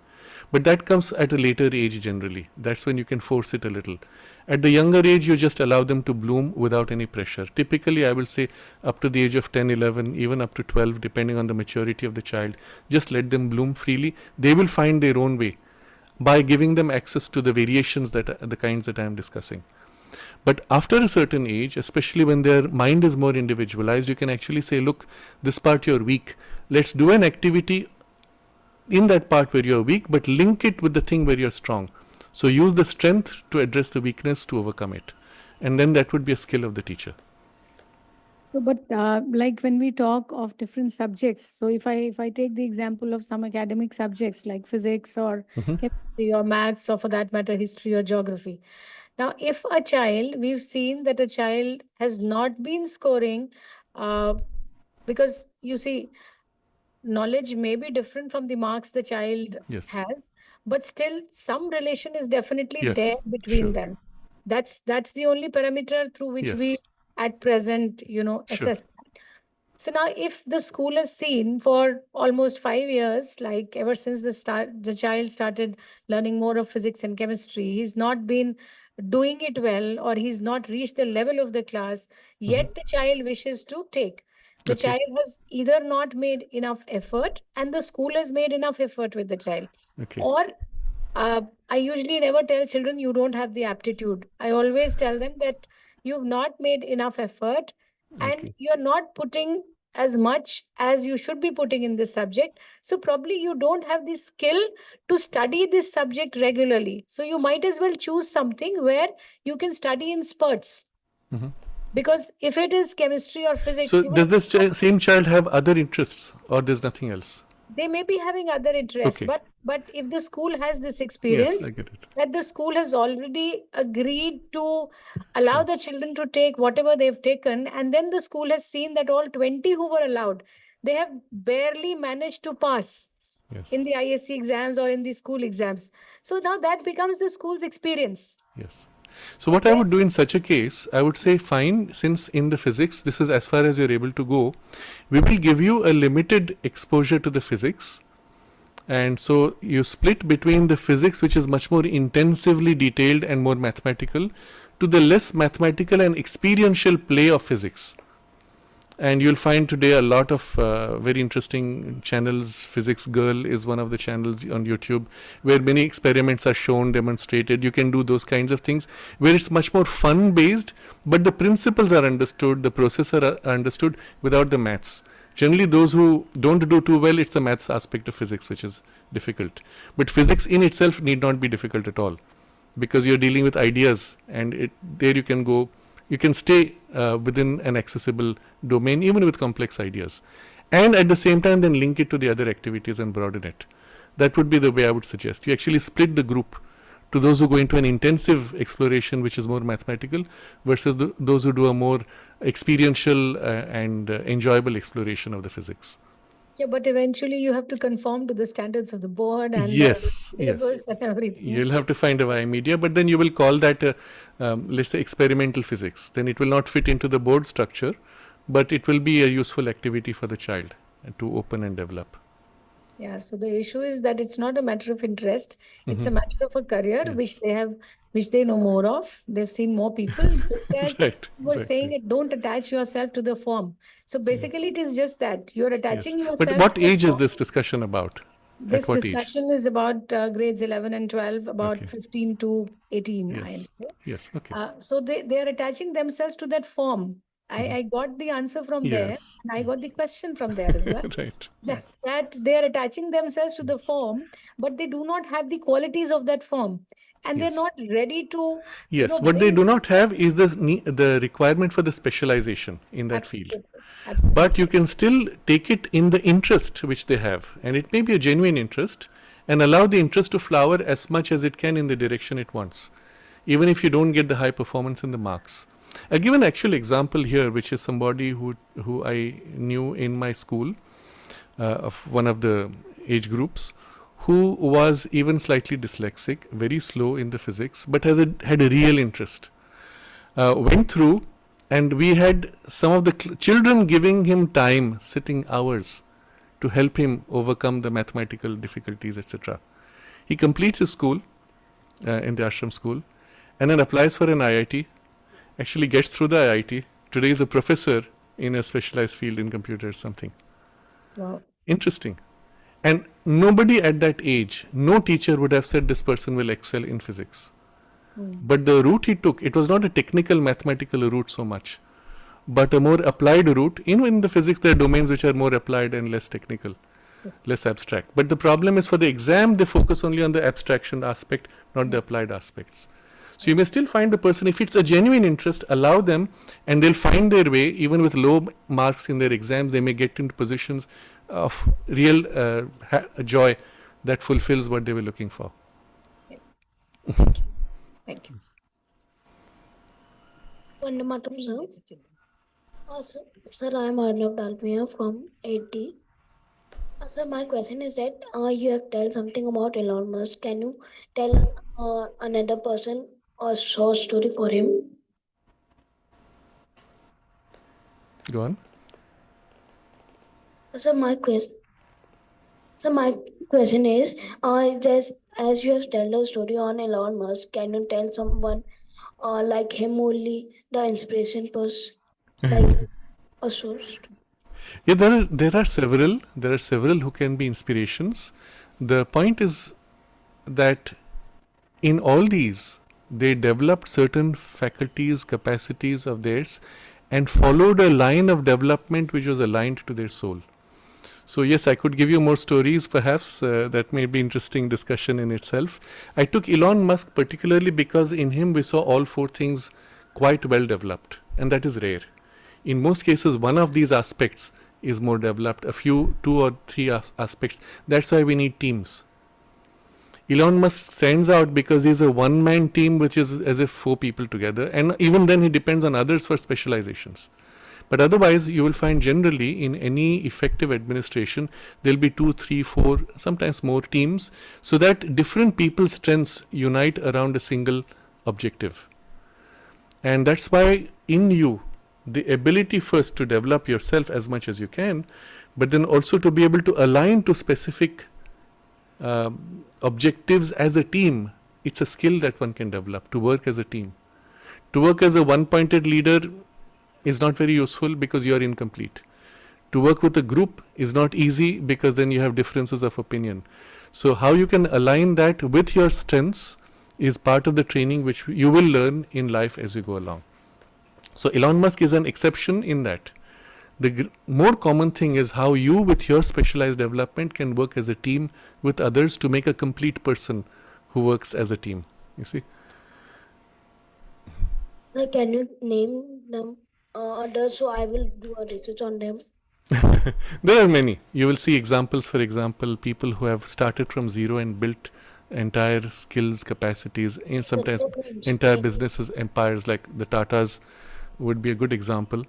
But that comes at a later age generally. That's when you can force it a little. At the younger age, you just allow them to bloom without any pressure. Typically, I will say up to the age of 10, 11, even up to 12, depending on the maturity of the child, just let them bloom freely. They will find their own way by giving them access to the variations, the kinds that I am discussing. But after a certain age, especially when their mind is more individualized, you can actually say, look, this part you're weak. Let's do an activity in that part where you're weak, but link it with the thing where you're strong. So use the strength to address the weakness to overcome it. And then that would be a skill of the teacher. So, but like when we talk of different subjects, so if I take the example of some academic subjects like physics or chemistry or maths, or for that matter, history or geography. Now, if a child, we've seen that a child has not been scoring, because you see, knowledge may be different from the marks the child has, but still some relation is definitely there between them. That's the only parameter through which we at present, assess that. So now if the school has seen for almost 5 years, like ever since the child started learning more of physics and chemistry, he's not been doing it well, or he's not reached the level of the class, yet the child wishes to take. The child has either not made enough effort, and the school has made enough effort with the child. Or I usually never tell children you don't have the aptitude. I always tell them that you've not made enough effort, and you're not putting as much as you should be putting in this subject. So probably you don't have the skill to study this subject regularly. So you might as well choose something where you can study in spurts. Because if it is chemistry or physics... So does this same child have other interests, or there's nothing else? They may be having other interests, but if the school has this experience, I get it. that the school has already agreed to allow the children to take whatever they've taken, and then the school has seen that all 20 who were allowed, they have barely managed to pass in the ISC exams or in the school exams. So now that becomes the school's experience. So what I would do in such a case, I would say, fine, since in the physics, this is as far as you're able to go, we will give you a limited exposure to the physics. And so you split between the physics, which is much more intensively detailed and more mathematical, to the less mathematical and experiential play of physics. And you'll find today a lot of very interesting channels. Physics Girl is one of the channels on YouTube where many experiments are shown, demonstrated. You can do those kinds of things where it's much more fun based, but the principles are understood, the process are understood without the maths. Generally, those who don't do too well, it's the maths aspect of physics which is difficult. But physics in itself need not be difficult at all, because you're dealing with ideas, and there you can go. You can stay within an accessible domain, even with complex ideas. And at the same time, then link it to the other activities and broaden it. That would be the way I would suggest. You actually split the group to those who go into an intensive exploration which is more mathematical versus those who do a more experiential and enjoyable exploration of the physics. Yeah, but eventually you have to conform to the standards of the board and Yes, the yes. syllabus and everything. You'll have to find a Y media, but then you will call that, let's say, experimental physics. Then it will not fit into the board structure, but it will be a useful activity for the child to open and develop. Yeah, so the issue is that it's not a matter of interest, it's a matter of a career which they know more of. They've seen more people, just as Right, you were exactly. saying it, don't attach yourself to the form. So basically it is just that you're attaching Yes. yourself But what to the age is form. this discussion about? This At what age? discussion is about grades 11 and 12, about Okay. 15 to 18, Yes. I'll say. Yes, okay. So they are attaching themselves to that form. I got the answer from there, Yes. and I got the question from there as well. Right. That they are attaching themselves to the form, but they do not have the qualities of that form, and they're Yes. not ready to. Yes, what they do not have is the requirement for the specialization in that field. Absolutely. But you can still take it in the interest which they have, and it may be a genuine interest, and allow the interest to flower as much as it can in the direction it wants, even if you don't get the high performance in the marks. I give an actual example here, which is somebody who I knew in my school, of one of the age groups, who was even slightly dyslexic, very slow in the physics, but had a real interest. Went through, and we had some of the children giving him time, sitting hours, to help him overcome the mathematical difficulties, etc. He completes his school in the ashram school, and then applies for an IIT, actually gets through the IIT. Today is a professor in a specialized field in computer something. Wow. Interesting. And nobody at that age, no teacher would have said this person will excel in physics. But the route he took, it was not a technical mathematical route so much, but a more applied route. In the physics, there are domains which are more applied and less technical, less abstract. But the problem is, for the exam, they focus only on the abstraction aspect, not the applied aspects. So you may still find the person, if it's a genuine interest, allow them, and they'll find their way. Even with low marks in their exams, they may get into positions of real joy that fulfills what they were looking for. Thank you. Vandamatam, sir. Sir, I am Arnav Dalmia from 80. Sir, my question is that you have told something about Elon Musk. Can you tell another person a short story for him? Go on. Sir, my question is, just as you have told a story on Elon Musk, can you tell someone like him only the inspiration person, like a source? Yeah, there are several who can be inspirations. The point is that in all these, they developed certain faculties, capacities of theirs, and followed a line of development which was aligned to their soul. So yes, I could give you more stories perhaps, that may be interesting discussion in itself. I took Elon Musk particularly because in him we saw all four things quite well developed, and that is rare. In most cases, one of these aspects is more developed, two or three aspects. That's why we need teams. Elon Musk stands out because he's a one-man team, which is as if four people together, and even then he depends on others for specializations. But otherwise, you will find generally in any effective administration, there'll be 2, 3, 4, sometimes more teams, so that different people's strengths unite around a single objective. And that's why in you, the ability first to develop yourself as much as you can, but then also to be able to align to specific objectives as a team. It's a skill that one can develop, to work as a team. To work as a one-pointed leader is not very useful because you are incomplete. To work with a group is not easy because then you have differences of opinion. So how you can align that with your strengths is part of the training which you will learn in life as you go along. So Elon Musk is an exception in that. The more common thing is how you, with your specialized development, can work as a team with others to make a complete person who works as a team. You see? Sir, can you name them others so I will do a research on them? There are many. You will see examples, for example, people who have started from zero and built entire skills, capacities, and sometimes entire businesses, empires like the Tatas would be a good example.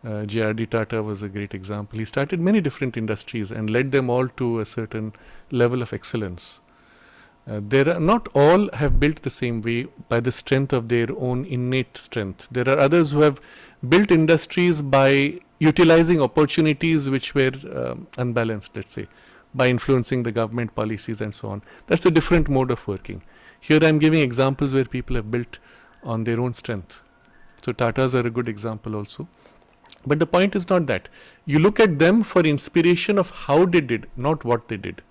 J.R.D. Tata was a great example. He started many different industries and led them all to a certain level of excellence. There are not all have built the same way by the strength of their own innate strength. There are others who have built industries by utilizing opportunities which were unbalanced, let's say, by influencing the government policies and so on. That's a different mode of working. Here I'm giving examples where people have built on their own strength. So Tatas are a good example also. But the point is not that. You look at them for inspiration of how they did, not what they did.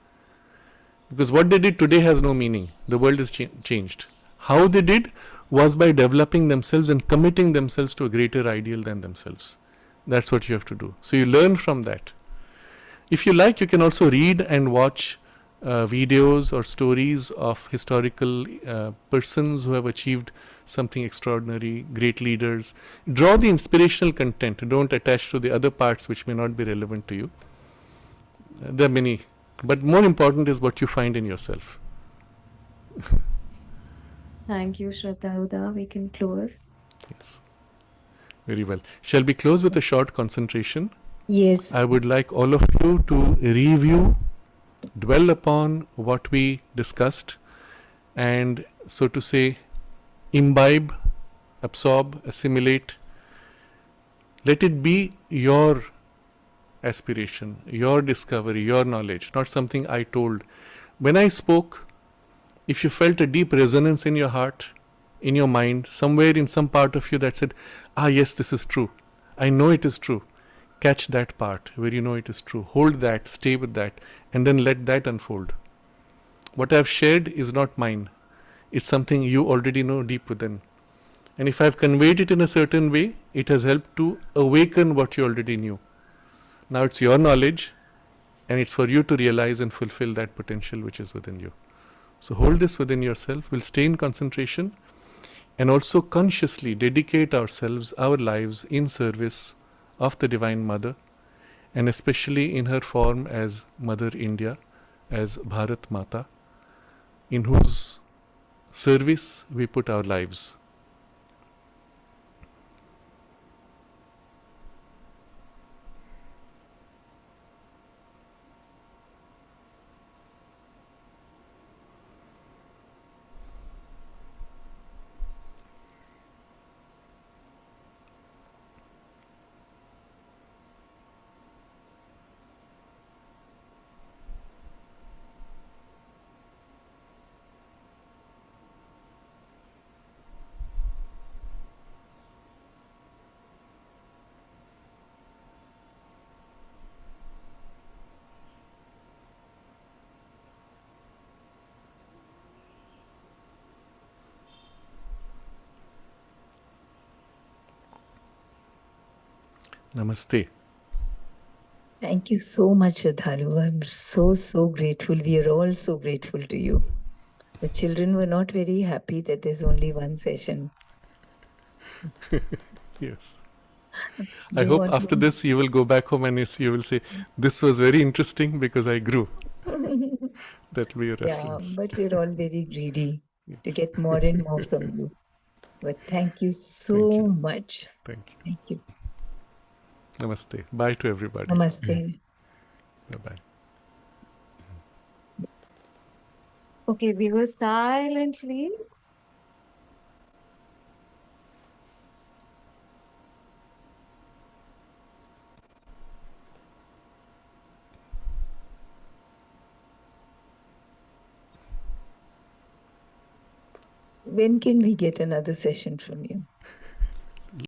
Because what they did today has no meaning. The world is changed. How they did was by developing themselves and committing themselves to a greater ideal than themselves. That's what you have to do. So you learn from that. If you like, you can also read and watch videos or stories of historical persons who have achieved something extraordinary, great leaders. Draw the inspirational content. Don't attach to the other parts which may not be relevant to you. There are many. But more important is what you find in yourself. Thank you, Sraddhalu. We can close. Yes. Very well. Shall we close with a short concentration? Yes. I would like all of you to review, dwell upon what we discussed, and so to say, imbibe, absorb, assimilate. Let it be your aspiration, your discovery, your knowledge, not something I told. When I spoke, if you felt a deep resonance in your heart, in your mind, somewhere in some part of you that said, yes, this is true. I know it is true. Catch that part where you know it is true. Hold that, stay with that, and then let that unfold. What I have shared is not mine. It's something you already know deep within. And if I have conveyed it in a certain way, it has helped to awaken what you already knew. Now it's your knowledge, and it's for you to realize and fulfill that potential which is within you. So hold this within yourself. We'll stay in concentration and also consciously dedicate ourselves, our lives in service of the Divine Mother, and especially in her form as Mother India, as Bharat Mata, in whose service we put our lives. Namaste. Thank you so much, Sraddhalu. I'm so grateful. We are all so grateful to you. The children were not very happy that there's only one session. Yes. I hope after this you will go back home and you will say, this was very interesting because I grew. That will be a reference. Yeah, but we're all very greedy to get more and more from you. But thank you so much. Thank you. Thank you. Namaste. Bye to everybody. Namaste. Bye-bye. Okay, we will silently. When can we get another session from you?